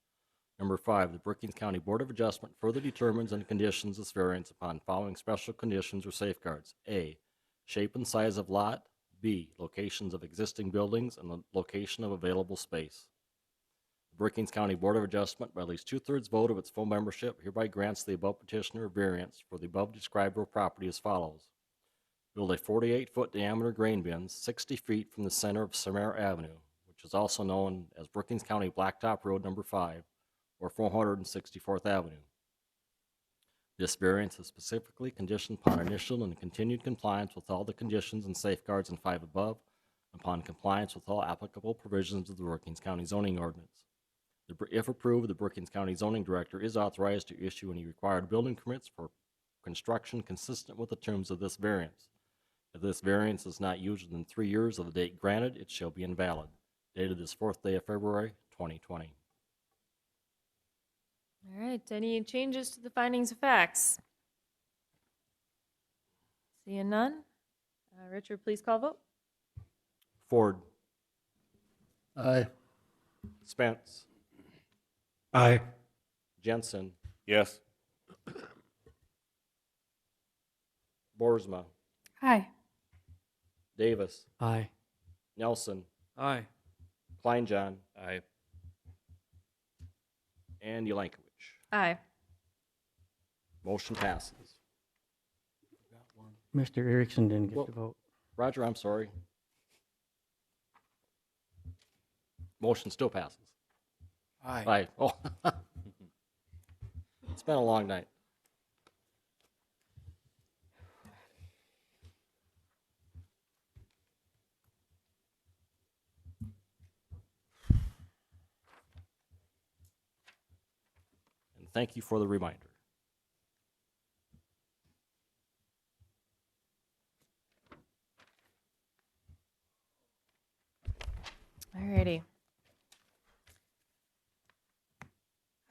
Number 5, the Brookings County Board of Adjustment further determines and conditions this variance upon following special conditions or safeguards. A, shape and size of lot. B, locations of existing buildings and the location of available space. The Brookings County Board of Adjustment, by at least 2/3 vote of its full membership, hereby grants the above petitioner a variance for the above described real property as follows. Build a 48-foot diameter grain bin 60 feet from the center of Samara Avenue, which is also known as Brookings County Blacktop Road Number 5, or 464th Avenue. This variance is specifically conditioned upon initial and continued compliance with all the conditions and safeguards in 5 above, upon compliance with all applicable provisions of the Brookings County zoning ordinance. If approved, the Brookings County zoning director is authorized to issue any required building permits for construction consistent with the terms of this variance. If this variance is not used within 3 years of the date granted, it shall be invalid. Dated this 4th day of February, 2020. All right, any changes to the findings of facts? Seeing none. Richard, please call vote. Ford. Aye. Spence. Aye. Jensen. Yes. Boersma. Aye. Davis. Aye. Nelson. Aye. Kleinjohn. Aye. And Yelankowicz. Aye. Motion passes. Mr. Erickson didn't get Well- to vote. Roger, I'm sorry. Motion still passes. Aye. Aye. Oh. It's been a long night. And thank you for the reminder. All righty.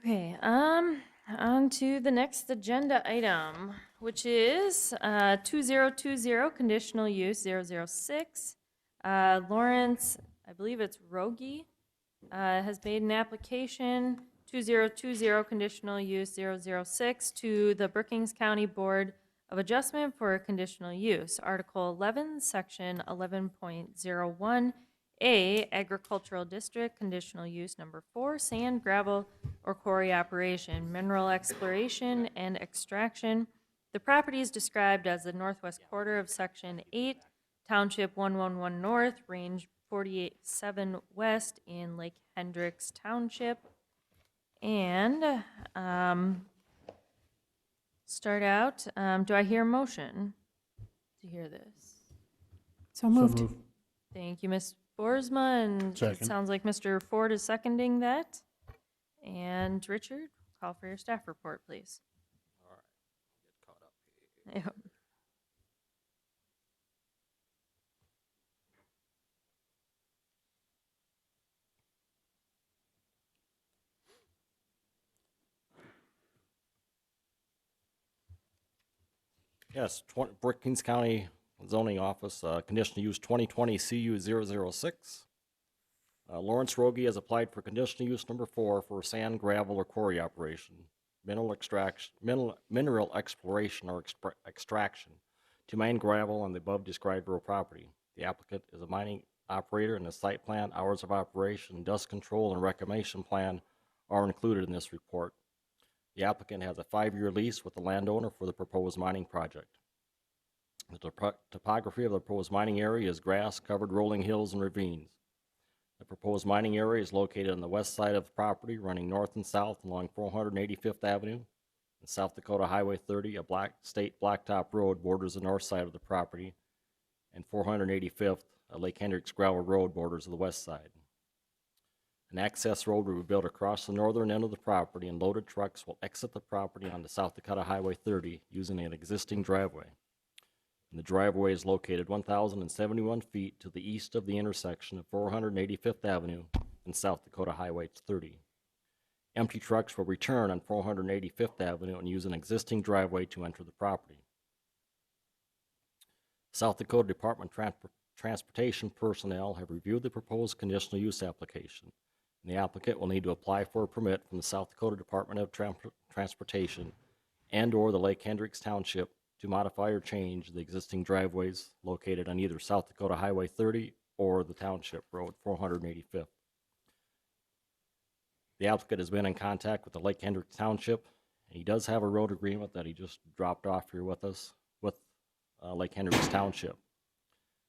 Okay, on to the next agenda item, which is 2020 conditional use 006. Lawrence, I believe it's Rogi, has made an application 2020 conditional use 006 to the Brookings County Board of Adjustment for conditional use. Article 11, Section 11.01A, Agricultural District, conditional use number 4, sand, gravel, or quarry operation, mineral exploration and extraction. The property is described as the northwest quarter of Section 8, Township 111 North, Range 48-7 West in Lake Hendricks Township. And start out, do I hear a motion to hear this? So moved. Thank you, Ms. Boersma, and it Second. sounds like Mr. Ford is seconding that. And Richard, call for your staff report, please. All right. Get caught up here. Yep. Yes, Brookings County Zoning Office, conditional use 2020 CU 006. Lawrence Rogie has applied for conditional use number 4 for sand, gravel, or quarry operation, mineral exploration or extraction to mine gravel on the above described real property. The applicant is a mining operator, and the site plan, hours of operation, dust control, and reclamation plan are included in this report. The applicant has a 5-year lease with the landowner for the proposed mining project. The topography of the proposed mining area is grass-covered rolling hills and ravines. The proposed mining area is located on the west side of the property, running north and south along 485th Avenue and South Dakota Highway 30. A state blacktop road borders the north side of the property, and 485th, a Lake Hendricks gravel road borders the west side. An access road will be built across the northern end of the property, and loaded trucks will exit the property onto South Dakota Highway 30 using an existing driveway. And the driveway is located 1,071 feet to the east of the intersection of 485th Avenue and South Dakota Highway 30. Empty trucks will return on 485th Avenue and use an existing driveway to enter the property. South Dakota Department of Transportation personnel have reviewed the proposed conditional use application, and the applicant will need to apply for a permit from the South Dakota Department of Transportation and/or the Lake Hendricks Township to modify or change the existing driveways located on either South Dakota Highway 30 or the Township Road 485th. The applicant has been in contact with the Lake Hendricks Township, and he does have a road agreement that he just dropped off here with us with Lake Hendricks Township.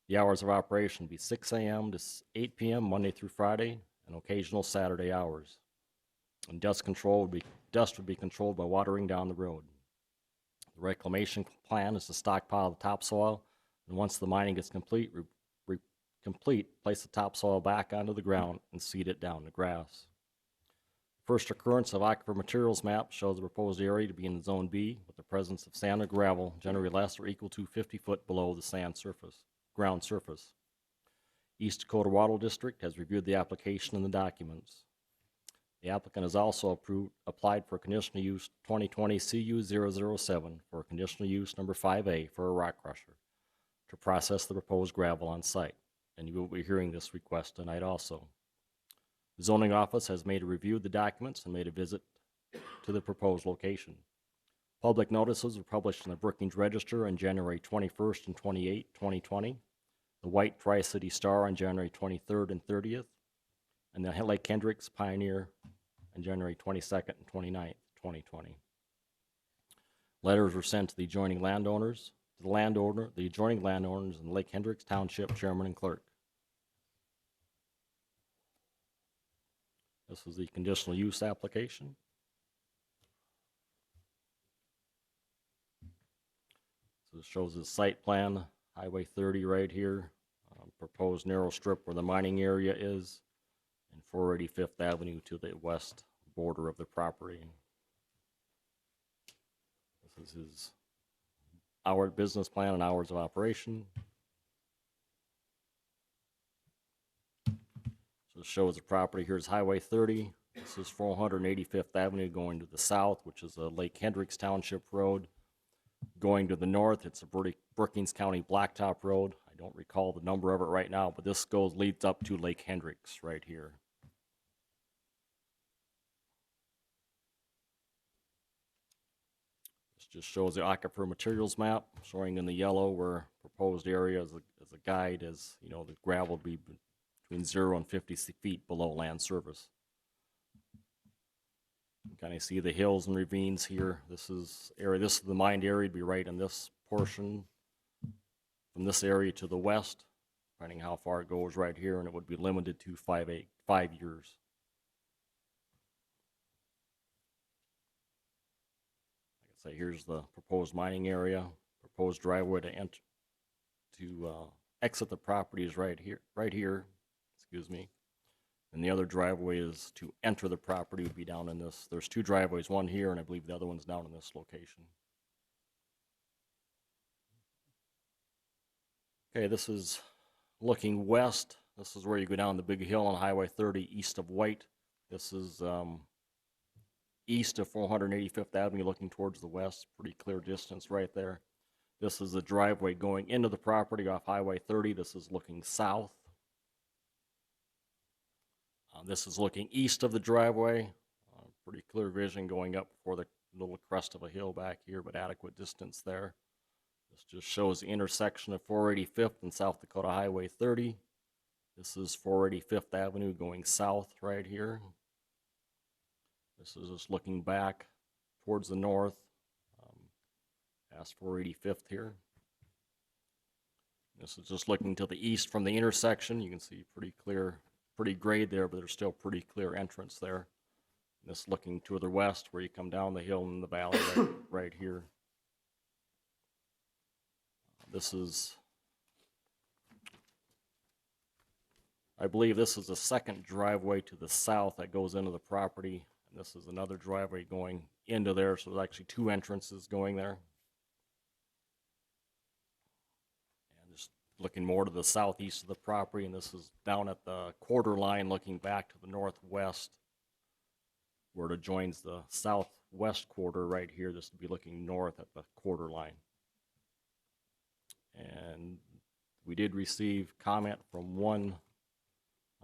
The hours of operation will be 6 a.m. to 8 p.m. Monday through Friday, and occasional Saturday hours. And dust would be controlled by watering down the road. The reclamation plan is to stockpile the topsoil, and once the mining is complete, place the topsoil back onto the ground and seed it down to grass. First occurrence of aquifer materials map shows the proposed area to be in Zone B with the presence of sand or gravel generally less or equal to 50 foot below the ground surface. East Dakota Water District has reviewed the application and the documents. The applicant has also applied for conditional use 2020 CU-007 for conditional use number 5A for a rock crusher to process the proposed gravel on site, and you will be hearing this request tonight also. The zoning office has reviewed the documents and made a visit to the proposed location. Public notices were published in the Brookings Register on January 21st and 28th, 2020, the White Tri-City Star on January 23rd and 30th, and the Lake Hendricks Pioneer on January 22nd and 29th, 2020. Letters were sent to the adjoining landowners, the adjoining landowners, and the Lake Hendricks Township Chairman and Clerk. This is the conditional use application. So this shows the site plan, Highway 30 right here, proposed narrow strip where the mining area is, and 485th Avenue to the west border of the property. This is his business plan and hours of operation. So it shows the property. Here's Highway 30. This is 485th Avenue going to the south, which is a Lake Hendricks Township Road. Going to the north, it's a Brookings County Blacktop Road. I don't recall the number of it right now, but this leads up to Lake Hendricks right here. This just shows the aquifer materials map, showing in the yellow where proposed area as a guide, as you know, the gravel will be between 0 and 50 feet below land surface. You kind of see the hills and ravines here. This is the mined area. Would be right in this portion from this area to the west, depending how far it goes right here, and it would be limited to 5 years. Like I say, here's the proposed mining area. Proposed driveway to exit the property is right here. Excuse me. And the other driveway is to enter the property would be down in this. There's two driveways, one here, and I believe the other one's down in this location. Okay, this is looking west. This is where you go down the big hill on Highway 30 east of White. This is east of 485th Avenue looking towards the west. Pretty clear distance right there. This is the driveway going into the property off Highway 30. This is looking south. This is looking east of the driveway. Pretty clear vision going up before the little crest of a hill back here, but adequate distance there. This just shows the intersection of 485th and South Dakota Highway 30. This is 485th Avenue going south right here. This is just looking back towards the north, past 485th here. This is just looking to the east from the intersection. You can see pretty clear, pretty grade there, but there's still pretty clear entrance there. This looking to the west where you come down the hill in the valley right here. This is, I believe this is the second driveway to the south that goes into the property. And this is another driveway going into there, so there's actually two entrances going there. And just looking more to the southeast of the property, and this is down at the quarter line looking back to the northwest where it joins the southwest quarter right here. This would be looking north at the quarter line. And we did receive comment from one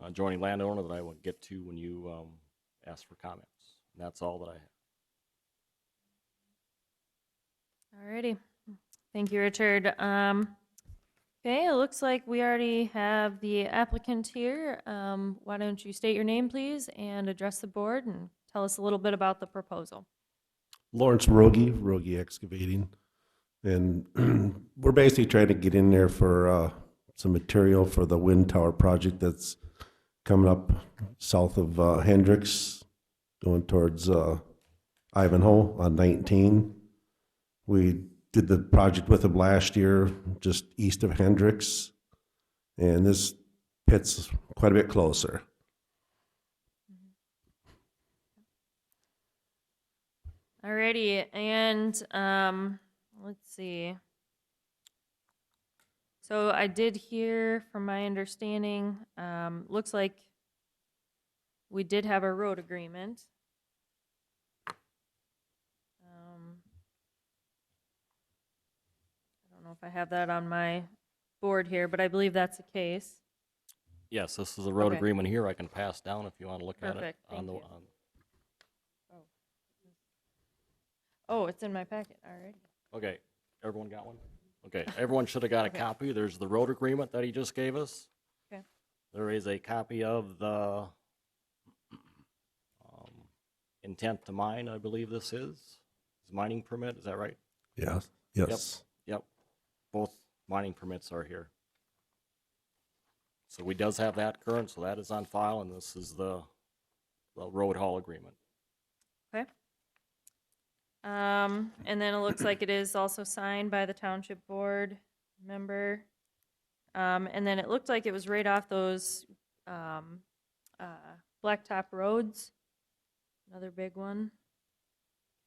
adjoining landowner that I will get to when you ask for comments. And that's all that I have. Alrighty. Thank you, Richard. Okay, it looks like we already have the applicant here. Why don't you state your name, please, and address the board and tell us a little bit about the proposal. Lawrence Rogie Excavating. And we're basically trying to get in there for some material for the wind tower project that's coming up south of Hendricks, going towards Ivanhoe on 19. We did the project with them last year, just east of Hendricks, and this pit's quite a bit closer. Alrighty, and let's see. So I did hear, from my understanding, looks like we did have a road agreement. I don't know if I have that on my board here, but I believe that's the case. Yes, this is a road Okay. agreement here. I can pass down if you want to look at it. Perfect, thank you. On Oh, it's in my packet, alright. Okay, everyone got one? Okay, everyone should have got a Okay. copy. There's the road agreement that he just gave us. Okay. There is a copy of the intent to mine, I believe this is. Mining permit, is that right? Yes. Yes. Yep. Both mining permits are here. So we does have that current, so that is on file, and this is the road haul agreement. Okay. And then it looks like it is also signed by the township board member. And then it looked like it was right off those blacktop roads. Another big one.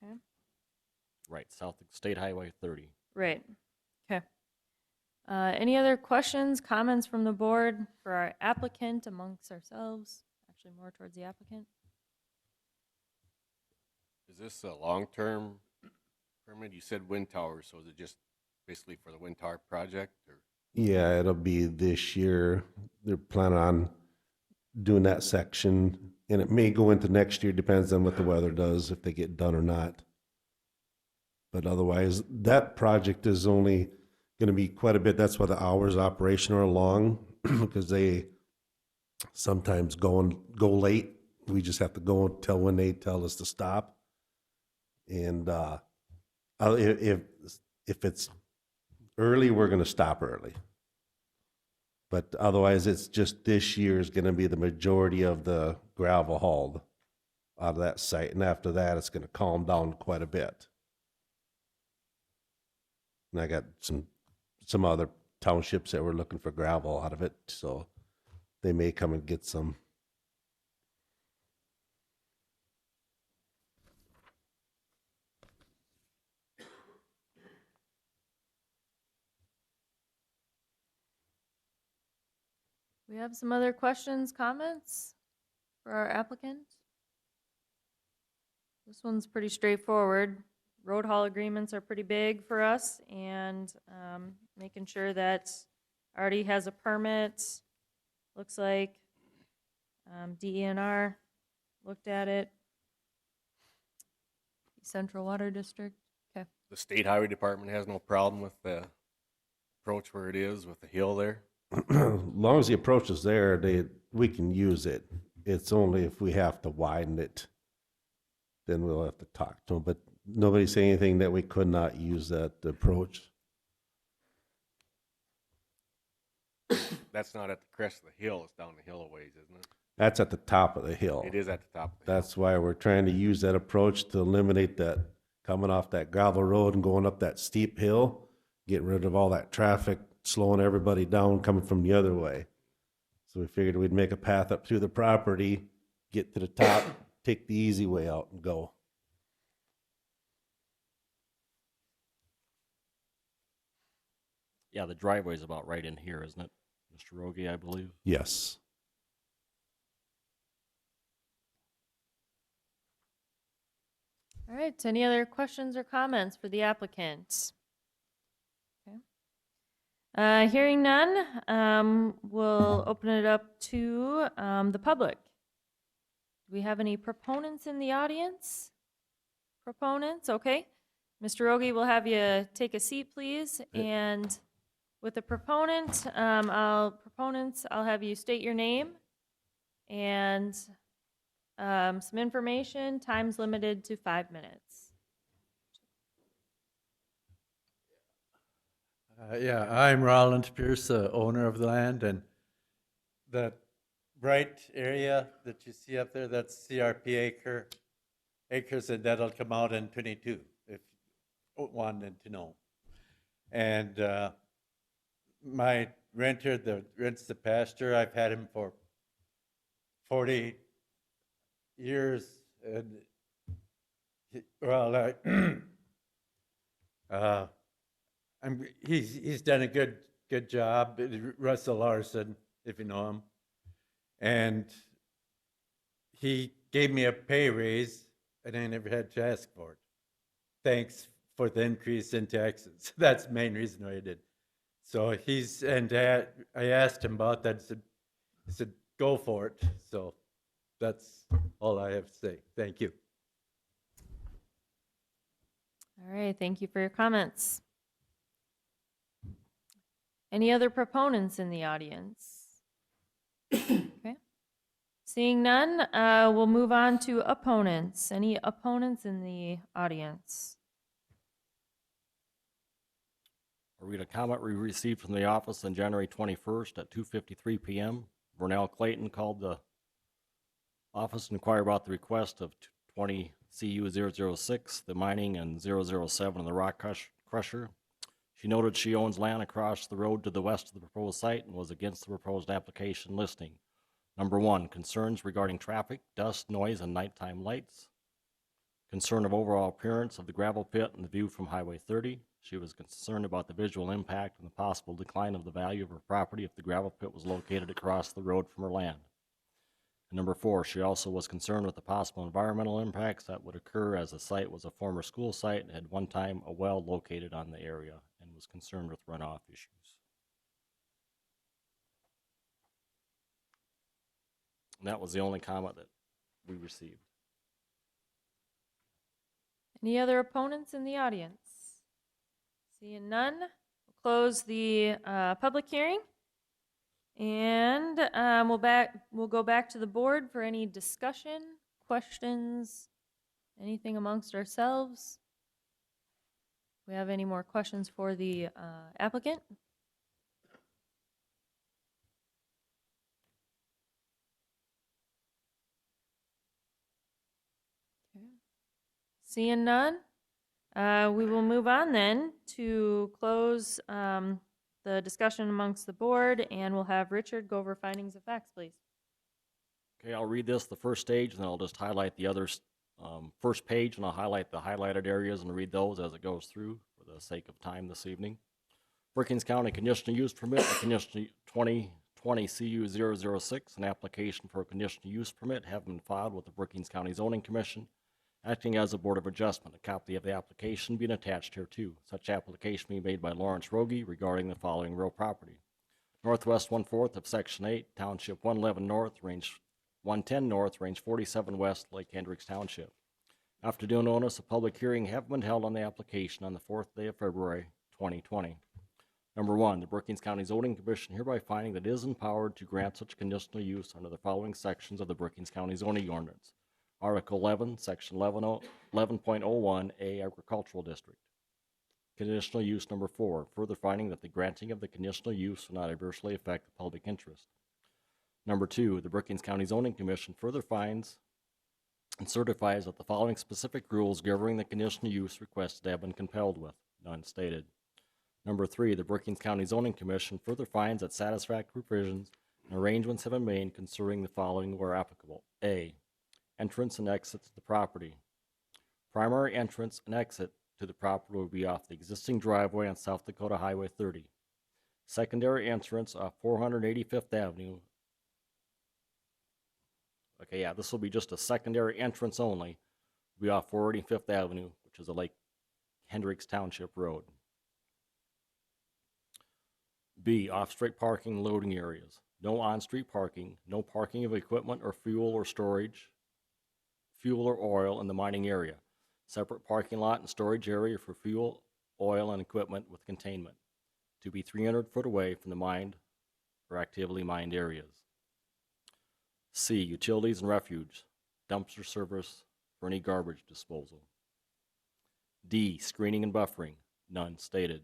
Okay. Right, South State Highway 30. Right. Okay. Any other questions, comments from the board for our applicant amongst ourselves? Actually, more towards the applicant. Is this a long-term permit? You said wind tower, so is it just basically for the wind tower project, or? Yeah, it'll be this year. They're planning on doing that section, and it may go into next year, depends on what the weather does, if they get done or not. But otherwise, that project is only going to be quite a bit. That's why the hours of operation are long, because they sometimes go late. We just have to go until when they tell us to stop. And if it's early, we're going to stop early. But otherwise, it's just this year is going to be the majority of the gravel hauled out of that site. And after that, it's going to calm down quite a bit. And I got some other townships that were looking for gravel out of it, so they may come and get some. We have some other questions, comments for our applicant? This one's pretty straightforward. Road haul agreements are pretty big for us, and making sure that already has a permit. Looks like DENR looked at it. Central Water District, okay. The state highway department has no problem with the approach where it is with the hill there. As long as the approach is there, we can use it. It's only if we have to widen it, then we'll have to talk to them. But nobody's saying anything that we could not use that approach. That's not at the crest of the hill, it's down the hill a ways, isn't it? That's at the top of the hill. It is at the top of the hill. That's why we're trying to use that approach to eliminate that coming off that gravel road and going up that steep hill, get rid of all that traffic, slowing everybody down coming from the other way. So we figured we'd make a path up through the property, get to the top, take the easy way out and go. Yeah, the driveway's about right in here, isn't it, Mr. Rogie, I believe? Yes. All right, any other questions or comments for the applicant? Okay. Hearing none, we'll open it up to the public. Do we have any proponents in the audience? Proponents, okay. Mr. Rogie, we'll have you take a seat, please. And with the proponent, I'll have you state your name and some information. Time's limited to 5 minutes. Yeah, I'm Roland Pierce, the owner of the land, and that bright area that you see up there, that's CRP acres, and that'll come out in 22, if you wanted to know. And my renter that rents the pasture, I've had him for 40 years, and he's done a good job. Russell Larson, if you know him, and he gave me a pay raise, and I never had to ask for it. Thanks for the increase in taxes. That's the main reason why I did. So I asked him about that. He said, go for it. So that's all I have to say. Thank you. All right, thank you for your comments. Any other proponents in the audience? Okay. Seeing none, we'll move on to opponents. Any opponents in the audience? I'll read a comment we received from the office on January 21st at 2:53 p.m. Vernell Clayton called the office to inquire about the request of 20 CU 006, the mining, and 007 of the rock crusher. She noted she owns land across the road to the west of the proposed site and was against the proposed application listing. Number 1, concerns regarding traffic, dust, noise, and nighttime lights. Concern of overall appearance of the gravel pit and the view from Highway 30. She was concerned about the visual impact and the possible decline of the value of her property if the gravel pit was located across the road from her land. And number 4, she also was concerned with the possible environmental impacts that would occur as the site was a former school site and had one time a well located on the area, and was concerned with runoff issues. And that was the only comment that we received. Any other opponents in the audience? Seeing none, we'll close the public hearing. And we'll go back to the board for any discussion, questions, anything amongst ourselves. Do we have any more questions for the applicant? Okay. Seeing none, we will move on then to close the discussion amongst the board, and we'll have Richard go over findings of facts, please. Okay, I'll read this, the first stage, and then I'll just highlight the others. First page, and I'll highlight the highlighted areas and read those as it goes through for the sake of time this evening. Brookings County Conditional Use Permit, a conditional 2020 CU 006, an application for a conditional use permit having been filed with the Brookings County Zoning Commission, acting as a Board of Adjustment. A copy of the application being attached here too. Such application being made by Lawrence Rogie regarding the following real property. Northwest 1/4 of Section 8, Township 111 North, Range 110 North, Range 47 West, Lake Hendricks Township. After due notice, a public hearing have been held on the application on the 4th day of February 2020. Number one, the Brookings County Zoning Commission hereby finding that it is empowered to grant such conditional use under the following sections of the Brookings County zoning ordinance. Article 11, Section 11.01A, Agricultural District. Conditional use number 4, further finding that the granting of the conditional use will not adversely affect the public interest. Number 2, the Brookings County Zoning Commission further finds and certifies that the following specific rules governing the conditional use requested have been compelled with, none stated. Number 3, the Brookings County Zoning Commission further finds that satisfactory provisions and arrangements have been made concerning the following where applicable. A, entrance and exit to the property. Primary entrance and exit to the property will be off the existing driveway on South Dakota Highway 30. Secondary entrance off 485th Avenue. Okay, yeah, this will be just a secondary entrance only. Will be off 485th Avenue, which is a Lake Hendricks Township road. B, off-street parking and loading areas. No on-street parking, no parking of equipment or fuel or oil in the mining area. Separate parking lot and storage area for fuel, oil, and equipment with containment. To be 300 foot away from the mined or actively mined areas. C, utilities and refuge. Dumpster service for any garbage disposal. D, screening and buffering. None stated.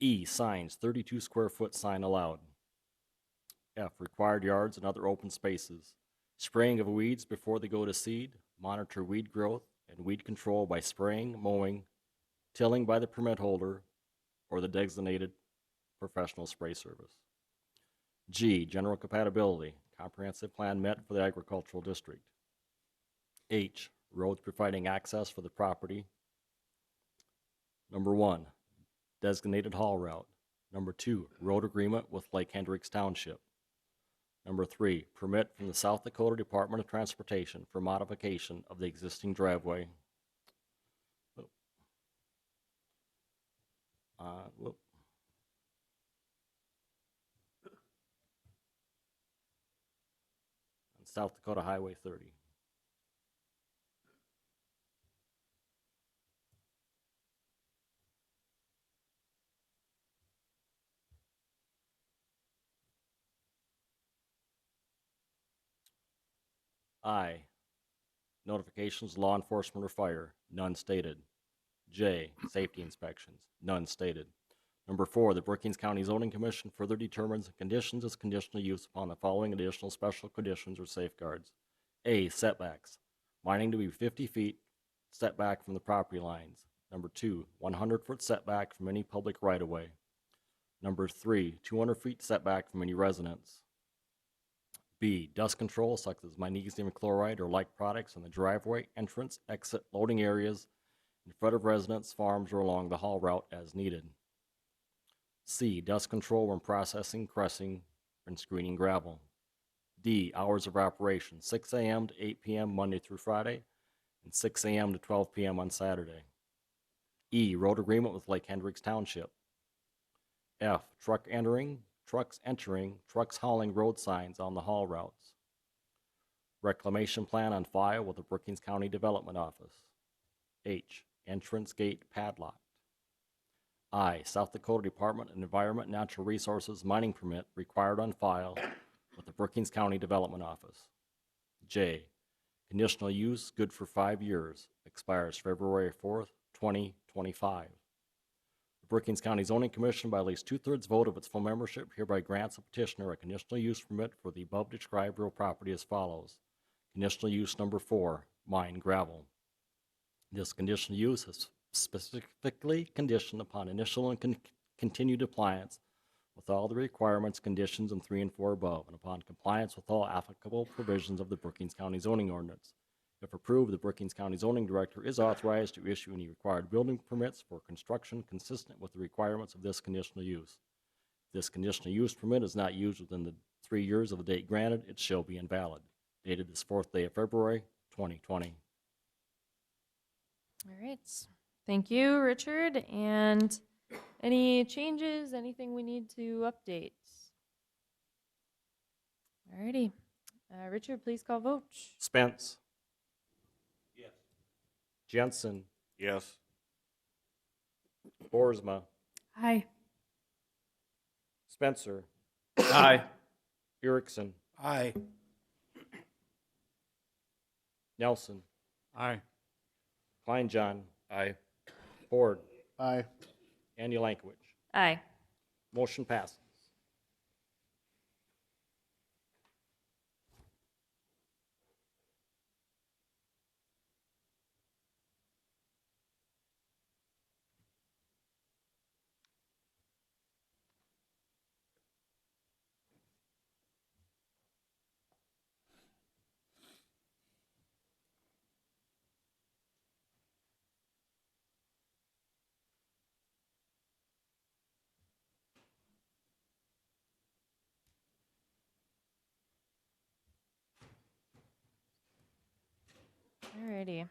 E, signs, 32 square foot sign allowed. F, required yards and other open spaces. Spraying of weeds before they go to seed. Monitor weed growth and weed control by spraying, mowing, tilling by the permit holder or the designated professional spray service. G, general compatibility. Comprehensive plan met for the agricultural district. H, roads providing access for the property. Number 1, designated haul route. Number 2, road agreement with Lake Hendricks Township. Number 3, permit from the South Dakota Department of Transportation for modification of the existing driveway. On South Dakota Highway 30. I, notifications, law enforcement or fire, none stated. J, safety inspections, none stated. Number 4, the Brookings County Zoning Commission further determines the conditions as conditional use upon the following additional special conditions or safeguards. A, setbacks, mining to be 50 feet setback from the property lines. Number 2, 100-foot setback from any public right-of-way. Number 3, 200 feet setback from any residence. B, dust control such as magnesium chloride or like products in the driveway, entrance, exit, loading areas in front of residents, farms, or along the haul route as needed. C, dust control when processing, crushing, and screening gravel. D, hours of operation, 6 a.m. to 8 p.m. Monday through Friday, and 6 a.m. to 12 p.m. on Saturday. E, road agreement with Lake Hendricks Township. F, trucks entering, trucks hauling road signs on the haul routes. Reclamation plan on file with the Brookings County Development Office. H, entrance gate padlocked. I, South Dakota Department of Environment and Natural Resources mining permit required on file with the Brookings County Development Office. J, conditional use good for 5 years, expires February 4th, 2025. The Brookings County Zoning Commission, by at least 2/3 vote of its full membership, hereby grants a petitioner a conditional use permit for the above described real property as follows. Conditional use number 4, mine gravel. This conditional use is specifically conditioned upon initial and continued compliance with all the requirements, conditions in 3 and 4 above, and upon compliance with all applicable provisions of the Brookings County zoning ordinance. If approved, the Brookings County zoning director is authorized to issue any required building permits for construction consistent with the requirements of this conditional use. If this conditional use permit is not used within the 3 years of the date granted, it shall be invalid. Dated this 4th day of February, 2020. All right. Thank you, Richard. And Any changes, anything we need to update? Alrighty. Richard, please call vote. Spence. Yes. Jensen. Yes. Boersma. Aye. Spencer. Aye. Erickson. Aye. Nelson. Aye. Kleinjohn. Aye. Ford. Aye. And Ylankovich. Aye. Motion passes. Alrighty.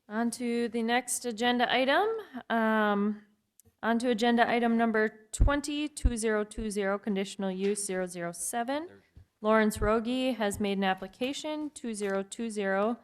On to the next agenda item. On to agenda item number 202020, conditional use 007. Lawrence Rogie has made an application 2020,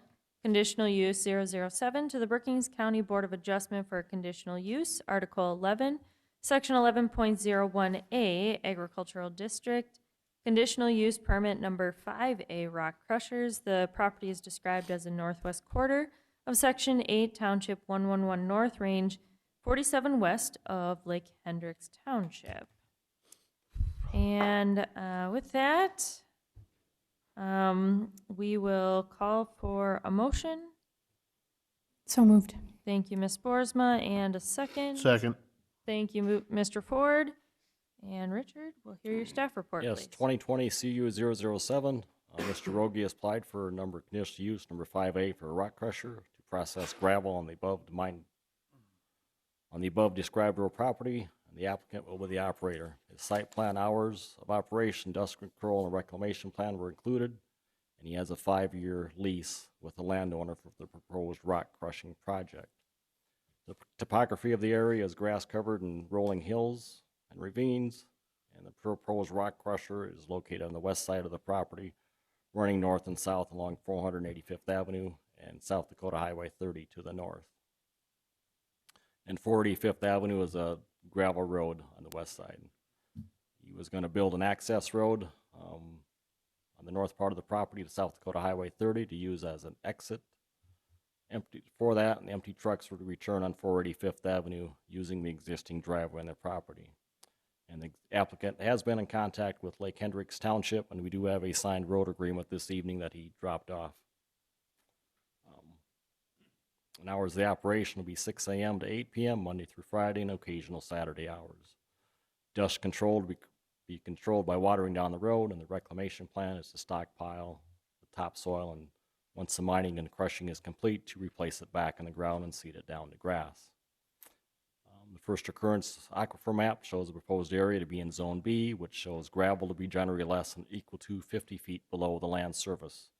conditional use 007 to the Brookings County Board of Adjustment for conditional use, Article 11, Section 11.01A, Agricultural District. Conditional use permit number 5A, Rock Crushers. The property is described as a northwest quarter of Section 8, Township 111 North, Range 47 west of Lake Hendricks Township. And with that, we will call for a motion. So moved. Thank you, Ms. Boersma, and a second. Second. Thank you, Mr. Ford. And Richard, we'll hear your staff report, Yes, please. 2020 CU 007. Mr. Rogie has applied for number conditional use number 5A for a rock crusher to process gravel on the above described real property, and the applicant will be the operator. His site plan hours of operation, dust control, and reclamation plan were included, and he has a 5-year lease with the landowner for the proposed rock crushing project. The topography of the area is grass covered and rolling hills and ravines, and the proposed rock crusher is located on the west side of the property, running north and south along 485th Avenue and South Dakota Highway 30 to the north. And 485th Avenue is a gravel road on the west side. He was going to build an access road on the north part of the property to South Dakota Highway 30 to use as an exit. For that, and empty trucks were to return on 485th Avenue using the existing driveway on their property. And the applicant has been in contact with Lake Hendricks Township, and we do have a signed road agreement this evening that he dropped off. And hours of the operation will be 6 a.m. to 8 p.m., Monday through Friday, and occasional Saturday hours. Dust control will be controlled by watering down the road, and the reclamation plan is to stockpile the topsoil, and once the mining and crushing is complete, to replace it back in the ground and seed it down to grass. The first occurrence aquifer map shows the proposed area to be in Zone B, which shows gravel to be generally less than equal to 50 feet below the land surface.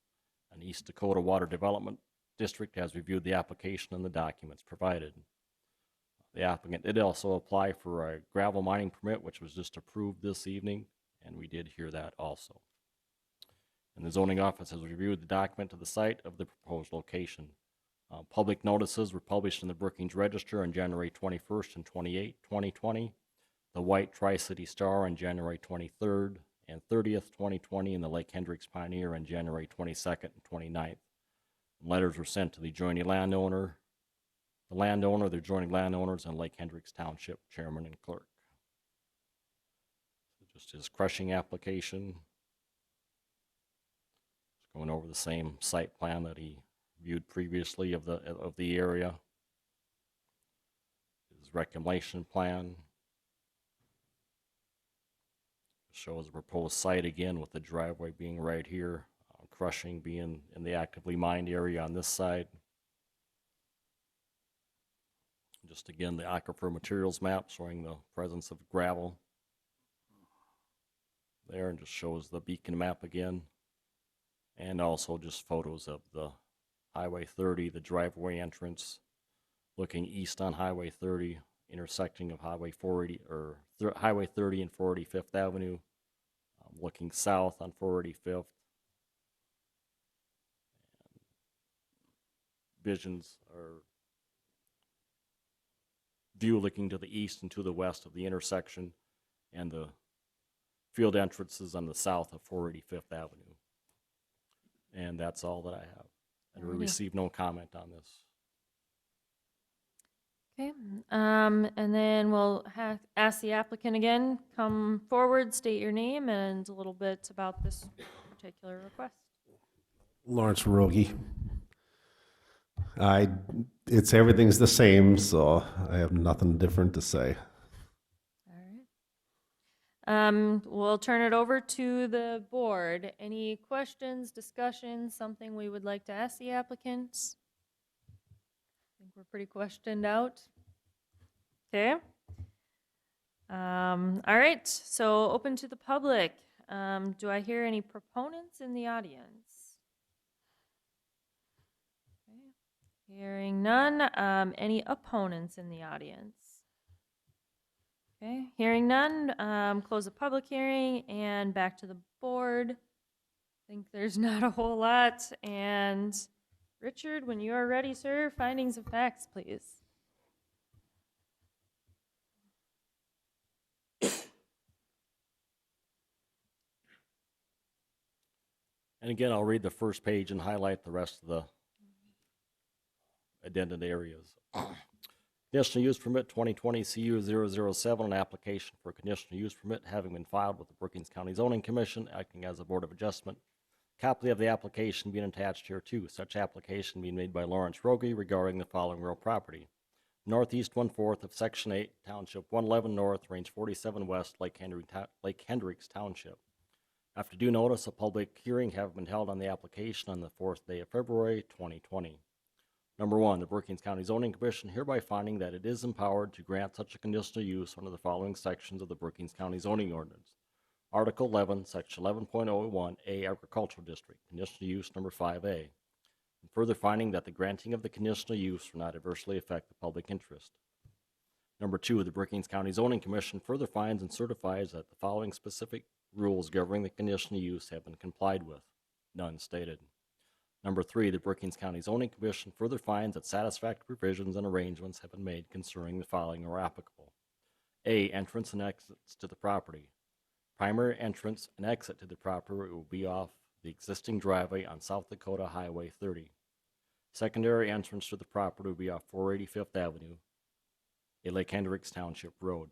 An East Dakota Water Development District has reviewed the application and the documents provided. The applicant did also apply for a gravel mining permit, which was just approved this evening, and we did hear that also. And the zoning office has reviewed the document to the site of the proposed location. Public notices were published in the Brookings Register on January 21st and 28th, 2020. The White Tri-City Star on January 23rd and 30th, 2020, and the Lake Hendricks Pioneer on January 22nd and 29th. Letters were sent to the adjoining landowner, the adjoining landowners, and Lake Hendricks Township Chairman and Clerk. So just his crushing application. Just going over the same site plan that he viewed previously of the area. His reclamation plan shows the proposed site again with the driveway being right here. Crushing being in the actively mined area on this side. Just again, the aquifer materials map showing the presence of gravel there, and just shows the beacon map again. And also just photos of the Highway 30, the driveway entrance, looking east on Highway 30, intersecting of Highway 480, or Highway 30 and 485th Avenue, looking south on 485th. Visions or view looking to the east and to the west of the intersection, and the field entrances on the south of 485th Avenue. And that's all that I have. And we Alrighty. received no comment on this. Okay, and then we'll ask the applicant again, come forward, state your name and a little bit about this particular request. Lawrence Rogie. Everything's the same, so I have nothing different to say. We'll turn it over to the board. Any questions, discussions, something we would like to ask the applicants? I think we're pretty questioned out. Okay. All right, so open to the public. Do I hear any proponents in the audience? Okay. Hearing none. Any opponents in the audience? Okay, hearing none, close the public hearing and back to the board. I think there's not a whole lot. And Richard, when you are ready, sir, findings of facts, please. And again, I'll read the first page and highlight the rest of the addendum areas. Conditional use permit 2020 CU007, an application for a conditional use permit having been filed with the Brookings County Zoning Commission, acting as a Board of Adjustment. Copy of the application being attached here too. Such application being made by Lawrence Rogie regarding the following real property. Northeast 1/4 of Section 8, Township 111 North, Range 47 West, Lake Hendricks Township. After due notice, a public hearing have been held on the application on the 4th day of February 2020. Number one, the Brookings County Zoning Commission hereby finding that it is empowered to grant such a conditional use under the following sections of the Brookings County Zoning Ordinance. Article 11, Section 11.01A, Agricultural District, conditional use number 5A. And further finding that the granting of the conditional use will not adversely affect the public interest. Number two, the Brookings County Zoning Commission further finds and certifies that the following specific rules governing the conditional use have been complied with. None stated. Number three, the Brookings County Zoning Commission further finds that satisfactory provisions and arrangements have been made concerning the following are applicable. A, entrance and exits to the property. Primary entrance and exit to the property will be off the existing driveway on South Dakota Highway 30. Secondary entrance to the property will be off 485th Avenue, a Lake Hendricks Township road.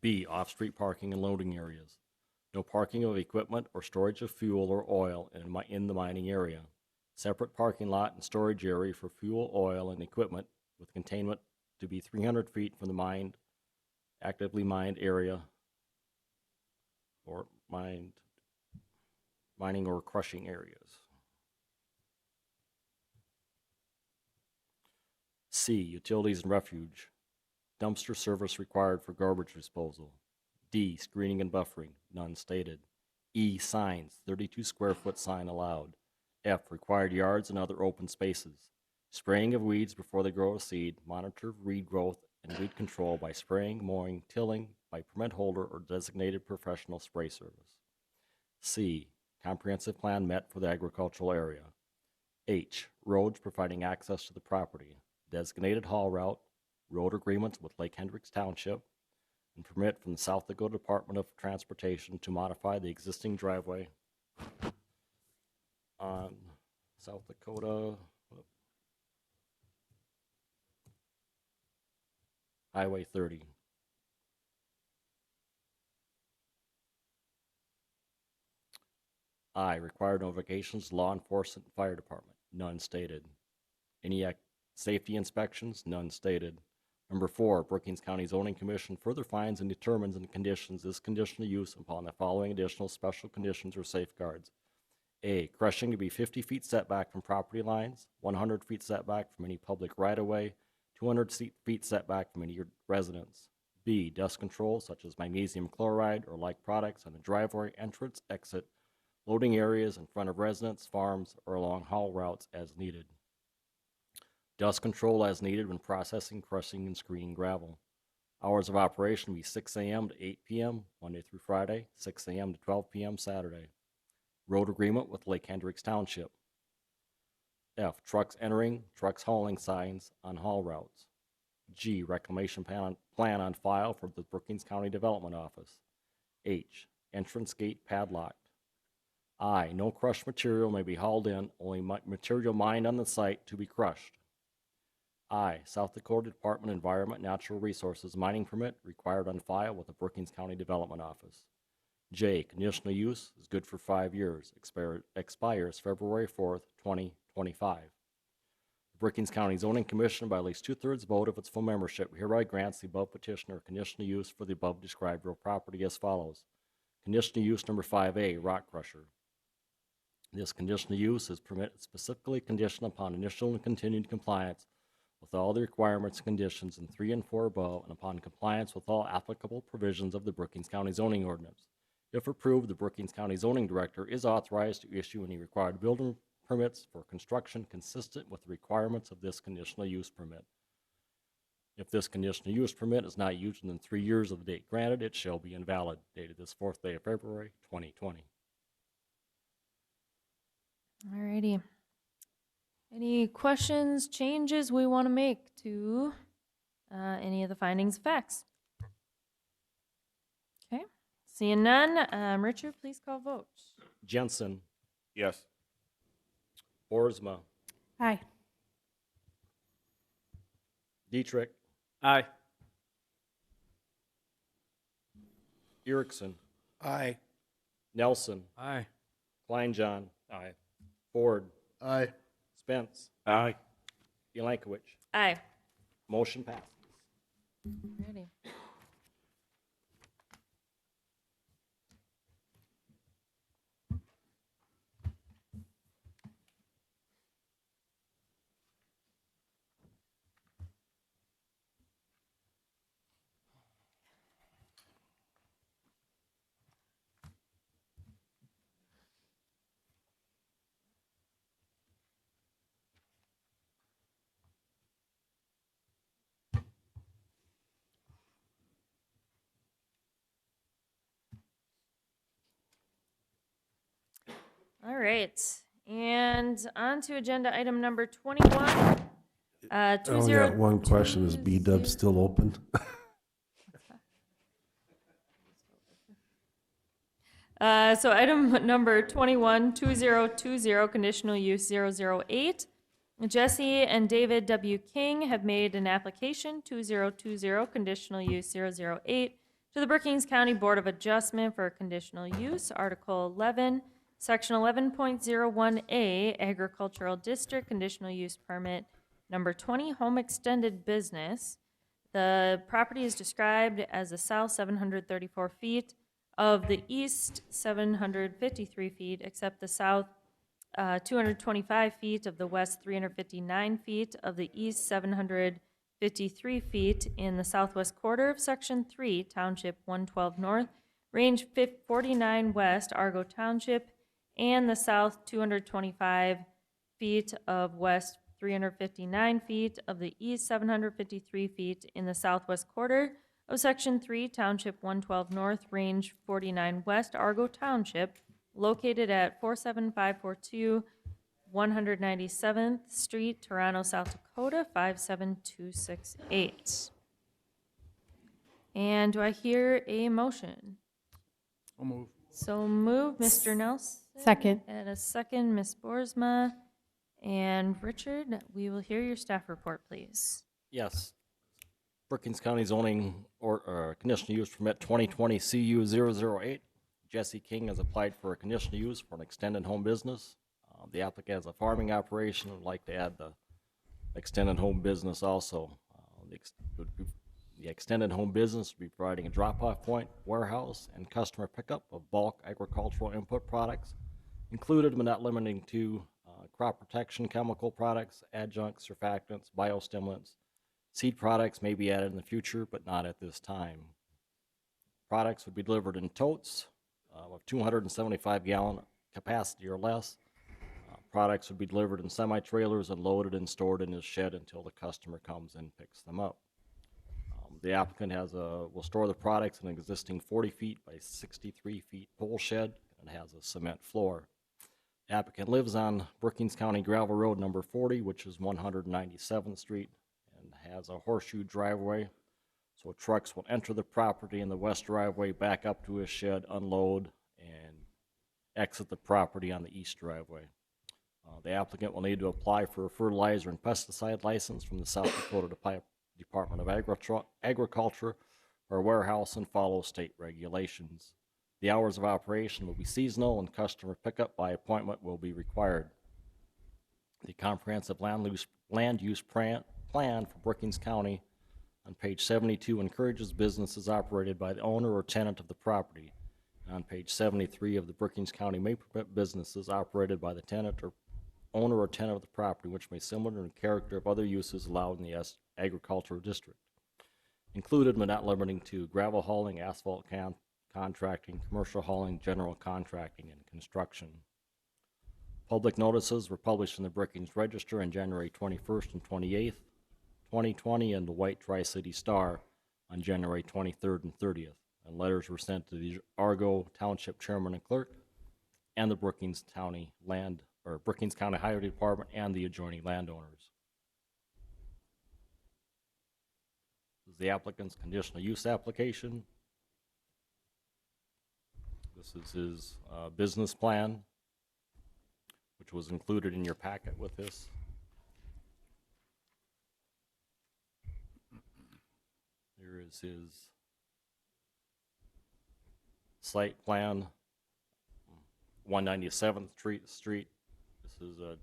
B, off-street parking and loading areas. No parking of equipment or storage of fuel or oil in the mining area. Separate parking lot and storage area for fuel, oil, and equipment with containment to be 300 feet from the actively mined area or mining or crushing areas. C, utilities and refuge. Dumpster service required for garbage disposal. D, screening and buffering, none stated. E, signs, 32 square foot sign allowed. F, required yards and other open spaces. Spraying of weeds before they grow a seed, monitor weed growth and weed control by spraying, mowing, tilling by permit holder or designated professional spray service. C, comprehensive plan met for the agricultural area. H, roads providing access to the property. Designated haul route, road agreements with Lake Hendricks Township, and permit from the South Dakota Department of Transportation to modify the existing driveway on South Dakota Highway 30. I, required notifications, law enforcement, and fire department, none stated. Any safety inspections, none stated. Number four, Brookings County Zoning Commission further finds and determines and conditions this conditional use upon the following additional special conditions or safeguards. A, crushing to be 50 feet setback from property lines, 100 feet setback from any public right-of-way, 200 feet setback from any residence. B, dust control such as magnesium chloride or like products on the driveway, entrance, exit, loading areas in front of residents, farms, or along haul routes as needed. Dust control as needed when processing, crushing, and screening gravel. Hours of operation will be 6 a.m. to 8 p.m. Monday through Friday, 6 a.m. to 12 p.m. Saturday. Road agreement with Lake Hendricks Township. F, trucks entering, trucks hauling signs on haul routes. G, reclamation plan on file for the Brookings County Development Office. H, entrance gate padlocked. I, no crushed material may be hauled in, only material mined on the site to be crushed. I, South Dakota Department of Environment and Natural Resources mining permit required on file with the Brookings County Development Office. J, conditional use is good for 5 years, expires February 4th, 2025. The Brookings County Zoning Commission, by at least 2/3 vote of its full membership, hereby grants the above petitioner conditional use for the above described real property as follows. Conditional use number 5A, rock crusher. This conditional use is permitted specifically conditioned upon initial and continued compliance with all the requirements and conditions in 3 and 4 above, and upon compliance with all applicable provisions of the Brookings County zoning ordinance. If approved, the Brookings County zoning director is authorized to issue any required building permits for construction consistent with the requirements of this conditional use permit. If this conditional use permit is not used within 3 years of the date granted, it shall be invalid. Dated this 4th day of February, 2020. Alrighty. Any questions, changes we want to make to any of the findings of facts? Okay. Seeing none, Richard, please call vote. Jensen. Yes. Boersma. Aye. Dietrich. Aye. Erickson. Aye. Nelson. Aye. Kleinjohn. Aye. Ford. Aye. Spence. Aye. Yelankowicz. Aye. Motion passes. Ready. All right, and on to agenda item number 21. I only got one question. Is B-Dub still open? So item number 21, 2020, conditional use 008. Jesse and David W. King have made an application, 2020, conditional use 008, to the Brookings County Board of Adjustment for conditional use, Article 11, Section 11.01A, Agricultural District Conditional Use Permit, number 20, Home Extended Business. The property is described as the south 734 feet of the east 753 feet, except the south 225 feet of the west 359 feet of the east 753 feet in the southwest quarter of Section 3, Township 112 North, Range 49 West, Argo Township, and the south 225 feet of west 359 feet of the east 753 feet in the southwest quarter of Section 3, Township 112 North, Range 49 West, Argo Township, located at 47542 197th Street, Toronto, South Dakota, 57268. And do I hear a motion? I'll move. So move, Mr. Nelson. Second. And a second, Ms. Boersma. And Richard, we will hear your staff report, please. Yes. Brookings County zoning or conditional use permit 2020 CU 008. Jesse King has applied for a conditional use for an extended home business. The applicant has a farming operation and would like to add the extended home business also. The extended home business will be providing a drop-off point, warehouse, and customer pickup of bulk agricultural input products, included but not limiting to crop protection chemical products, adjuncts, surfactants, biostimulants. Seed products may be added in the future, but not at this time. Products would be delivered in totes of 275-gallon capacity or less. Products would be delivered in semi-trailers and loaded and stored in his shed until the customer comes and picks them up. The applicant will store the products in an existing 40 feet by 63 feet pole shed and has a cement floor. The applicant lives on Brookings County Gravel Road number 40, which is 197th Street, and has a horseshoe driveway. So trucks will enter the property in the west driveway, back up to his shed, unload, and exit the property on the east driveway. The applicant will need to apply for a fertilizer and pesticide license from the South Dakota Department of Agriculture or warehouse and follow state regulations. The hours of operation will be seasonal and customer pickup by appointment will be required. The comprehensive land use plan for Brookings County on page 72 encourages businesses operated by the owner or tenant of the property. On page 73 of the Brookings County may permit businesses operated by the tenant or owner or tenant of the property, which may similar in character of other uses allowed in the agricultural district. Included but not limiting to gravel hauling, asphalt contracting, commercial hauling, general contracting, and construction. Public notices were published in the Brookings Register on January 21st and 28th, 2020, and the White Tri-City Star on January 23rd and 30th. And letters were sent to the Argo Township Chairman and Clerk and the Brookings County Highway Department and the adjoining landowners. This is the applicant's conditional use application. This is his business plan, which was included in your packet with this. Here is his site plan, 197th Street. This is a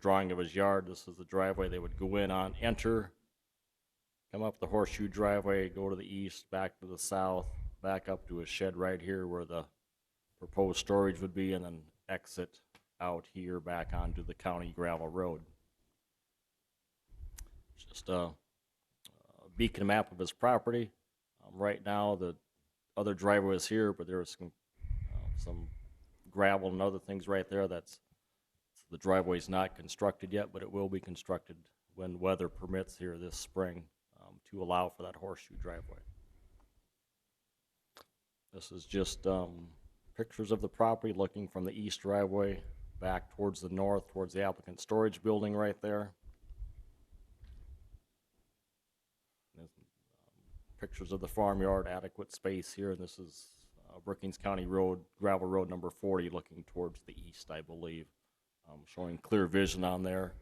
drawing of his yard. This is the driveway they would go in on, enter, come up the horseshoe driveway, go to the east, back to the south, back up to a shed right here where the proposed storage would be, and then exit out here back onto the county gravel road. It's just a beacon map of his property. Right now, the other driveway is here, but there's some gravel and other things right there. The driveway's not constructed yet, but it will be constructed when weather permits here this spring to allow for that horseshoe driveway. This is just pictures of the property looking from the east driveway back towards the north, towards the applicant storage building right there. Pictures of the farmyard, adequate space here. This is Brookings County Road, gravel road number 40, looking towards the east, I believe, showing clear vision on there.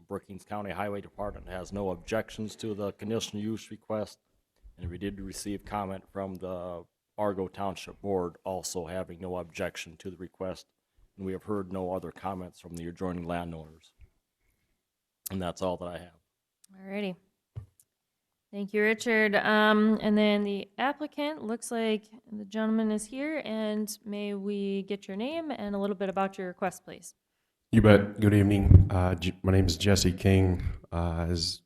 Brookings County Highway Department has no objections to the conditional use request, and we did receive comment from the Argo Township Board also having no objection to the request, and we have heard no other comments from the adjoining landowners. And that's all that I have. Alrighty. Thank you, Richard. And then the applicant, looks like the gentleman is here, and may we get your name and a little bit about your request, please? You bet. Good evening. My name is Jesse King. As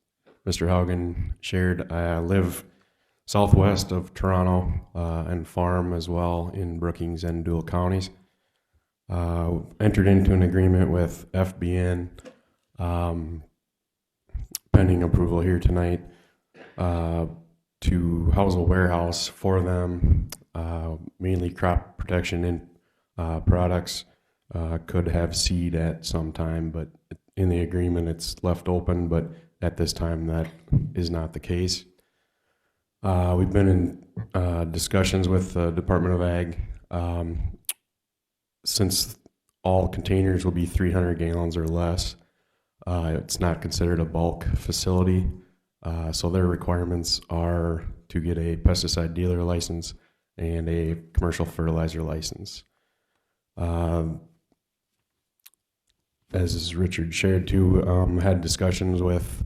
Mr. Haugen shared, I live southwest of Toronto and farm as well in Brookings and Dual counties. Entered into an agreement with FBN pending approval here tonight to house a warehouse for them, mainly crop protection and products. Could have seed at some time, but in the agreement it's left open, but at this time that is not the case. We've been in discussions with the Department of Ag. Since all containers will be 300 gallons or less, it's not considered a bulk facility. So their requirements are to get a pesticide dealer license and a commercial fertilizer license. As Richard shared too, had discussions with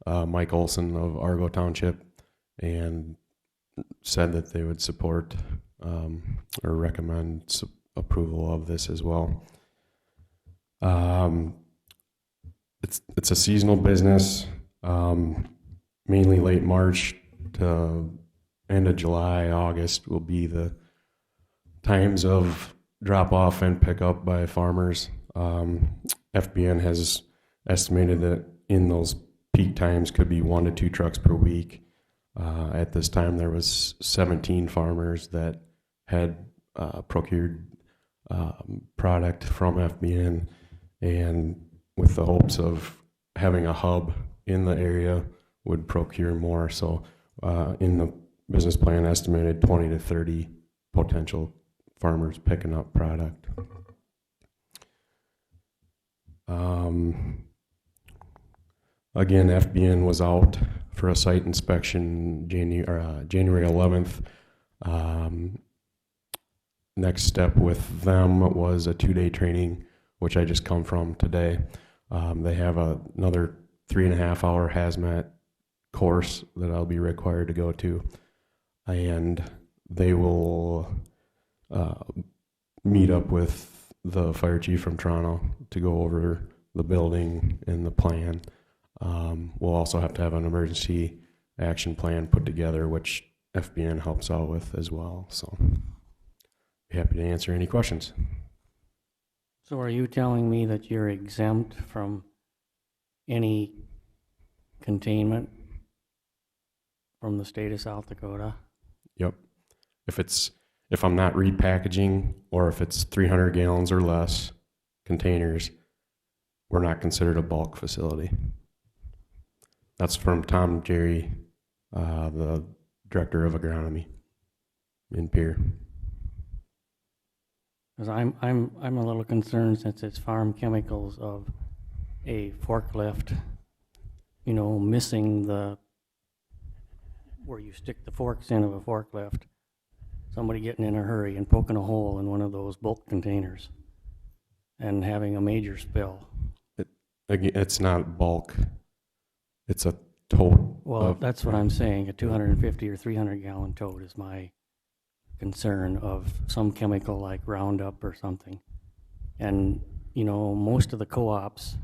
Mike Olson of Argo Township and said that they would support or recommend approval of this as well. It's a seasonal business, mainly late March to end of July, August will be the times of drop off and pick up by farmers. FBN has estimated that in those peak times could be 1 to 2 trucks per week. At this time, there was 17 farmers that had procured product from FBN, and with the hopes of having a hub in the area would procure more. So in the business plan, estimated 20 to 30 potential farmers picking up product. Again, FBN was out for a site inspection January 11th. Next step with them was a 2-day training, which I just come from today. They have another 3.5-hour hazmat course that I'll be required to go to, and they will meet up with the fire chief from Toronto to go over the building and the plan. We'll also have to have an emergency action plan put together, which FBN helps out with as well. So, be happy to answer any questions. So are you telling me that you're exempt from any containment from the state of South Dakota? Yep. If I'm not repackaging, or if it's 300 gallons or less containers, we're not considered a bulk facility. That's from Tom Jerry, the director of agronomy in Pierre. Because I'm a little concerned, since it's farm chemicals, of a forklift, missing where you stick the forks in of a forklift, somebody getting in a hurry and poking a hole in one of those bulk containers and having a major spill. It's not bulk. It's a tote. Well, that's what I'm saying. A 250 or 300 gallon tote is my concern, of some chemical like Roundup or something. And, most of the co-ops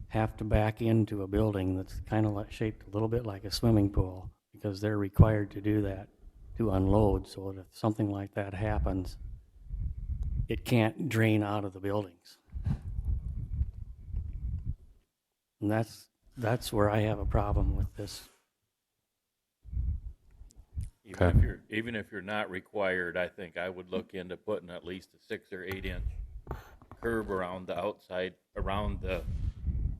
have to back into a building that's kind of shaped a little bit like a swimming pool, because they're required to do that to unload, so that if something like that happens, it can't drain out of the buildings. And that's where I have a problem with this. Even if you're not required, I think I would look into putting at least a 6 or 8 inch curb around the outside, around the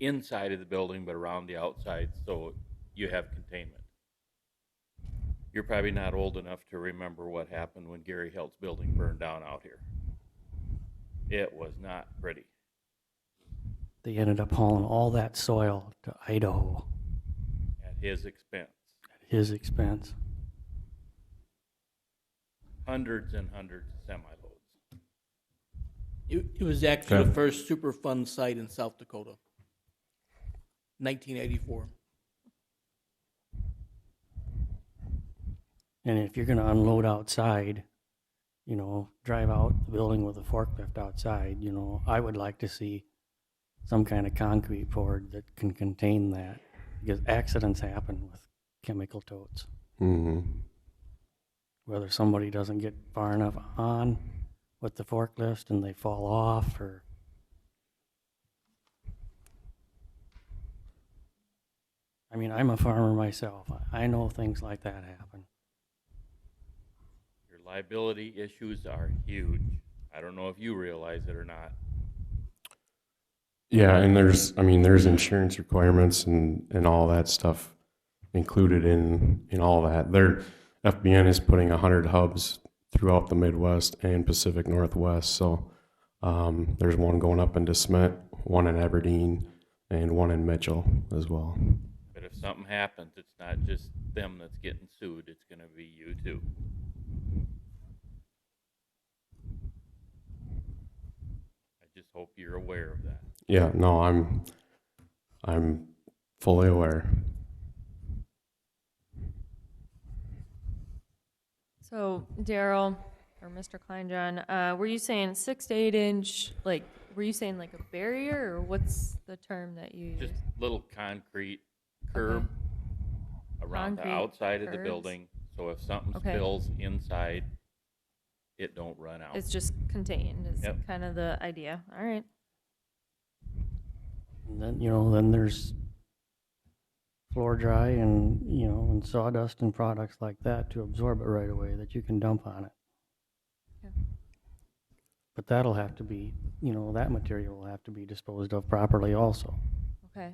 inside of the building, but around the outside, so you have containment. You're probably not old enough to remember what happened when Gary Helt's building burned down out here. It was not pretty. They ended up hauling all that soil to Idaho. At his expense. At his expense. Hundreds and hundreds of semi-loads. It was actually the first Superfund site in South Dakota, 1984. And if you're going to unload outside, drive out the building with a forklift outside, I would like to see some kind of concrete poured that can contain that, because accidents happen with chemical totes. Mm-hmm. Whether somebody doesn't get far enough on with the forklift and they fall off, or I'm a farmer myself. I know things like that happen. Your liability issues are huge. I don't know if you realize it or not. Yeah, and there's insurance requirements and all that stuff included in all that. FBN is putting 100 hubs throughout the Midwest and Pacific Northwest. So there's one going up in DeSmet, one in Aberdeen, and one in Mitchell as well. But if something happens, it's not just them that's getting sued, it's going to be you too. I just hope you're aware of that. Yeah, no, I'm fully aware. So, Daryl, or Mr. Kleinjohn, were you saying 6 to 8 inch, were you saying like a barrier, or what's the term that you use? Just little concrete curb around the outside of the building, so if something spills inside, it don't run out. It's just contained, is kind of the idea. All right. And then, then there's floor dry and, and sawdust and products like that to absorb it right away that you can dump on it. Yeah. But that'll have to be, that material will have to be disposed of properly also. Okay.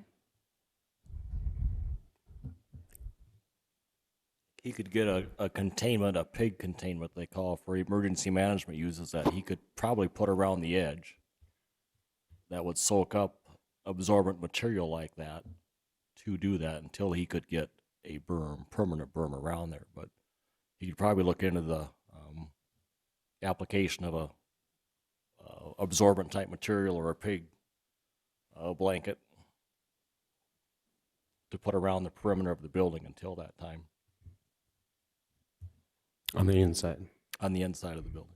He could get a containment, a pig containment they call for emergency management uses that he could probably put around the edge that would soak up absorbent material like that to do that until he could get a berm, permanent berm around there. But he could probably look into the application of a absorbent type material or a pig blanket to put around the perimeter of the building until that time. On the inside. On the inside of the building.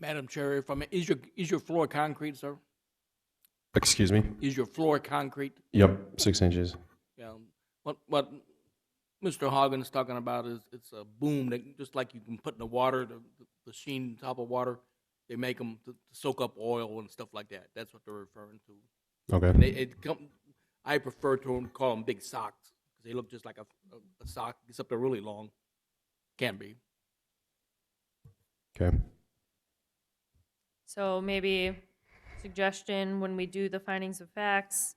Madam Chair, if I may, is your floor concrete, sir? Excuse me? Is your floor concrete? Yep, 6 inches. Yeah. What Mr. Hoggin's talking about is it's a boom that just like you can put in the water, the sheen top of water. They make them to soak up oil and stuff like that. That's what they're referring to. Okay. And I prefer to call them big socks because they look just like a sock, except they're really long. Can be. Okay. So maybe suggestion when we do the findings of facts,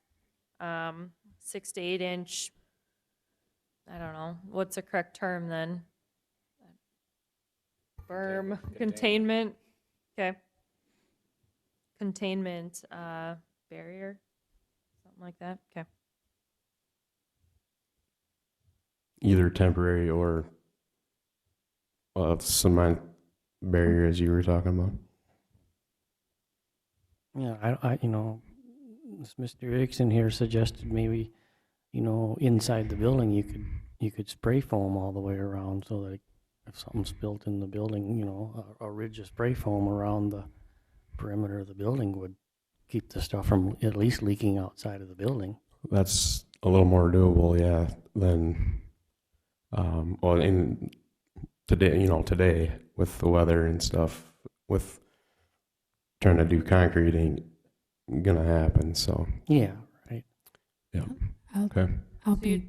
6 to 8 inch, I don't know, what's the correct term then? Berm, containment, okay. Containment, barrier, something like that, okay. Either temporary or cement barrier, as you were talking about. Yeah, this Mr. Erickson here suggested maybe, inside the building you could spray foam all the way around so that if something's built in the building, a ridge of spray foam around the perimeter of the building would keep the stuff from at least leaking outside of the building. That's a little more doable, yeah, than, in today with the weather and stuff, with trying to do concrete ain't gonna happen, so. Yeah, right. Yeah, okay. I'll be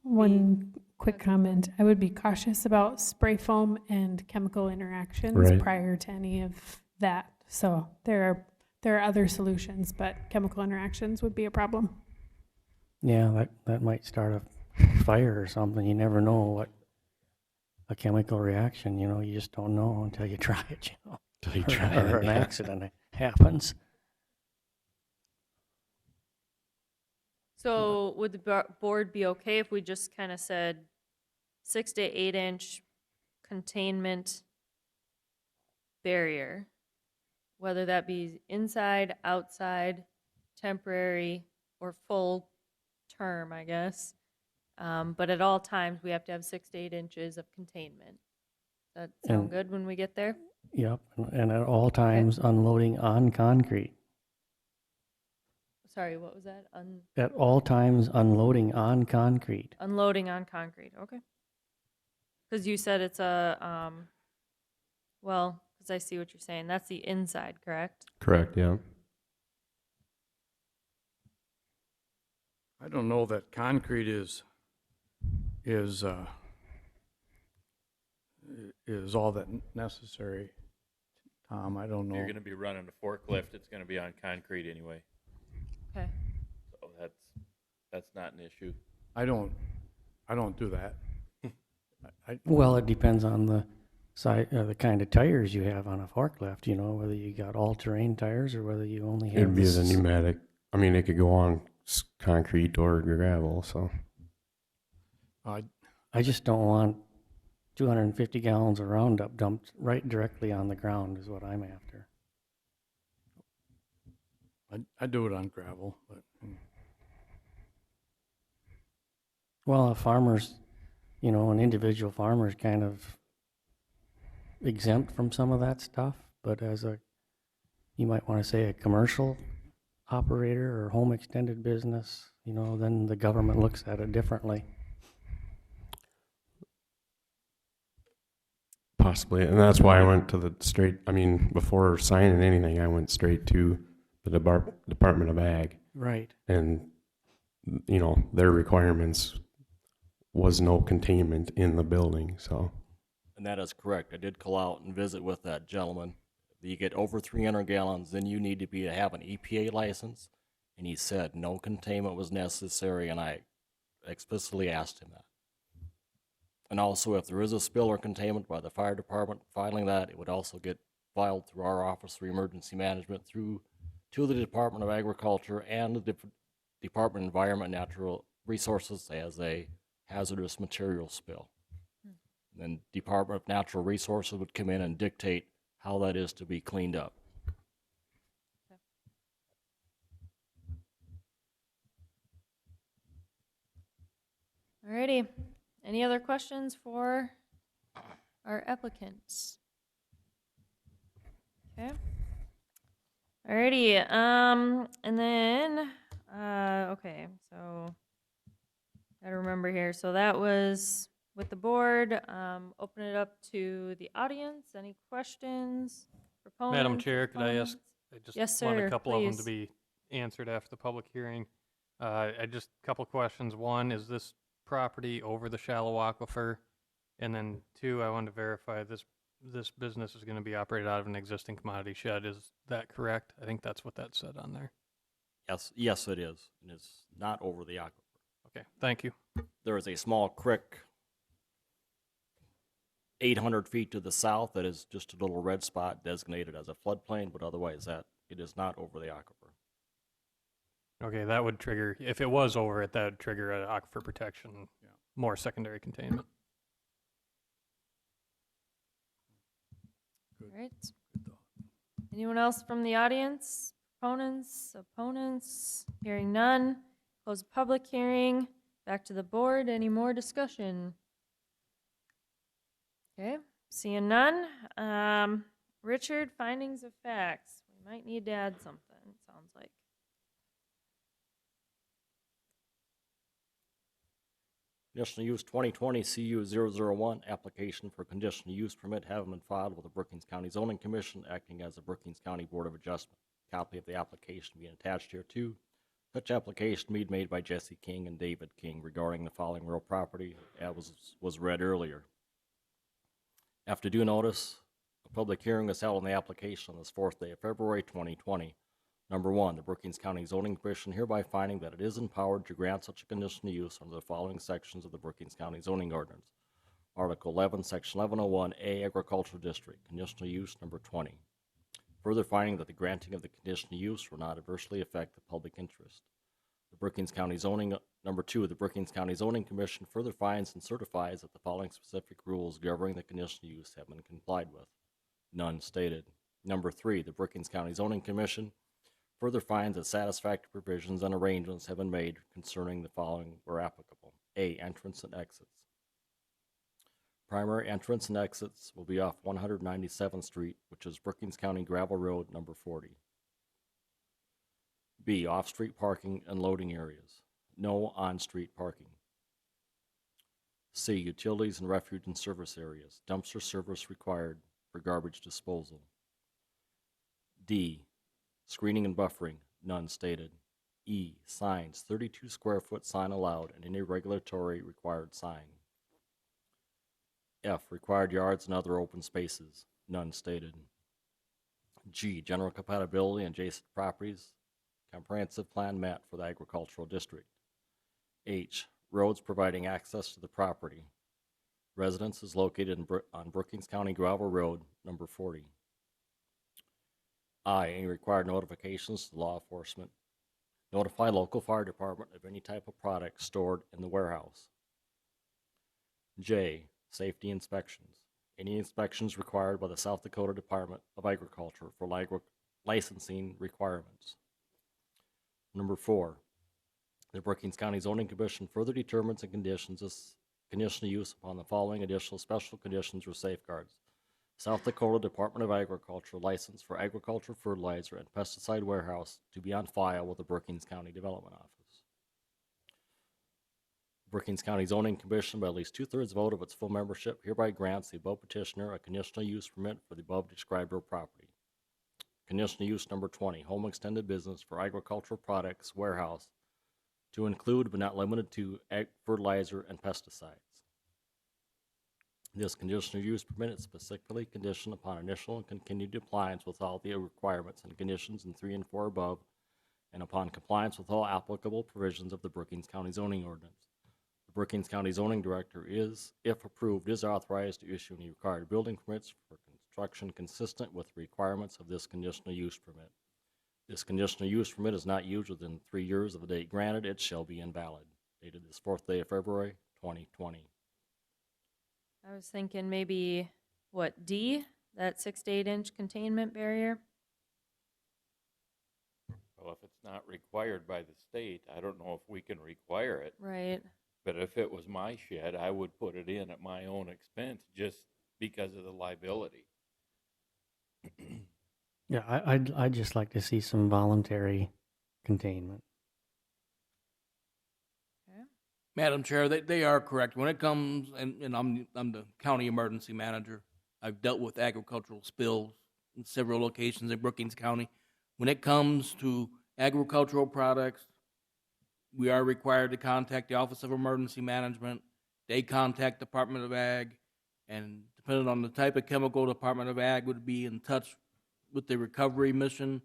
one quick comment. I would be cautious about spray foam and chemical interactions Right. prior to any of that. So there are other solutions, but chemical interactions would be a problem. Yeah, that might start a fire or something. You never know what a chemical reaction, you just don't know until you try it, Till you or, try or it, an yeah. accident happens. So would the board be okay if we just kind of said 6 to 8 inch containment barrier? Whether that be inside, outside, temporary, or full term, I guess. But at all times, we have to have 6 to 8 inches of containment. Does that sound And- good when we get there? Yep, and at all times unloading on concrete. Sorry, what was that? At all times unloading on concrete. Unloading on concrete, okay. Because you said it's a, well, because I see what you're saying. That's the inside, correct? Correct, yeah. I don't know that concrete is all that necessary, Tom. I don't If know. you're gonna be running a forklift, it's gonna be on concrete anyway, Okay. so that's not an issue. I don't do that. Well, it depends on the the kind of tires you have on a forklift, whether you got all-terrain tires or whether you only have It'd be the this- pneumatic. I mean, it could go on concrete or gravel, so. I just don't want 250 gallons of Roundup dumped right directly on the ground is what I'm after. I do it on gravel, but Well, a farmer's, an individual farmer's kind of exempt from some of that stuff, but you might want to say a commercial operator or home extended business, then the government looks at it differently. Possibly, and that's why I went to the before signing anything, I went straight to the Department of Ag. Right. And, their requirements was no containment in the building, so. And that is correct. I did call out and visit with that gentleman. You get over 300 gallons, then you need to have an EPA license. And he said no containment was necessary, and I explicitly asked him that. And also, if there is a spill or containment by the fire department, filing that, it would also get filed through our Office for Emergency Management to the Department of Agriculture and the Department of Environment and Natural Resources as a hazardous material spill. Then Department of Natural Resources would come in and dictate how that is to be cleaned up. Alrighty. Any other questions for our applicants? Okay. Alrighty. And then, okay, so gotta remember here. So that was with the board. Open it up to the audience. Any questions? Proponents? Madam Chair, could I ask? I just Yes, want sir, a couple of them to please. be answered after the public hearing. I just a couple questions. One, is this property over the shallow aquifer? And then two, I wanted to verify this business is going to be operated out of an existing commodity shed. Is that correct? I think that's what that said on there. Yes, it is. And it's not over the aquifer. Okay, thank you. There is a small creek 800 feet to the south that is just a little red spot designated as a floodplain, but otherwise that it is not over the aquifer. Okay, that would trigger, if it was over it, that would trigger an aquifer protection, more secondary containment. All right. Anyone else from the audience? Proponents, opponents? Hearing none. Close the public hearing. Back to the board. Any more discussion? Okay, seeing none. Richard, findings of facts. We might need to add something, it sounds like. Conditional use 2020 CU 001 application for conditional use permit having been filed with the Brookings County Zoning Commission acting as the Brookings County Board of Adjustment. Copy of the application being attached here too. Such application being made by Jesse King and David King regarding the following real property as was read earlier. After due notice, a public hearing was held on the application on this 4th day of February 2020. Number one, the Brookings County Zoning Commission hereby finding that it is empowered to grant such a conditional use under the following sections of the Brookings County Zoning Ordinance. Article 11, Section 1101A, Agricultural District, conditional use number 20. Further finding that the granting of the conditional use will not adversely affect the public interest. The Brookings County Zoning, number two, the Brookings County Zoning Commission further finds and certifies that the following specific rules governing the conditional use have been complied with. None stated. Number three, the Brookings County Zoning Commission further finds that satisfactory provisions and arrangements have been made concerning the following where applicable. A, entrance and exits. Primary entrance and exits will be off 197th Street, which is Brookings County Gravel Road number 40. B, off-street parking and loading areas. No on-street parking. C, utilities and refuge and service areas. Dumpster service required for garbage disposal. D, screening and buffering, none stated. E, signs, 32 square foot sign allowed and any regulatory required sign. F, required yards and other open spaces, none stated. G, general compatibility and adjacent properties, comprehensive plan met for the agricultural district. H, roads providing access to the property. Residence is located on Brookings County Gravel Road, number 40. I, any required notifications to law enforcement. Notify local fire department of any type of product stored in the warehouse. J, safety inspections. Any inspections required by the South Dakota Department of Agriculture for licensing requirements. Number 4, the Brookings County Zoning Commission further determines and conditions this conditional use upon the following additional special conditions or safeguards. South Dakota Department of Agriculture license for agriculture, fertilizer, and pesticide warehouse to be on file with the Brookings County Development Office. Brookings County Zoning Commission, by at least 2/3 vote of its full membership, hereby grants the above petitioner a conditional use permit for the above described real property. Conditional use number 20, home extended business for agricultural products warehouse to include but not limited to fertilizer and pesticides. This conditional use permit is specifically conditioned upon initial and continued compliance with all the requirements and conditions in 3 and 4 above, and upon compliance with all applicable provisions of the Brookings County zoning ordinance. The Brookings County zoning director is, if approved, is authorized to issue any required building permits for construction consistent with the requirements of this conditional use permit. This conditional use permit is not used within 3 years of the date granted, it shall be invalid. Dated this 4th day of February, 2020. I was thinking maybe, what, D? That 6 to 8 inch containment barrier? Well, if it's not required by the state, I don't know if we can require it. Right. But if it was my shed, I would put it in at my own expense just because of the liability. Yeah, I'd just like to see some voluntary containment. Madam Chair, they are correct. When it comes, and I'm the county emergency manager, I've dealt with agricultural spills in several locations in Brookings County. When it comes to agricultural products, we are required to contact the Office of Emergency Management. They contact Department of Ag, and depending on the type of chemical, Department of Ag would be in touch with the recovery mission,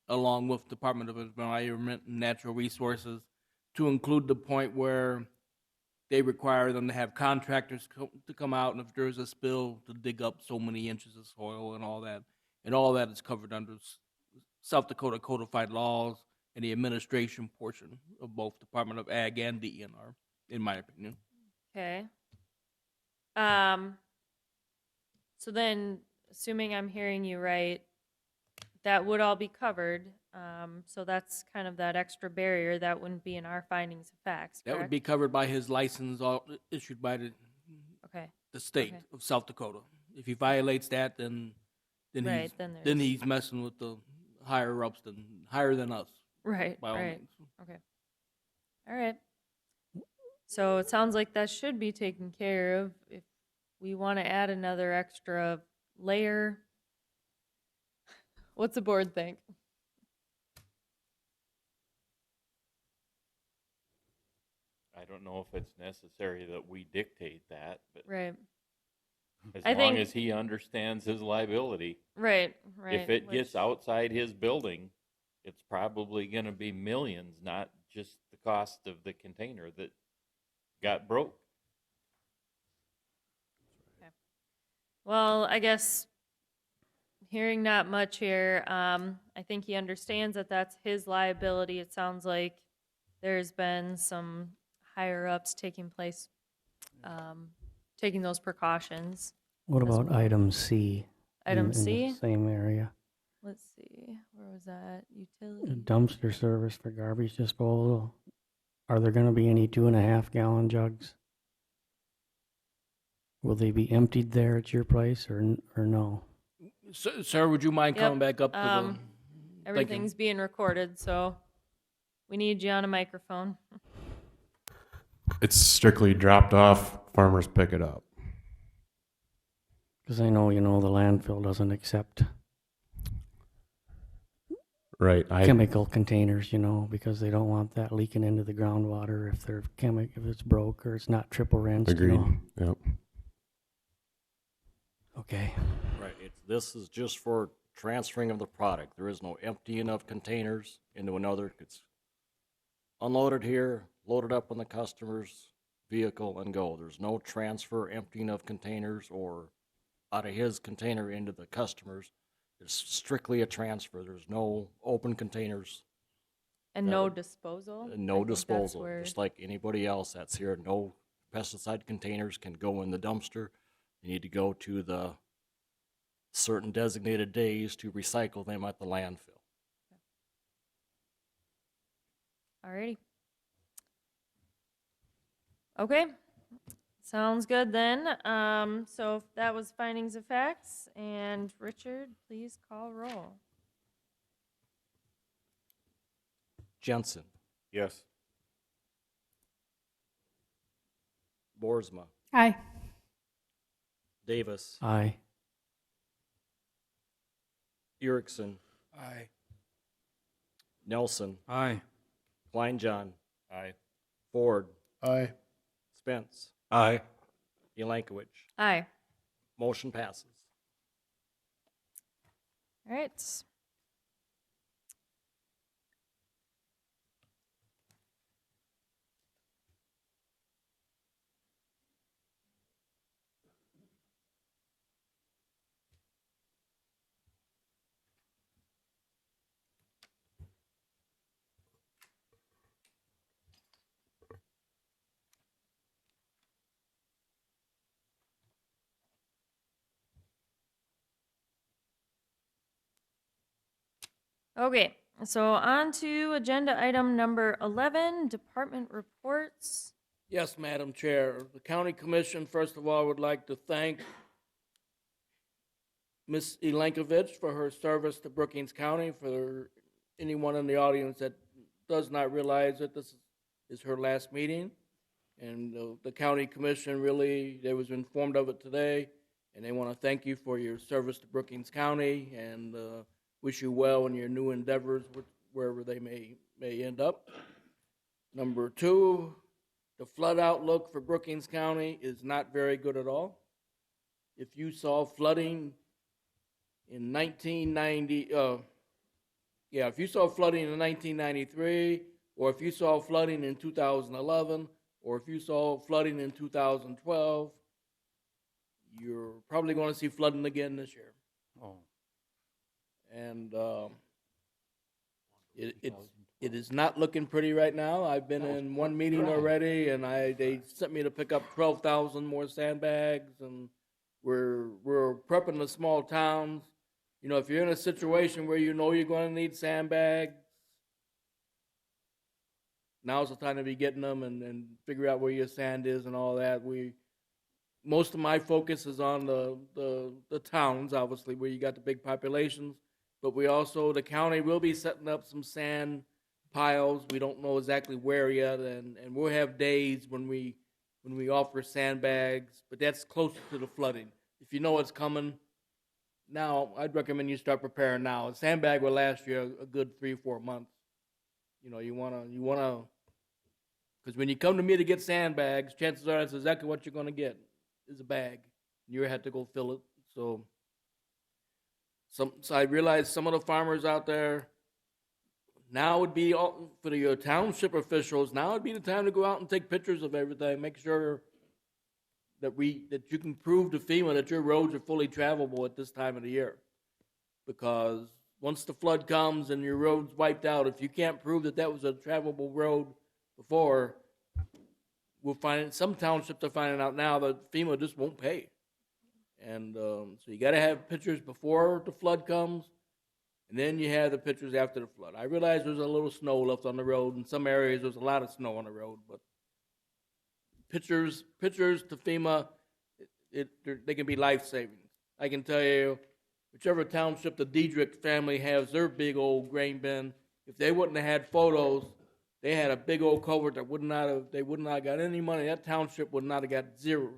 along with Department of Environment and Natural Resources, to include the point where they require them to have contractors to come out, and if there's a spill, to dig up so many inches of soil and all that. And all that is covered under South Dakota codified laws and the administration portion of both Department of Ag and DENR, in my opinion. Okay. So then, assuming I'm hearing you right, that would all be covered. So that's kind of that extra barrier that wouldn't be in our findings of facts, That would correct? be covered by his license issued by the state Okay. of South Dakota. If he violates that, then Right, he's then then there's- he's messing with the higher than us. Right, by all right. means. Okay. All right. So it sounds like that should be taken care of. If we want to add another extra layer, what's the board think? I don't know if it's necessary that we dictate that, but Right. as I long think- as he understands his liability. Right, If it which- gets outside his building, it's probably going to be millions, not just the cost of the container that got broke. Well, I guess hearing not much here, I think he understands that that's his liability. It sounds like there's been some higher ups taking place, taking those precautions. What as about well. item C? Item in C? the same area. Let's see, where was that? A Utility. dumpster service for garbage disposal. Are there going to be any 2.5 gallon jugs? Will they be emptied there at your place or no? Sir, would you mind Yep, coming back up to the? Thank you. Everything's being recorded, so we need you on a microphone. It's strictly dropped off, farmers pick it up. Because I know, the landfill doesn't accept Right. chemical containers, because they don't want that leaking into the groundwater if if it's broke or it's not triple rinsed. Agreed. Yep. Okay. Right, this is just for transferring of the product. There is no emptying of containers into another. It's unloaded here, loaded up on the customer's vehicle and go. There's no transfer, emptying of containers or out of his container into the customer's. It's strictly a transfer. There's no open containers. And no disposal? No I think that's disposal. where- Just like anybody else that's here, no pesticide containers can go in the dumpster. You need to go to the certain designated days to recycle them at the landfill. Alrighty. Okay, sounds good then. So if that was findings of facts, and Richard, please call roll. Jensen, Yes. Boersma, Aye. Davis, Aye. Erickson, Aye. Nelson, Aye. Klein John, Aye. Ford, Aye. Spence, Aye. Elankovich. Aye. Motion passes. All right. Okay, so on to agenda item number 11, department reports. Yes, Madam Chair. The County Commission, first of all, would like to thank Ms. Elankovich for her service to Brookings County. For anyone in the audience that does not realize that this is her last meeting, and the County Commission really, they was informed of it today, and they want to thank you for your service to Brookings County and wish you well in your new endeavors wherever they may end up. Number two, the flood outlook for Brookings County is not very good at all. If you saw flooding in 1990, if you saw flooding in 1993, or if you saw flooding in 2011, or if you saw flooding in 2012, you're probably going to see flooding again this year. Oh. And it is not looking pretty right now. I've been in one meeting already, and they sent me to pick up 12,000 more sandbags, and we're prepping the small towns. You know, if you're in a situation where you know you're going to need sandbags, now's the time to be getting them and figure out where your sand is and all that. Most of my focus is on the towns, obviously, where you got the big populations. But we also, the county will be setting up some sand piles. We don't know exactly where yet, and we'll have days when we offer sandbags, but that's closer to the flooding. If you know it's coming, now I'd recommend you start preparing now. A sandbag will last you a good 3 or 4 months. You know, you wanna, because when you come to me to get sandbags, chances are that's exactly what you're gonna get is a bag. You have to go fill it. So I realize some of the farmers out there, now would be for your township officials. Now would be the time to go out and take pictures of everything. Make sure that you can prove to FEMA that your roads are fully travelable at this time of the year. Because once the flood comes and your road's wiped out, if you can't prove that was a travelable road before, we'll find some townships are finding out now that FEMA just won't pay. And so you got to have pictures before the flood comes, and then you have the pictures after the flood. I realize there's a little snow left on the road. In some areas, there's a lot of snow on the road, but pictures to FEMA, they can be life-saving. I can tell you, whichever township the Diedrich family has their big old grain bin, if they wouldn't have had photos, they had a big old culvert that they would not have got any money. That township would not have got $0.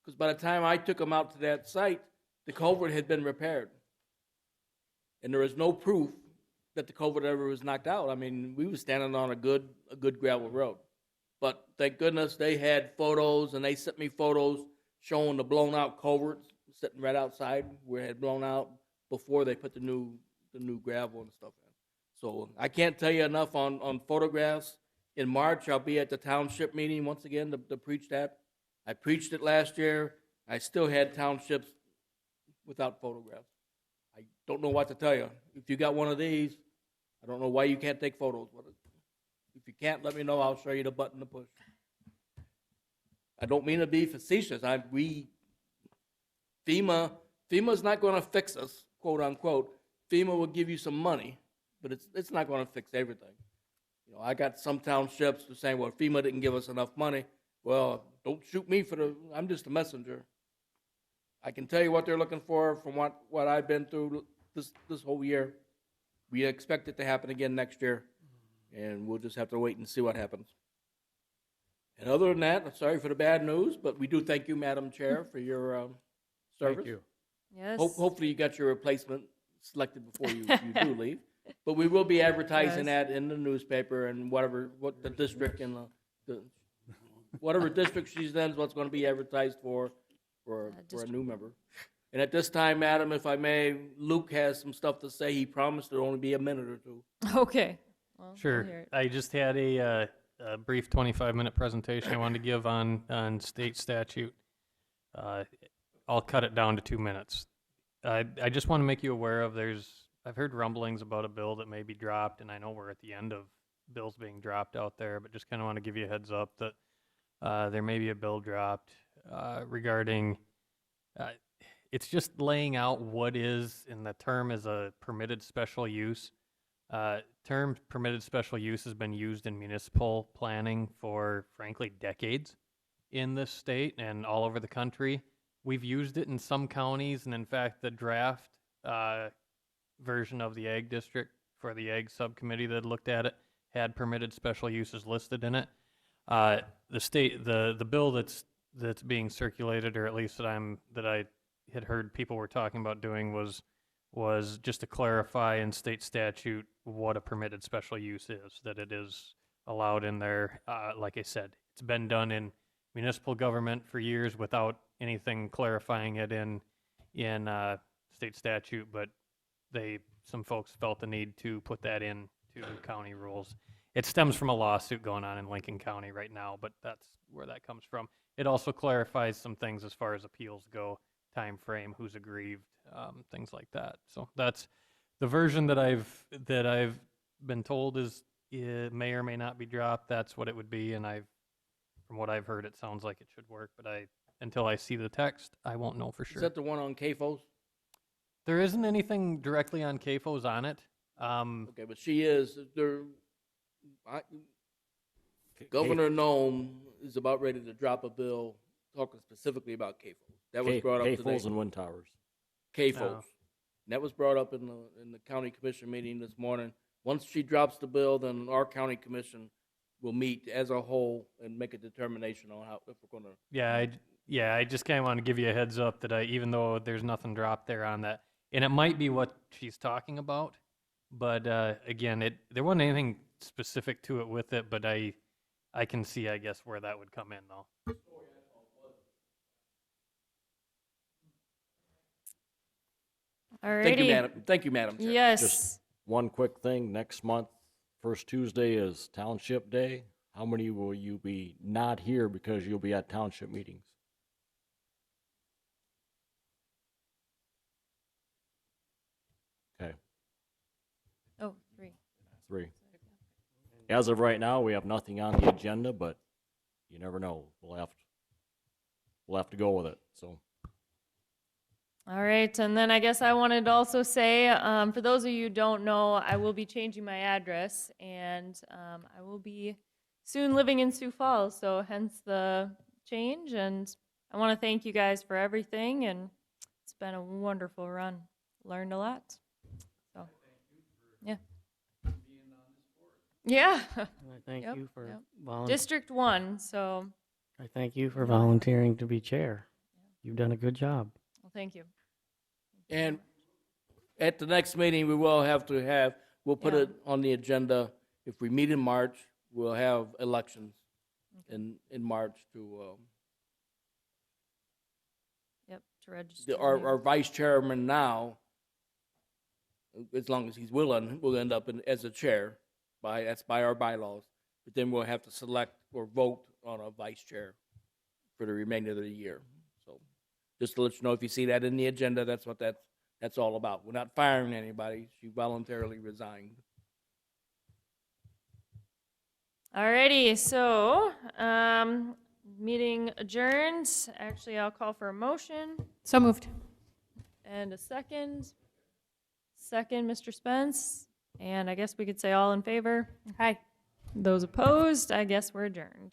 Because by the time I took them out to that site, the culvert had been repaired. And there is no proof that the culvert ever was knocked out. I mean, we were standing on a good gravel road. But thank goodness they had photos, and they sent me photos showing the blown out culverts sitting right outside where it had blown out before they put the new gravel and stuff in. So I can't tell you enough on photographs. In March, I'll be at the township meeting once again to preach that. I preached it last year. I still had townships without photographs. I don't know what to tell you. If you got one of these, I don't know why you can't take photos with it. If you can't, let me know. I'll show you the button to push. I don't mean to be facetious. FEMA's not going to fix us, quote unquote. FEMA will give you some money, but it's not going to fix everything. You know, I got some townships who are saying, well, FEMA didn't give us enough money. Well, don't shoot me I'm just a messenger. I can tell you what they're looking for from what I've been through this whole year. We expect it to happen again next year, and we'll just have to wait and see what happens. And other than that, I'm sorry for the bad news, but we do thank you, Madam Chair, for your service. Thank you. Yes. Hopefully you got your replacement selected before you do leave. But we will be advertising Yes. that in the newspaper and what the district and whatever district she's in is what's going to be advertised for a new member. And at this time, Madam, if I may, Luke has some stuff to say. He promised it'll only be a minute or two. Okay. Well, Sure. we'll hear it. I just had a brief 25-minute presentation I wanted to give on state statute. I'll cut it down to 2 minutes. I just want to make you aware of I've heard rumblings about a bill that may be dropped, and I know we're at the end of bills being dropped out there, but just kind of want to give you a heads up that there may be a bill dropped regarding it's just laying out what is, and the term is a permitted special use. Term permitted special use has been used in municipal planning for, frankly, decades in this state and all over the country. We've used it in some counties, and in fact, the draft version of the Ag District for the Ag Subcommittee that looked at it had permitted special uses listed in it. The bill that's being circulated, or at least that I had heard people were talking about doing, was just to clarify in state statute what a permitted special use is, that it is allowed in there. Like I said, it's been done in municipal government for years without anything clarifying it in state statute, but some folks felt the need to put that in to county rules. It stems from a lawsuit going on in Lincoln County right now, but that's where that comes from. It also clarifies some things as far as appeals go, time frame, who's aggrieved, things like that. So that's the version that I've been told it may or may not be dropped. That's what it would be, and from what I've heard, it sounds like it should work. But until I see the text, I won't know for sure. Is that the one on CAFOs? There isn't anything directly on CAFOs on it. Okay, but she is there. Governor Nome is about ready to drop a bill talking specifically about CAFOs. That was brought up today. CAFOs and wind towers. CAFOs. Oh. And that was brought up in the county commission meeting this morning. Once she drops the bill, then our county commission will meet as a whole and make a determination on if we're going to. I just kind of want to give you a heads up that even though there's nothing dropped there on that, and it might be what she's talking about, but again, there wasn't anything specific to it with it, but I can see, I guess, where that would come in, though. Alrighty. Thank you, Madam Chair. Yes. Just one quick thing. Next month, first Tuesday is Township Day. How many will you be not here because you'll be at township meetings? Okay. Oh, 3. 3. As of right now, we have nothing on the agenda, but you never know. We'll have to go with it. So. All right, and then I guess I wanted to also say, for those of you who don't know, I will be changing my address, and I will be soon living in Sioux Falls, so hence the change, and I want to thank you guys for everything, and it's been a wonderful run. Learned a lot. So, yeah. Yeah. I thank Yep, you for yep. volunteering. District 1, so, I thank you for volunteering to be chair. You've done a good job. well, thank you. And at the next meeting, we'll put Yeah. it on the agenda. If we meet in March, we'll have elections in March to, Yep, to register. our vice chairman now, as long as he's willing, will end up as a chair. That's by our bylaws. But then we'll have to select or vote on a vice chair for the remainder of the year. So just to let you know, if you see that in the agenda, that's what that's all about. We're not firing anybody. She voluntarily resigned. Alrighty, so, meeting adjourned. Actually, I'll call for a motion. So moved. And a second. Second, Mr. Spence. And I guess we could say all in favor. Hi. Those opposed, I guess we're adjourned.